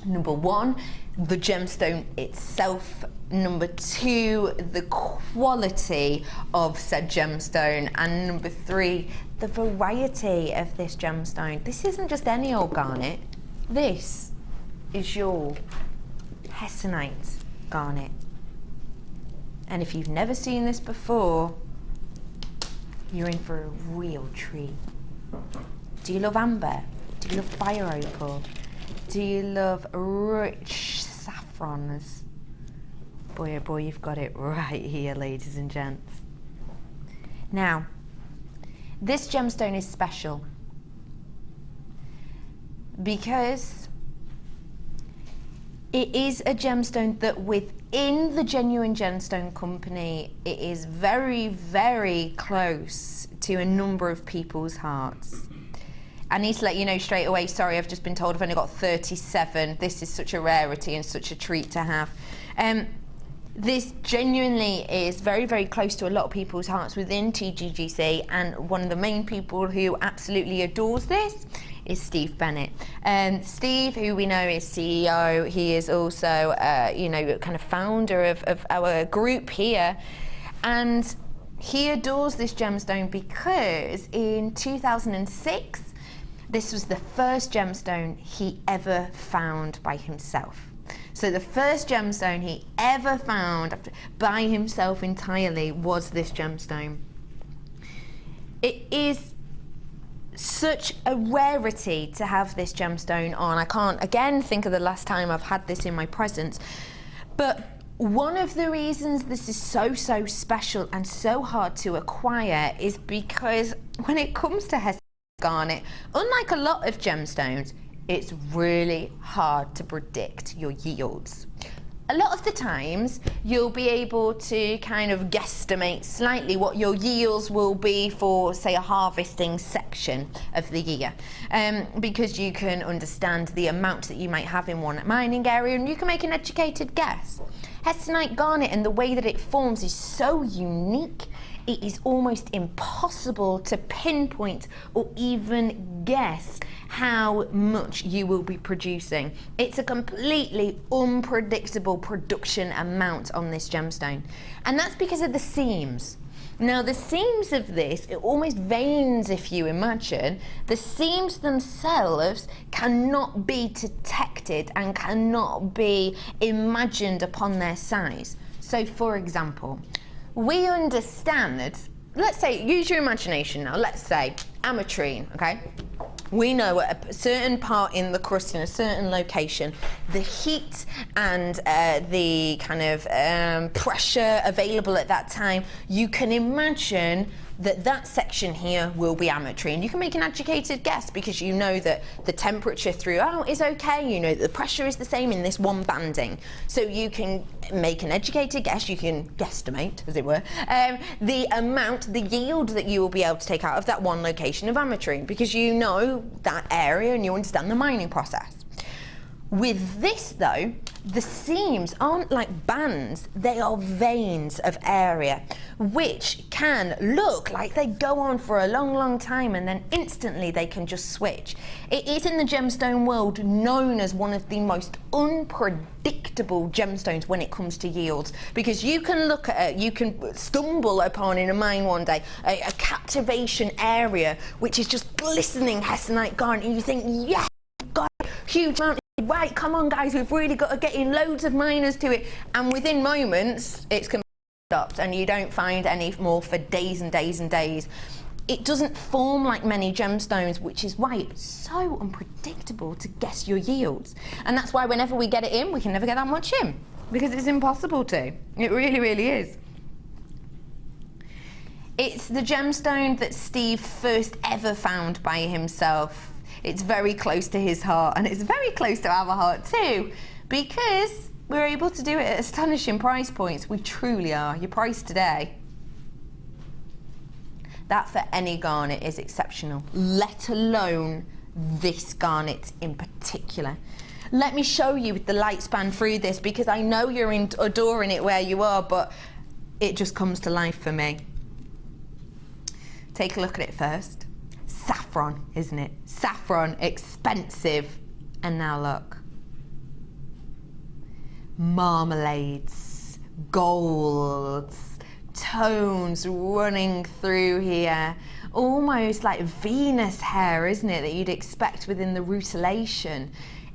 Speaker 10: Number one, the gemstone itself. Number two, the quality of said gemstone. And number three, the variety of this gemstone. This isn't just any old garnet. This is your Hessonite garnet. And if you've never seen this before, you're in for a real treat. Do you love amber? Do you love fire opal? Do you love rich saffrons? Boy, oh boy, you've got it right here, ladies and gents. Now, this gemstone is special because it is a gemstone that within the Genuine Gemstone Company, it is very, very close to a number of people's hearts. I need to let you know straight away, sorry, I've just been told I've only got 37. This is such a rarity and such a treat to have. This genuinely is very, very close to a lot of people's hearts within TGGC, and one of the main people who absolutely adores this is Steve Bennett. Steve, who we know is CEO, he is also, kind of founder of our group here, and he adores this gemstone because in 2006, this was the first gemstone he ever found by himself. So the first gemstone he ever found by himself entirely was this gemstone. It is such a rarity to have this gemstone on. I can't again think of the last time I've had this in my presence, but one of the reasons this is so special and so hard to acquire is because when it comes to Hessonite garnet, unlike a lot of gemstones, it's really hard to predict your yields. A lot of the times, you'll be able to kind of guesstimate slightly what your yields will be for, say, a harvesting section of the year, because you can understand the amount that you might have in one mining area and you can make an educated guess. Hessonite garnet and the way that it forms is so unique, it is almost impossible to pinpoint or even guess how much you will be producing. It's a completely unpredictable production amount on this gemstone. And that's because of the seams. Now the seams of this, it almost veins if you imagine, the seams themselves cannot be detected and cannot be imagined upon their size. So for example, we understand, let's say, use your imagination now, let's say ametrine, okay? We know at a certain part in the crust, in a certain location, the heat and the kind of pressure available at that time, you can imagine that section here will be ametrine. You can make an educated guess because you know that the temperature throughout is okay, you know that the pressure is the same in this one banding. So you can make an educated guess, you can guesstimate, as it were, the amount, the yield that you will be able to take out of that one location of ametrine because you know that area and you understand the mining process. With this though, the seams aren't like bands, they are veins of area, which can look like they go on for a long time and then instantly they can just switch. It is in the gemstone world known as one of the most unpredictable gemstones when it comes to yields, because you can look at it, you can stumble upon in a mine one day a captivation area which is just glistening Hessonite garnet and you think, yes, got a huge amount. Right, come on guys, we've really got to get in loads of miners to it, and within moments it's completely stopped and you don't find any more for days and days and days. It doesn't form like many gemstones, which is why it's so unpredictable to guess your yields, and that's why whenever we get it in, we can never get that much in because it's impossible to. It really is. It's the gemstone that Steve first ever found by himself. It's very close to his heart and it's very close to our heart too, because We're able to do it at astonishing price points. We truly are. Your price today, that for any garnet is exceptional, let alone this garnet in particular. Let me show you with the light span through this, because I know you're adoring it where you are, but it just comes to life for me. Take a look at it first. Saffron, isn't it? Saffron, expensive. And now look. Marmalades, golds, tones running through here. Almost like Venus hair, isn't it, that you'd expect within the rutilation.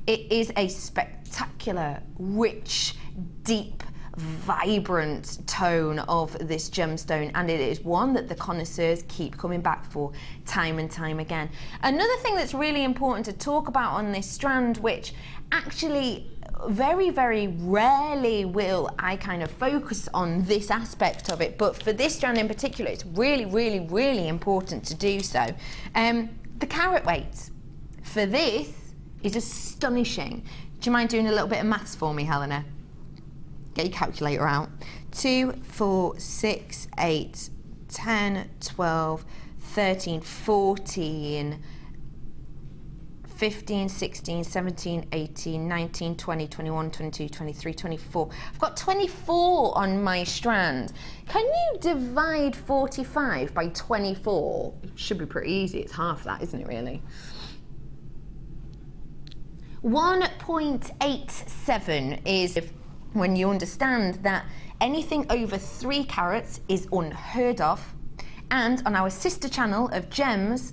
Speaker 10: It is a spectacular, rich, deep, vibrant tone of this gemstone, and it is one that the connoisseurs keep coming back for time and time again. Another thing that's really important to talk about on this strand, which actually very, very rarely will I kind of focus on this aspect of it, but for this strand in particular, it's really, really, really important to do so. The carat weight for this is astonishing. Do you mind doing a little bit of maths for me, Helena? Get your calculator out. 2, 4, 6, 8, 10, 12, 13, 14, 15, 16, 17, 18, 19, 20, 21, 22, 23, 24. I've got 24 on my strand. Can you divide 45 by 24? Should be pretty easy. It's half that, isn't it, really? 1.87 is when you understand that anything over 3 carats is unheard of. And on our sister channel of gems,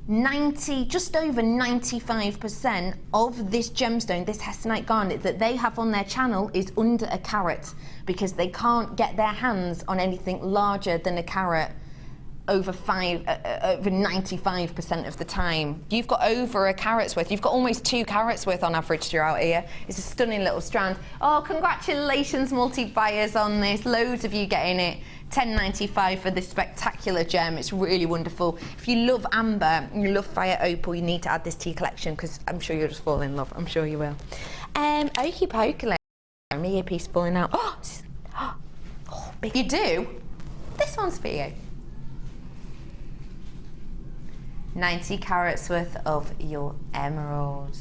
Speaker 10: just over 95% of this gemstone, this Hessonite garnet that they have on their channel is under a carat, because they can't get their hands on anything larger than a carat over 95% of the time. You've got over a carat's worth. You've got almost 2 carats worth on average throughout here. It's a stunning little strand. Oh, congratulations, multi-buyers on this. Loads of you getting it. $10.95 for this spectacular gem. It's really wonderful. If you love amber, you love fire opal, you need to add this to your collection, because I'm sure you'll just fall in love. I'm sure you will. Okey pokey. My earpiece falling out. Oh, big. You do? This one's for you. 90 carats worth of your emerald.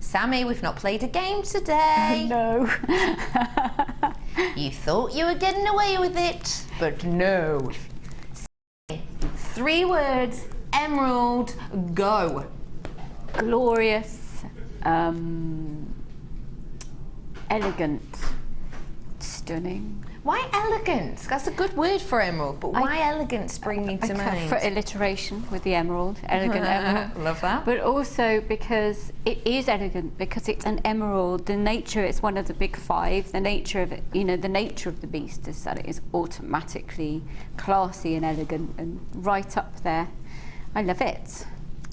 Speaker 10: Sammi, we've not played a game today.
Speaker 3: No.
Speaker 10: You thought you were getting away with it, but no. 3 words, emerald, go.
Speaker 3: Glorious, elegant, stunning.
Speaker 10: Why elegant? That's a good word for emerald, but why elegant springing to mind?
Speaker 3: For alliteration with the emerald, elegant emerald.
Speaker 10: Love that.
Speaker 3: But also because it is elegant, because it's an emerald. The nature, it's one of the big 5. The nature of it, the nature of the beast is that it is automatically classy and elegant and right up there. I love it.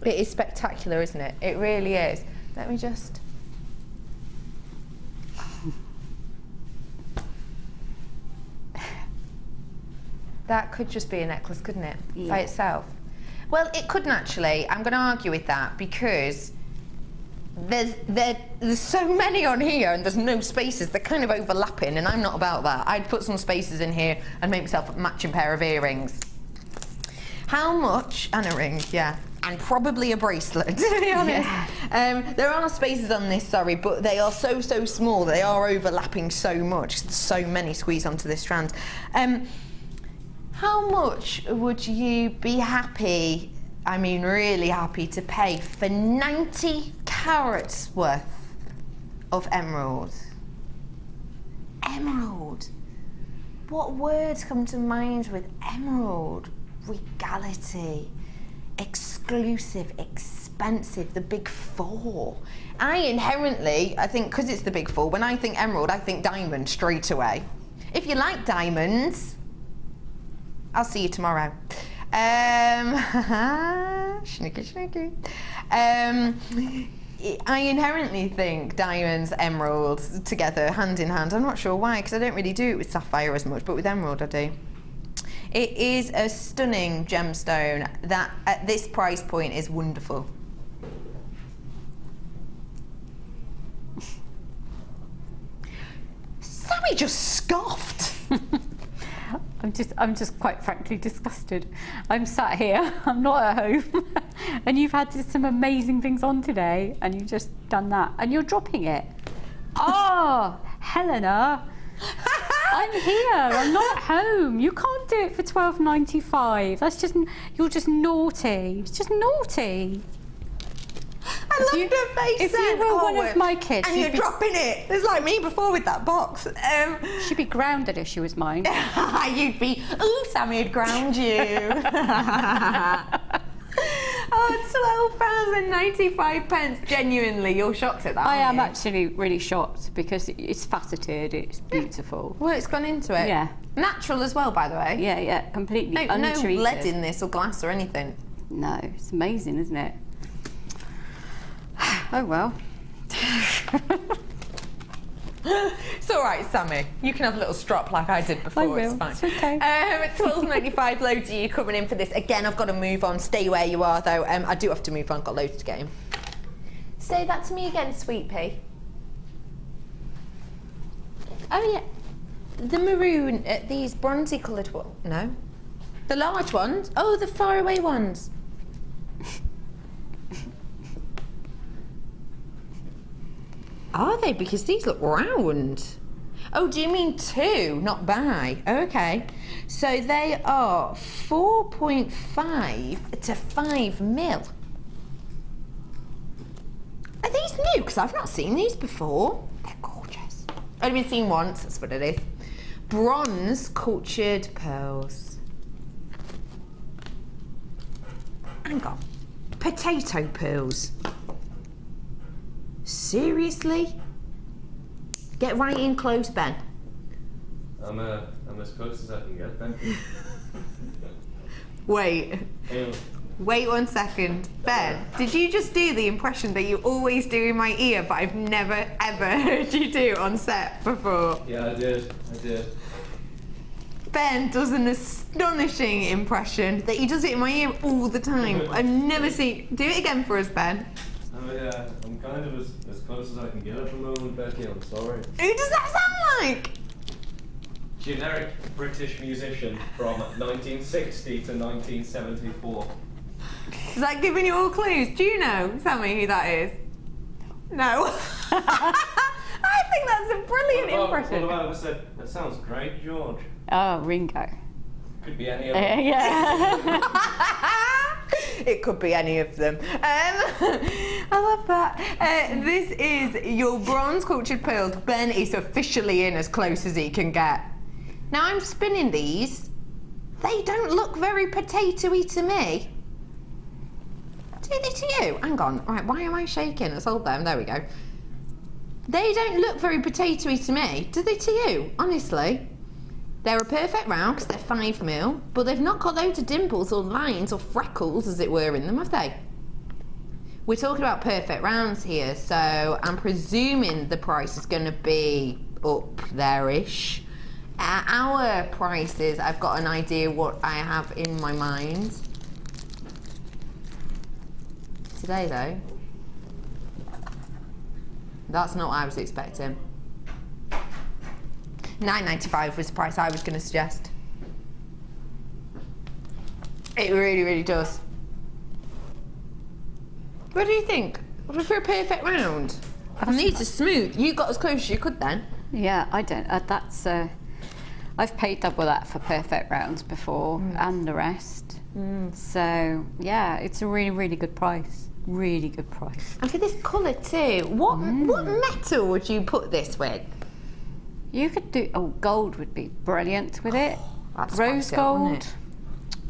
Speaker 10: It is spectacular, isn't it? It really is. Let me just... That could just be a necklace, couldn't it? Yeah. By itself. Well, it couldn't actually. I'm going to argue with that, because there's so many on here and there's no spaces. They're kind of overlapping, and I'm not about that. I'd put some spaces in here and make myself a matching pair of earrings. How much? And a ring, yeah. And probably a bracelet, to be honest. Yeah. There are spaces on this, sorry, but they are so small. They are overlapping so much. So many squeeze onto this strand. How much would you be happy, I mean really happy, to pay for 90 carats worth of emerald? Emerald. What words come to mind with emerald? Regality, exclusive, expensive, the big 4. I inherently, I think, because it's the big 4, when I think emerald, I think diamond straight away. If you like diamonds, I'll see you tomorrow. Sneaky. I inherently think diamonds, emeralds together, hand in hand. I'm not sure why, because I don't really do it with sapphire as much, but with emerald I do. It is a stunning gemstone that at this price point is wonderful. Sammi just scoffed.
Speaker 3: I'm just quite frankly disgusted. I'm sat here, I'm not at home, and you've had some amazing things on today, and you've just done that, and you're dropping it. Oh, Helena, I'm here, I'm not at home. You can't do it for $12.95. That's just, you're just naughty. It's just naughty.
Speaker 10: I love the face.
Speaker 3: If you were one of my kids,
Speaker 10: and you're dropping it. It's like me before with that box.
Speaker 3: She'd be grounded if she was mine.
Speaker 10: You'd be, ooh, Sammi would ground you. Oh, £12.95. Genuinely, you're shocked at that.
Speaker 3: I am actually really shocked because it's faceted, it's beautiful.
Speaker 10: Work's gone into it.
Speaker 3: Yeah.
Speaker 10: Natural as well, by the way.
Speaker 3: Yeah, yeah, completely
Speaker 10: No
Speaker 3: untreated.
Speaker 10: lead in this or glass or anything.
Speaker 3: No, it's amazing, isn't it? Oh well.
Speaker 10: It's all right, Sammi. You can have a little strop like I did before.
Speaker 3: I will.
Speaker 10: It's fine.
Speaker 3: It's okay.
Speaker 10: £12.95. Loads of you coming in for this. Again, I've got to move on. Stay where you are, though. I do have to move on. Got loads to get in. Say that to me again, Sweet Pea. Oh yeah, the maroon. These bronzy coloured ones. No, the large ones. Oh, the faraway ones. Are they? Because these look round. Oh, do you mean two, not by? Oh, okay. So they are 4.5 to 5 mil. Are these new? Because I've not seen these before. They're gorgeous. Only been seen once, that's what it is. Bronze cultured pearls. Hang on. Potato pearls. Seriously? Get right in close, Ben.
Speaker 13: I'm as close as I can get, Ben.
Speaker 10: Wait. Wait 1 second. Ben, did you just do the impression that you always do in my ear, but I've never ever heard you do on set before?
Speaker 13: Yeah, I did.
Speaker 10: Ben does an astonishing impression that he does it in my ear all the time. I've never seen. Do it again for us, Ben.
Speaker 13: Oh yeah, I'm kind of as close as I can get at the moment, Becky, I'm sorry.
Speaker 10: Who does that sound like?
Speaker 13: Generic British musician from 1960 to 1974.
Speaker 10: Is that giving you all clues? Do you know, Sammi, who that is? No. I think that's a brilliant impression.
Speaker 13: What about if I said, that sounds great, George?
Speaker 3: Oh, Ringo.
Speaker 13: Could be any of them.
Speaker 3: Yeah.
Speaker 10: It could be any of them. I love that. This is your bronze cultured pearls. Ben is officially in as close as he can get. Now I'm spinning these. They don't look very potatoey to me. Do they to you? Hang on. Right, why am I shaking? Let's hold them. There we go. They don't look very potatoey to me. Do they to you? Honestly. They're a perfect round because they're 5 mil, but they've not got loads of dimples or lines or freckles, as it were, in them, have they? We're talking about perfect rounds here, so I'm presuming the price is going to be up there-ish. At our prices, I've got an idea what I have in my mind. Today, though, that's not what I was expecting. $9.95 was the price I was going to suggest. It really, really does. What do you think? For a perfect round? And these are smooth. You got as close as you could then.
Speaker 3: Yeah, I don't. That's. I've paid double that for perfect rounds before and the rest. So yeah, it's a really, really good price. Really good price.
Speaker 10: And for this colour too. What metal would you put this with?
Speaker 3: You could do, gold would be brilliant with it. Rose gold.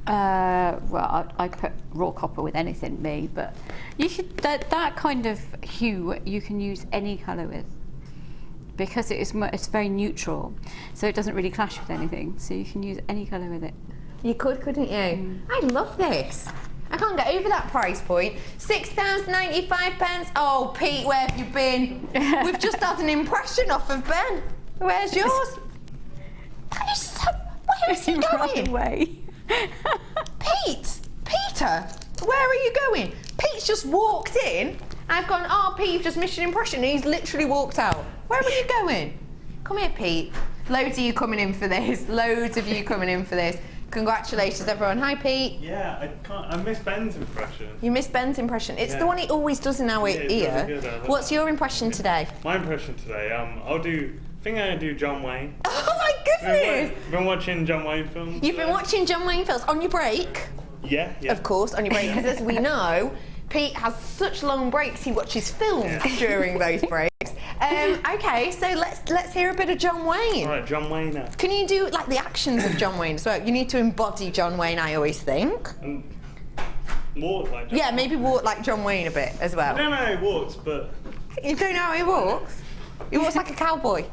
Speaker 3: Well, I put raw copper with anything, me, but you should, that kind of hue you can use any colour with because it's very neutral, so it doesn't really clash with anything, so you can use any colour with it.
Speaker 10: You could, couldn't you? I love this. I can't get over that price point. £6.95. Oh, Pete, where have you been? We've just had an impression off of Ben. Where's yours? That is so... Where is he going?
Speaker 3: Away.
Speaker 10: Peter, where are you going? Pete's just walked in. I've gone, oh, Pete, you've just missed an impression. And he's literally walked out. Where are you going? Come here, Pete. Loads of you coming in for this. Loads of you coming in for this. Congratulations, everyone. Hi, Pete.
Speaker 12: Yeah, I missed Ben's impression.
Speaker 10: You missed Ben's impression. It's the one he always does in our ear. What's your impression today?
Speaker 12: My impression today, I think I'm going to do John Wayne.
Speaker 10: Oh my goodness!
Speaker 12: Been watching John Wayne films.
Speaker 10: You've been watching John Wayne films on your break?
Speaker 12: Yeah.
Speaker 10: Of course, on your break, because as we know, Pete has such long breaks, he watches films during those breaks. Okay, so let's hear a bit of John Wayne.
Speaker 12: All right, John Wayne.
Speaker 10: Can you do like the actions of John Wayne as well? You need to embody John Wayne, I always think.
Speaker 12: Walk like John
Speaker 10: Wayne. Maybe walk like John Wayne a bit as well.
Speaker 12: I don't know how he walks, but...
Speaker 10: You don't know how he walks? He walks like a cowboy.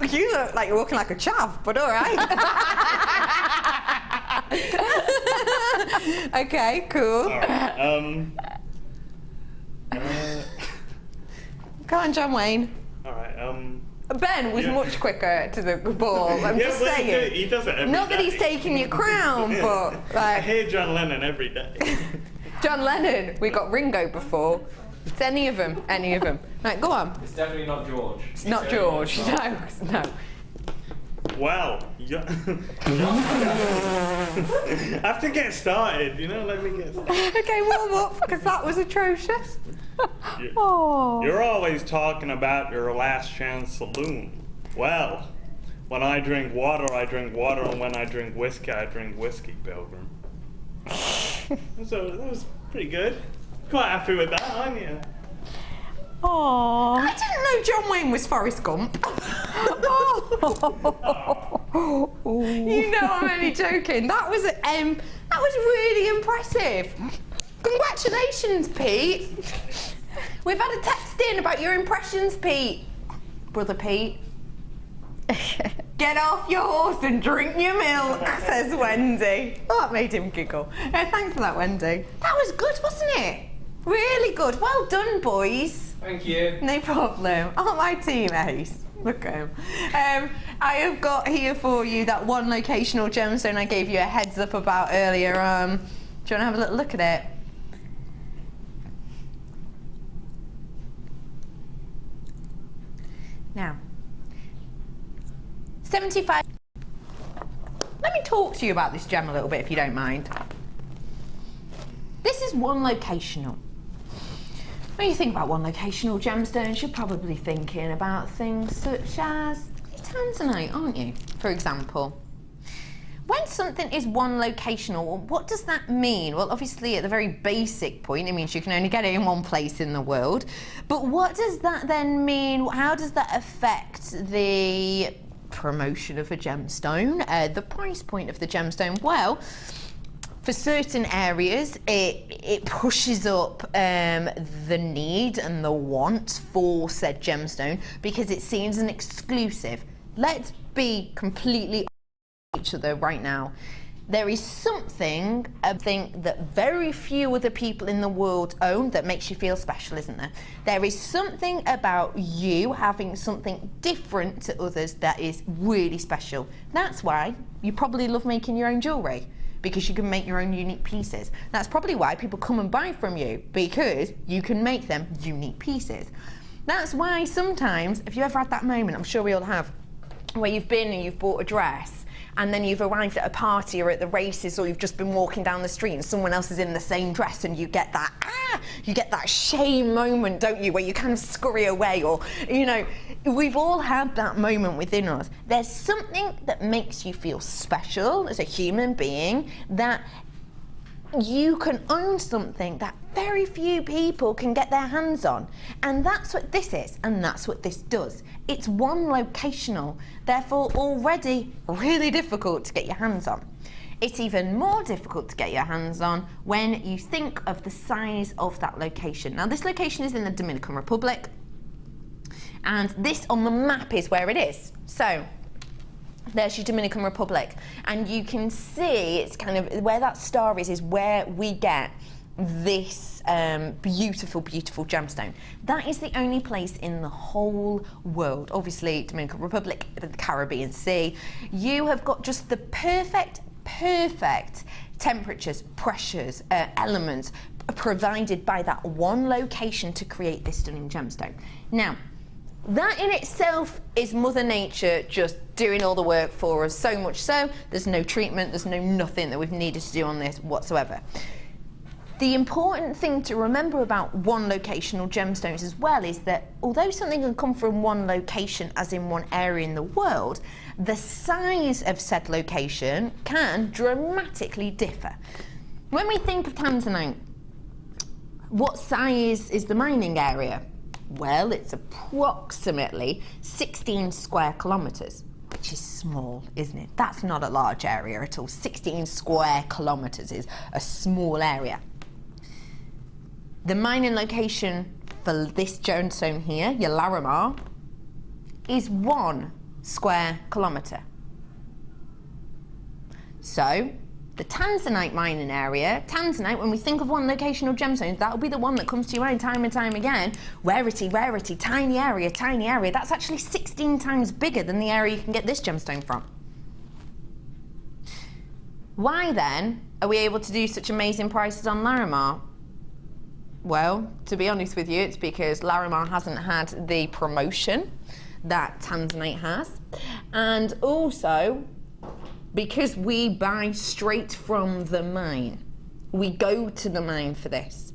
Speaker 10: You look like you're walking like a chav, but all right. Okay, cool.
Speaker 12: All right,
Speaker 10: Come on, John Wayne.
Speaker 12: All right,
Speaker 10: Ben was much quicker to the ball. I'm just saying.
Speaker 12: He does it every
Speaker 10: Not that
Speaker 12: day.
Speaker 10: he's taking your crown, but
Speaker 12: I
Speaker 10: like
Speaker 12: hear John Lennon every day.
Speaker 10: John Lennon. We got Ringo before. It's any of them. Any of them. Right, go on.
Speaker 13: It's definitely not George.
Speaker 10: It's not George. No, no.
Speaker 12: Wow. I have to get started, you know, let me get started.
Speaker 10: Okay, warm up, because that was atrocious.
Speaker 12: You're always talking about your last chance saloon. Well, when I drink water, and when I drink whiskey, Pilgrim. So that was pretty good. Quite happy with that, aren't you?
Speaker 10: Aww. I didn't know John Wayne was Forrest Gump. You know I'm only joking. That was really impressive. Congratulations, Pete. We've had a text in about your impressions, Pete. Brother Pete. Get off your horse and drink your milk, says Wendy. Oh, that made him giggle. Thanks for that, Wendy. That was good, wasn't it? Really good. Well done, boys.
Speaker 13: Thank you.
Speaker 10: No problem. Oh, my team ace. Look at him. I have got here for you that one locational gemstone I gave you a heads up about earlier. Do you want to have a little look at it? Now, 75. Let me talk to you about this gem a little bit, if you don't mind. This is one locational. When you think about one locational gemstones, you're probably thinking about things such as tanzanite, aren't you? For example. When something is one locational, well, what does that mean? Well, obviously at the very basic point, it means you can only get it in one place in the world. But what does that then mean? How does that affect the promotion of a gemstone, the price point of the gemstone? Well, for certain areas, it pushes up the need and the want for said gemstone because it's seen as an exclusive. Let's be completely honest with each other right now. There is something, I think, that very few other people in the world own that makes you feel special, isn't there? There is something about you having something different to others that is really special. That's why you probably love making your own jewellery, because you can make your own unique pieces. That's probably why people come and buy from you, because you can make them unique pieces. That's why sometimes, if you ever had that moment, I'm sure we all have, where you've been and you've bought a dress, and then you've arrived at a party or at the races, or you've just been walking down the street and someone else is in the same dress, and you get that, you get that shame moment, don't you, where you kind of scurry away, or, you know, we've all had that moment within us. There's something that makes you feel special as a human being, that you can own something that very few people can get their hands on. And that's what this is, and that's what this does. It's one locational, therefore already really difficult to get your hands on. It's even more difficult to get your hands on when you think of the size of that location. Now, this location is in the Dominican Republic, and this on the map is where it is. So there's your Dominican Republic, and you can see it's kind of where that star is where we get this beautiful, beautiful gemstone. That is the only place in the whole world. Obviously, Dominican Republic, the Caribbean Sea. You have got just the perfect temperatures, pressures, elements provided by that one location to create this stunning gemstone. Now, That in itself is Mother Nature just doing all the work for us, so much so there's no treatment, there's no nothing that we've needed to do on this whatsoever. The important thing to remember about one locational gemstones as well is that although something can come from one location, as in one area in the world, the size of said location can dramatically differ. When we think of tanzanite, what size is the mining area? Well, it's approximately 16 square kilometres, which is small, isn't it? That's not a large area at all. 16 square kilometres is a small area. The mining location for this gemstone here, your Larimar, is 1 square kilometre. So, the tanzanite mining area, tanzanite, when we think of one locational gemstone, that'll be the one that comes to your mind time and time again. Rarity, rarity, tiny area, tiny area. That's actually 16 times bigger than the area you can get this gemstone from. Why then are we able to do such amazing prices on Larimar? Well, to be honest with you, it's because Larimar hasn't had the promotion that tanzanite has. And also, because we buy straight from the mine. We go to the mine for this.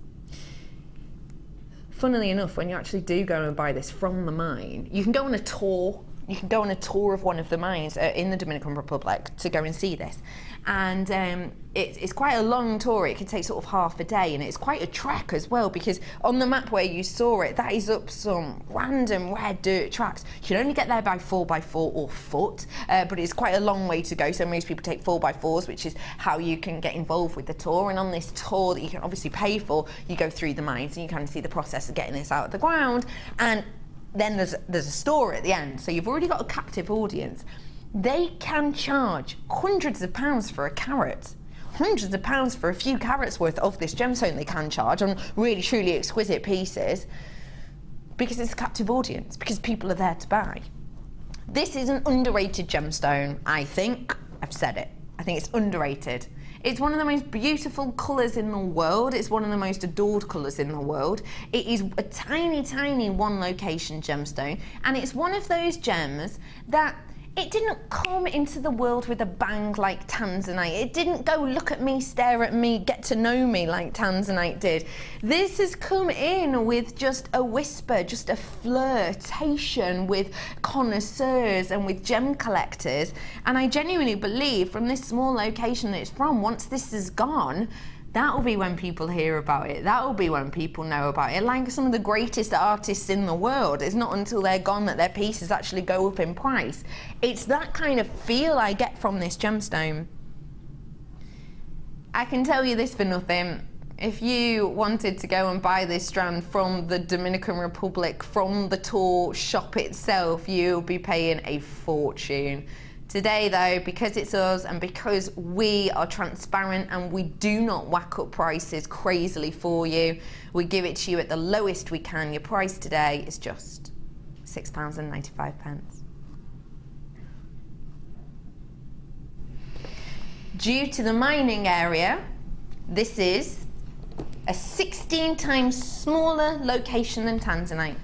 Speaker 10: Funnily enough, when you actually do go and buy this from the mine, you can go on a tour. You can go on a tour of one of the mines in the Dominican Republic to go and see this. And it's quite a long tour. It could take sort of half a day, and it's quite a trek as well, because on the map where you saw it, that is up some random red dirt tracks. You can only get there by 4x4 or foot, but it's quite a long way to go, so most people take 4x4s, which is how you can get involved with the tour. And on this tour that you can obviously pay for, you go through the mines and you kind of see the process of getting this out of the ground. And then there's a story at the end, so you've already got a captive audience. They can charge hundreds of pounds for a carat, hundreds of pounds for a few carats worth of this gemstone. They can charge on really truly exquisite pieces because it's a captive audience, because people are there to buy. This is an underrated gemstone, I think. I've said it. I think it's underrated. It's one of the most beautiful colours in the world. It's one of the most adored colours in the world. It is a tiny, tiny one location gemstone, and it's one of those gems that it didn't come into the world with a bang like tanzanite. It didn't go look at me, stare at me, get to know me like tanzanite did. This has come in with just a whisper, just a flirtation with connoisseurs and with gem collectors. And I genuinely believe from this small location that it's from, once this is gone, that'll be when people hear about it. That'll be when people know about it. Like some of the greatest artists in the world, it's not until they're gone that their pieces actually go up in price. It's that kind of feel I get from this gemstone. I can tell you this for nothing. If you wanted to go and buy this strand from the Dominican Republic, from the tour shop itself, you'll be paying a fortune. Today though, because it's us and because we are transparent and we do not whack up prices crazily for you, we give it to you at the lowest we can. Your price today is just £6.95. Due to the mining area, this is a 16 times smaller location than tanzanite.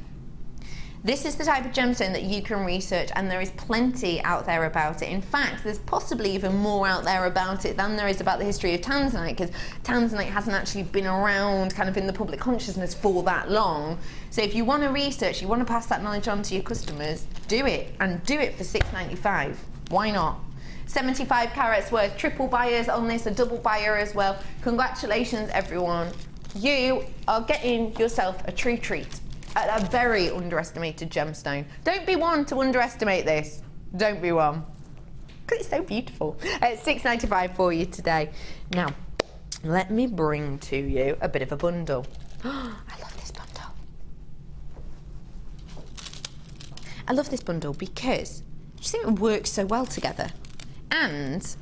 Speaker 10: This is the type of gemstone that you can research, and there is plenty out there about it. In fact, there's possibly even more out there about it than there is about the history of tanzanite, because tanzanite hasn't actually been around kind of in the public consciousness for that long. So if you want to research, you want to pass that knowledge on to your customers, do it, and do it for £6.95. Why not? 75 carats worth, triple buyers on this, a double buyer as well. Congratulations, everyone. You are getting yourself a true treat. A very underestimated gemstone. Don't be one to underestimate this. Don't be one. Because it's so beautiful. It's £6.95 for you today. Now, let me bring to you a bit of a bundle. I love this bundle. I love this bundle because I just think it works so well together. And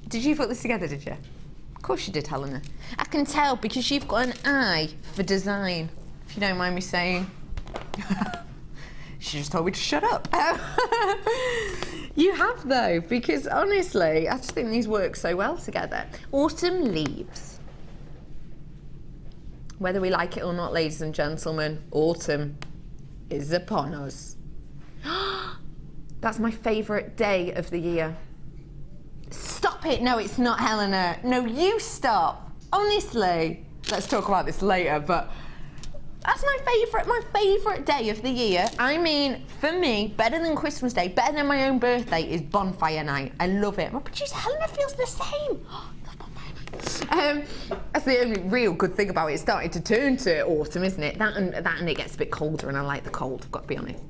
Speaker 10: did you put this together, did you? Of course you did, Helena. I can tell because you've got an eye for design. If you don't mind me saying. She just told me to shut up. You have though, because honestly, I just think these work so well together. Autumn leaves. Whether we like it or not, ladies and gentlemen, autumn
Speaker 2: is upon us. That's my favourite day of the year. Stop it! No, it's not, Helena. No, you stop. Honestly. Let's talk about this later, but that's my favourite day of the year. I mean, for me, better than Christmas Day, better than my own birthday is bonfire night. I love it. My producer Helena feels the same. That's the only real good thing about it. It's starting to turn to autumn, isn't it? That and it gets a bit colder, and I like the cold, I've got to be honest.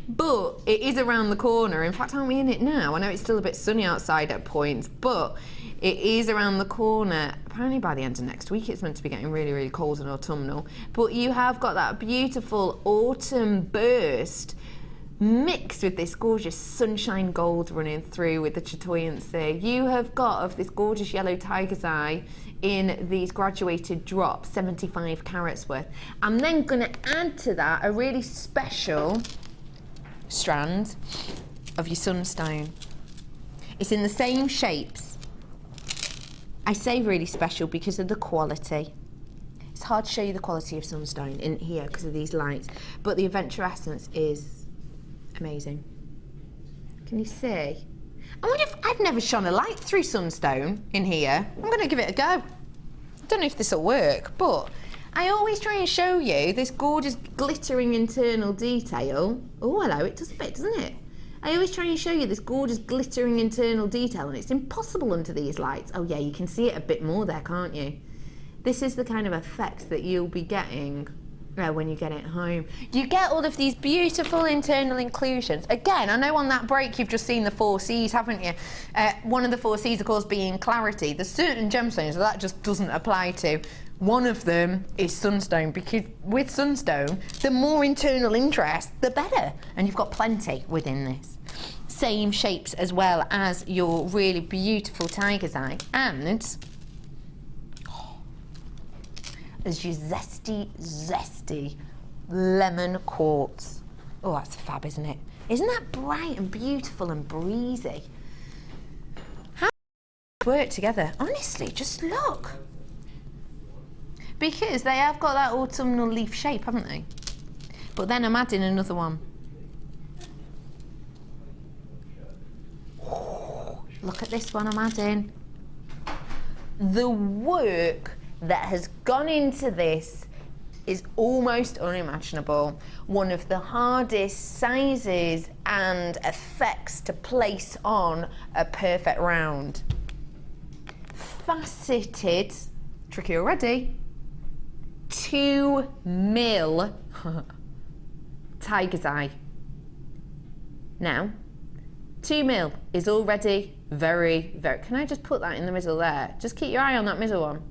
Speaker 2: But it is around the corner. In fact, aren't we in it now? I know it's still a bit sunny outside at points, but it is around the corner. Apparently by the end of next week it's meant to be getting really, really cold and autumnal. But you have got that beautiful autumn burst mixed with this gorgeous sunshine gold running through with the chatoyancy. You have got of this gorgeous yellow tiger's eye in these graduated drops, 75 carats worth. I'm then going to add to that a really special strand of your sunstone. It's in the same shapes. I say really special because of the quality. It's hard to show you the quality of sunstone in here because of these lights, but the Adventure Essence is amazing. Can you see? I wonder if I've never shone a light through sunstone in here. I'm going to give it a go. I don't know if this will work, but I always try and show you this gorgeous glittering internal detail. Oh, hello, it does a bit, doesn't it? I always try and show you this gorgeous glittering internal detail, and it's impossible under these lights. Oh yeah, you can see it a bit more there, can't you? This is the kind of effect that you'll be getting when you get it home. You get all of these beautiful internal inclusions. Again, I know on that break you've just seen the 4 C's, haven't you? One of the 4 C's, of course, being clarity. There's certain gemstones that just doesn't apply to. One of them is sunstone, because with sunstone, the more internal interest, the better. And you've got plenty within this. Same shapes as well as your really beautiful tiger's eye. And as your zesty lemon quartz. Oh, that's fab, isn't it? Isn't that bright and beautiful and breezy? How work together? Honestly, just look. Because they have got that autumnal leaf shape, haven't they? But then I'm adding another one. Look at this one I'm adding. The work that has gone into this is almost unimaginable. One of the hardest sizes and effects to place on a perfect round. Faceted, tricky already, 2 mil tiger's eye. Now, 2 mil is already very, can I just put that in the middle there? Just keep your eye on that middle one.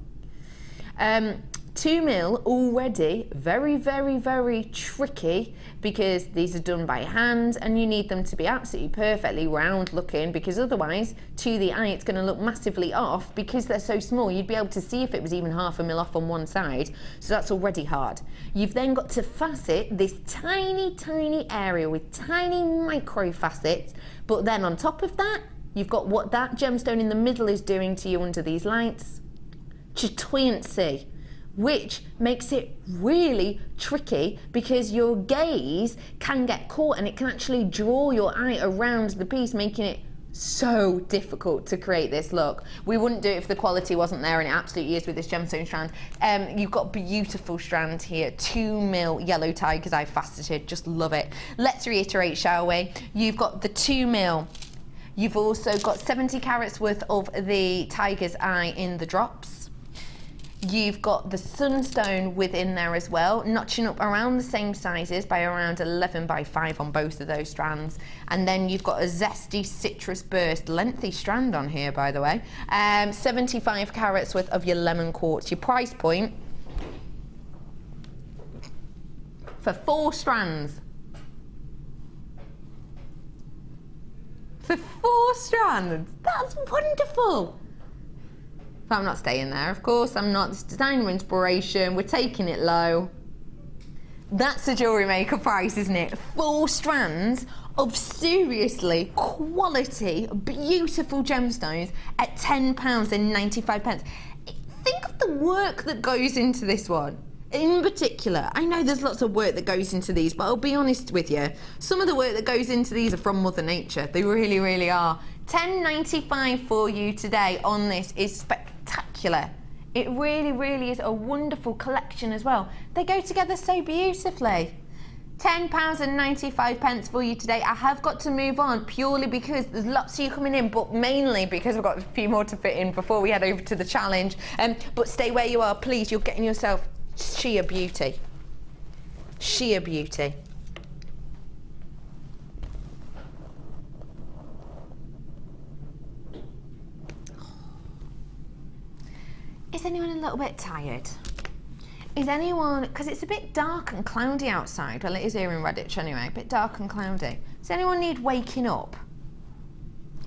Speaker 2: 2 mil already very tricky, because these are done by hand and you need them to be absolutely perfectly round looking, because otherwise to the eye it's going to look massively off because they're so small. You'd be able to see if it was even half a mil off on one side, so that's already hard. You've then got to facet this tiny area with tiny micro facets, but then on top of that you've got what that gemstone in the middle is doing to you under these lights. Chatoyancy, which makes it really tricky because your gaze can get caught and it can actually draw your eye around the piece, making it so difficult to create this look. We wouldn't do it if the quality wasn't there, and it absolutely is with this gemstone strand. You've got beautiful strand here, 2 mil yellow tiger's eye faceted, just love it. Let's reiterate, shall we? You've got the 2 mil. You've also got 70 carats worth of the tiger's eye in the drops. You've got the sunstone within there as well, notching up around the same sizes by around 11 by 5 on both of those strands. And then you've got a zesty citrus burst, lengthy strand on here, by the way. 75 carats worth of your lemon quartz. Your price point for 4 strands. For 4 strands, that's wonderful. But I'm not staying there, of course. I'm not. This designer inspiration. We're taking it low. That's a jewellery maker price, isn't it? 4 strands of seriously quality, beautiful gemstones at £10.95. Think of the work that goes into this one.
Speaker 10: In particular, I know there's lots of work that goes into these, but I'll be honest with you, some of the work that goes into these are from Mother Nature. They really, really are. $10.95 for you today on this is spectacular. It really, really is a wonderful collection as well. They go together so beautifully. £10.95 for you today. I have got to move on purely because there's lots of you coming in, but mainly because I've got a few more to fit in before we head over to the challenge. But stay where you are, please. You're getting yourself sheer beauty. Sheer beauty. Is anyone a little bit tired? Is anyone, because it's a bit dark and cloudy outside, well it is here in Redditch anyway, a bit dark and cloudy. Does anyone need waking up?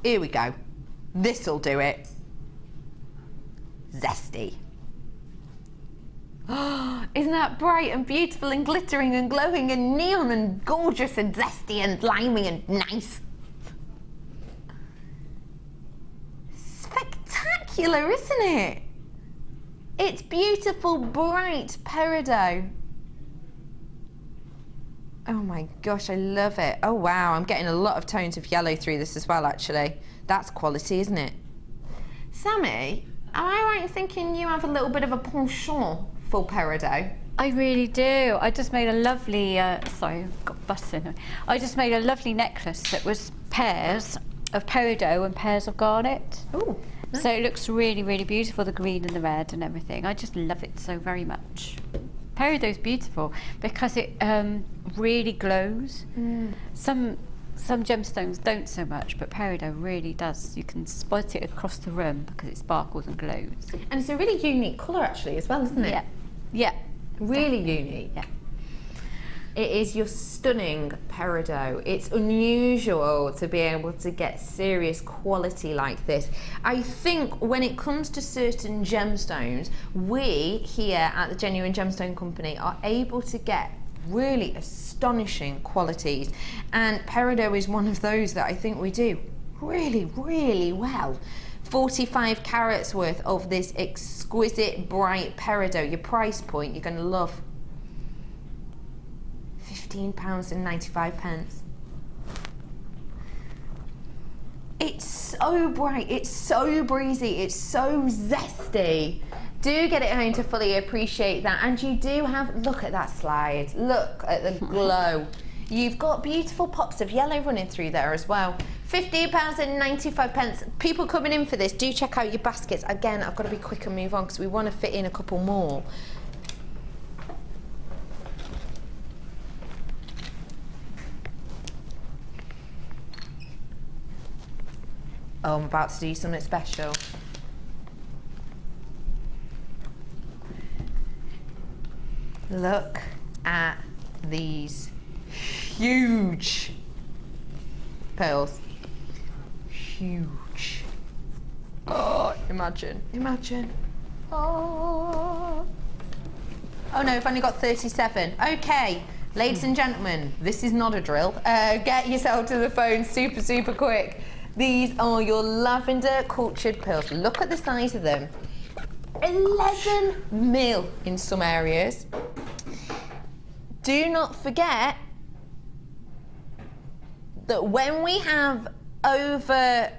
Speaker 10: Here we go. This'll do it. Zesty. Isn't that bright and beautiful and glittering and glowing and neon and gorgeous and zesty and limey and nice? Spectacular, isn't it? It's beautiful, bright peridot. Oh my gosh, I love it. Oh wow, I'm getting a lot of tones of yellow through this as well, actually. That's quality, isn't it? Sammi, am I right in thinking you have a little bit of a penchant for peridot?
Speaker 3: I really do. I just made a lovely, sorry, I've got butter in it. I just made a lovely necklace that was pairs of peridot and pairs of garnet.
Speaker 10: Ooh.
Speaker 3: So it looks really, really beautiful, the green and the red and everything. I just love it so very much. Peridot's beautiful because it really glows. Some gemstones don't so much, but peridot really does. You can spot it across the room because it sparkles and glows.
Speaker 10: And it's a really unique colour actually as well, isn't it?
Speaker 3: Yeah. Yeah.
Speaker 10: Really unique.
Speaker 3: Yeah.
Speaker 10: It is your stunning peridot. It's unusual to be able to get serious quality like this. I think when it comes to certain gemstones, we here at the Genuine Gemstone Company are able to get really astonishing qualities, and peridot is one of those that I think we do really, really well. 45 carats worth of this exquisite bright peridot. Your price point you're going to love. £15.95. It's so bright, it's so breezy, it's so zesty. Do get it home to fully appreciate that. And you do have, look at that slide, look at the glow. You've got beautiful pops of yellow running through there as well. £15.95. People coming in for this, do check out your baskets. Again, I've got to be quick and move on because we want to fit in a couple more. Oh, I'm about to do something special. Look at these huge pearls. Huge. Oh, imagine, imagine. Oh. Oh no, we've only got 37. Okay, ladies and gentlemen, this is not a drill. Get yourself to the phone super, super quick. These are your lavender cultured pearls. Look at the size of them. 11 mil in some areas. Do not forget that when we have over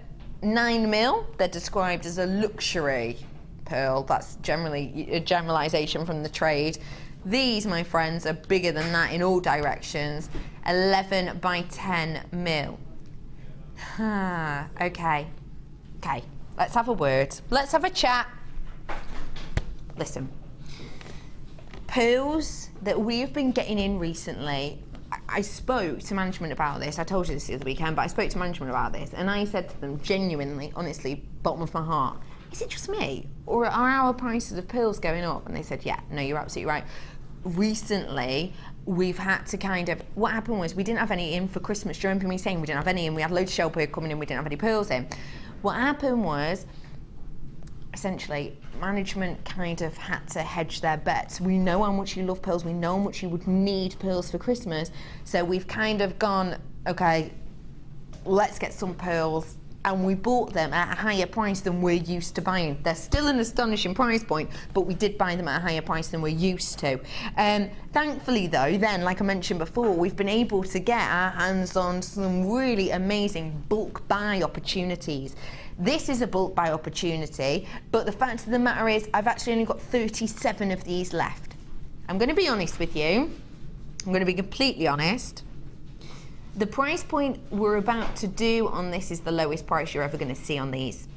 Speaker 10: 9 mil, they're described as a luxury pearl. That's generally a generalisation from the trade. These, my friends, are bigger than that in all directions. 11 by 10 mil. Okay. Okay, let's have a word. Let's have a chat. Listen. Pearls that we've been getting in recently, I spoke to management about this. I told you this the other weekend, but I spoke to management about this, and I said to them, genuinely, honestly, bottom of my heart, is it just me? Or are our prices of pearls going up? And they said, yeah, no, you're absolutely right. Recently, we've had to kind of, what happened was we didn't have any in for Christmas. Do you remember me saying we didn't have any in? We had loads of shell pearl coming in, we didn't have any pearls in. What happened was, essentially, management kind of had to hedge their bets. We know how much you love pearls, we know how much you would need pearls for Christmas, so we've kind of gone, okay, let's get some pearls and we bought them at a higher price than we're used to buying. They're still an astonishing price point, but we did buy them at a higher price than we're used to. Thankfully though, then, like I mentioned before, we've been able to get our hands on some really amazing bulk buy opportunities. This is a bulk buy opportunity, but the fact of the matter is I've actually only got 37 of these left. I'm going to be honest with you. I'm going to be completely honest. The price point we're about to do on this is the lowest price you're ever going to see on these.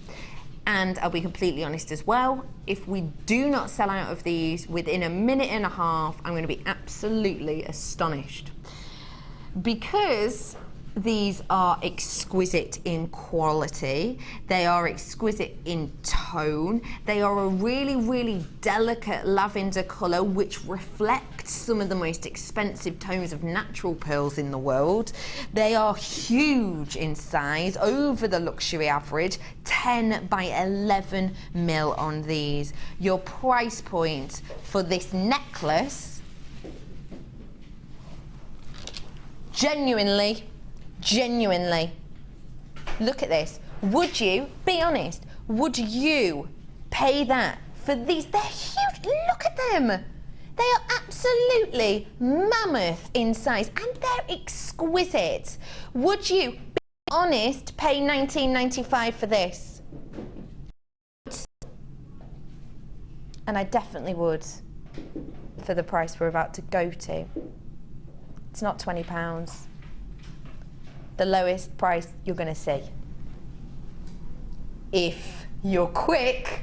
Speaker 10: And I'll be completely honest as well, if we do not sell out of these within a minute and a half, I'm going to be absolutely astonished. Because these are exquisite in quality, they are exquisite in tone, they are a really, really delicate lavender colour which reflects some of the most expensive tones of natural pearls in the world. They are huge in size, over the luxury average, 10 by 11 mil on these. Your price point for this necklace, genuinely, look at this. Would you, be honest, would you pay that for these? They're huge, look at them. They are absolutely mammoth in size and they're exquisite. Would you, be honest, pay $19.95 for this? And I definitely would for the price we're about to go to. It's not £20. The lowest price you're going to see. If you're quick,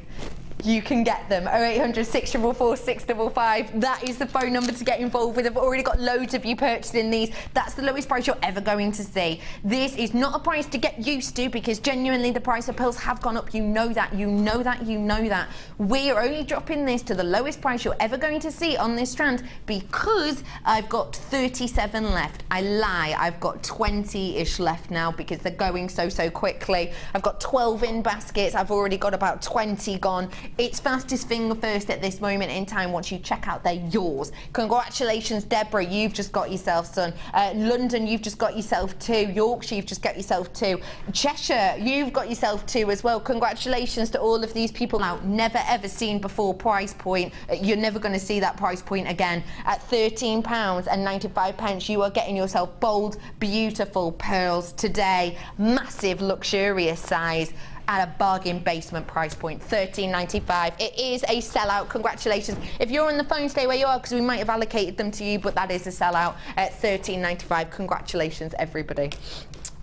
Speaker 10: you can get them. 0800 644 655. That is the phone number to get involved with. I've already got loads of you purchasing these. That's the lowest price you're ever going to see. This is not a price to get used to because genuinely the price of pearls have gone up. You know that, you know that, you know that. We are only dropping this to the lowest price you're ever going to see on this strand because I've got 37 left. I lie, I've got 20-ish left now because they're going so quickly. I've got 12 in baskets. I've already got about 20 gone. It's fastest finger first at this moment in time. Once you check out, they're yours. Congratulations, Deborah, you've just got yourself some. London, you've just got yourself 2. Yorkshire, you've just got yourself 2. Cheshire, you've got yourself 2 as well. Congratulations to all of these people out. Never ever seen before price point. You're never going to see that price point again. At £13.95, you are getting yourself bold, beautiful pearls today. Massive, luxurious size. At a bargain basement price point, $13.95. It is a sellout. Congratulations. If you're on the phone, stay where you are because we might have allocated them to you, but that is a sellout at $13.95. Congratulations, everybody.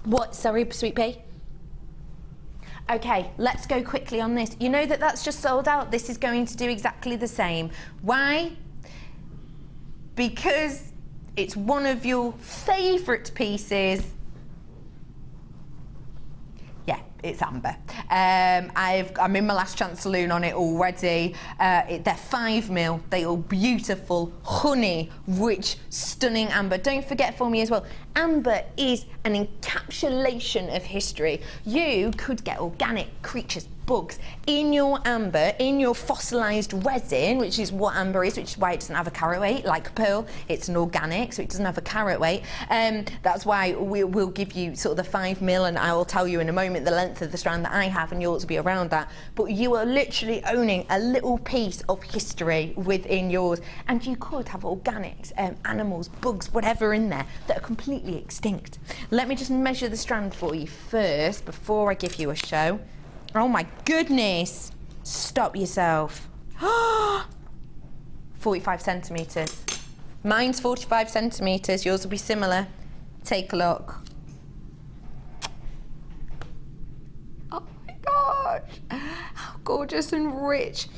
Speaker 10: What? Sorry, Sweet Pea? Okay, let's go quickly on this. You know that that's just sold out. This is going to do exactly the same. Why? Because it's one of your favourite pieces. It's amber. I'm in my last chance saloon on it already. They're 5 mil. They are beautiful, honey, rich, stunning amber. Don't forget for me as well, amber is an encapsulation of history. You could get organic creatures, bugs in your amber, in your fossilized resin, which is what amber is, which is why it doesn't have a carat weight like pearl. It's an organic, so it doesn't have a carat weight. That's why we'll give you sort of the 5 mil, and I will tell you in a moment the length of the strand that I have, and yours will be around that. But you are literally owning a little piece of history within yours, and you could have organics, animals, bugs, whatever in there that are completely extinct. Let me just measure the strand for you first before I give you a show. Oh my goodness! Stop yourself. 45 centimetres. Mine's 45 centimetres, yours will be similar. Take a look. Oh my gosh, how gorgeous and rich.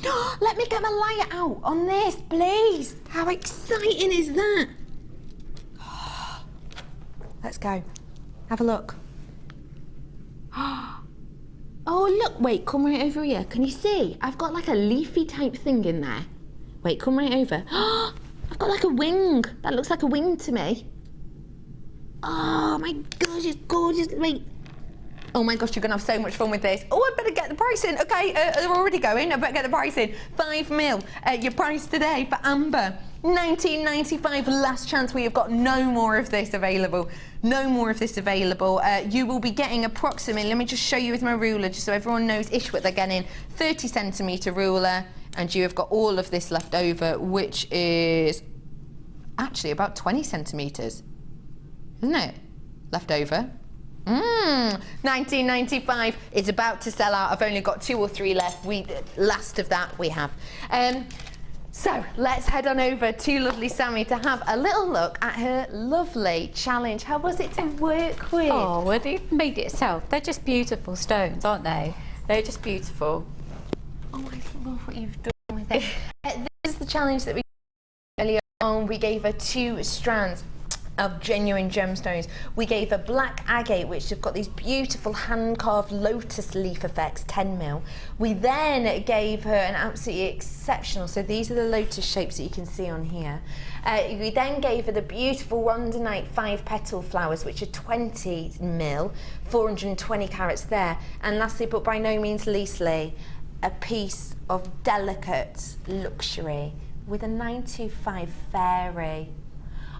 Speaker 10: Let me get my light out on this, please. How exciting is that? Let's go. Have a look. Oh, look, wait, come right over here. Can you see? I've got like a leafy type thing in there. Wait, come right over. I've got like a wing. That looks like a wing to me. Oh my gosh, it's gorgeous. Wait. Oh my gosh, you're gonna have so much fun with this. Oh, I better get the price in. Okay, they're already going. I better get the price in. 5 mil. Your price today for amber 19.95, last chance. We have got no more of this available. No more of this available. You will be getting approximately, let me just show you with my ruler, just so everyone knows ish what they're getting. 30cm ruler, and you have got all of this left over, which is actually about 20 centimetres, isn't it? Left over. 19.95 is about to sell out. I've only got 2 or 3 left. Last of that we have. So let's head on over to lovely Sammi to have a little look at her lovely challenge. How was it to work with?
Speaker 3: Oh, well, they made it itself. They're just beautiful stones, aren't they? They're just beautiful.
Speaker 10: Oh, I love what you've done with it. This is the challenge that we earlier on. We gave her 2 strands of genuine gemstones. We gave her black agate, which have got these beautiful hand-carved lotus leaf effects, 10mm. We then gave her an absolutely exceptional, so these are the lotus shapes that you can see on here. We then gave her the beautiful rhodonite 5-petal flowers, which are 20mm, 420 carats there. And lastly, but by no means leastly, a piece of delicate luxury with a 925 fairy.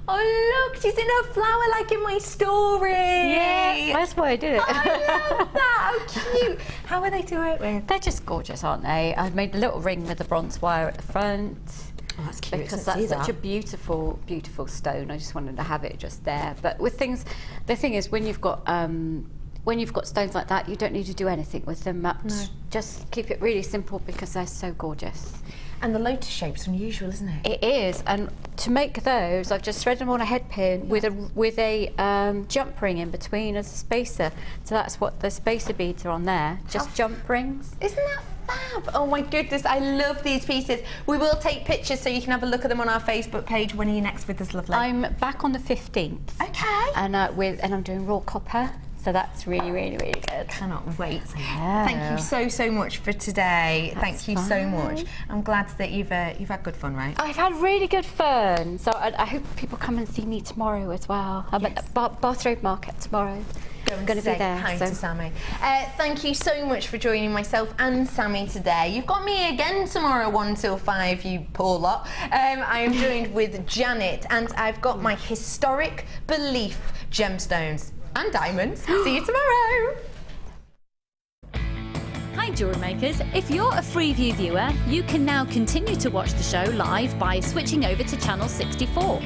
Speaker 10: Oh look, she's in her flower like in my story.
Speaker 3: Yeah, that's why I did it.
Speaker 10: I love that, how cute. How are they to work with?
Speaker 3: They're just gorgeous, aren't they? I've made a little ring with the bronze wire at the front.
Speaker 10: Oh, that's cute.
Speaker 3: Because that's such a beautiful, beautiful stone. I just wanted to have it just there. But with things, the thing is, when you've got stones like that, you don't need to do anything with them much. No. Just keep it really simple because they're so gorgeous.
Speaker 10: And the lotus shape's unusual, isn't it?
Speaker 3: It is, and to make those, I've just threaded them on a head pin with a jump ring in between as a spacer. So that's what the spacer beads are on there, just jump rings.
Speaker 10: Isn't that fab? Oh my goodness, I love these pieces. We will take pictures so you can have a look at them on our Facebook page. When are you next with us, lovely?
Speaker 3: I'm back on the 15th.
Speaker 10: Okay.
Speaker 3: And I'm doing raw copper. So that's really, really, really good.
Speaker 10: Cannot wait.
Speaker 3: Yeah.
Speaker 10: Thank you so much for today.
Speaker 3: That's
Speaker 10: Thank you so much. I'm glad that you've had good fun, right?
Speaker 3: I've had really good fun. So I hope people come and see me tomorrow as well. I'm at the Bath Road Market tomorrow. I'm going to be there.
Speaker 10: Hi to Sammi. Thank you so much for joining myself and Sammi today. You've got me again tomorrow 1 till 5, you poor lot. I am joined with Janet, and I've got my historic belief gemstones and diamonds. See you tomorrow.
Speaker 14: Hi jewellery makers, if you're a Freeview viewer, you can now continue to watch the show live by switching over to channel 64.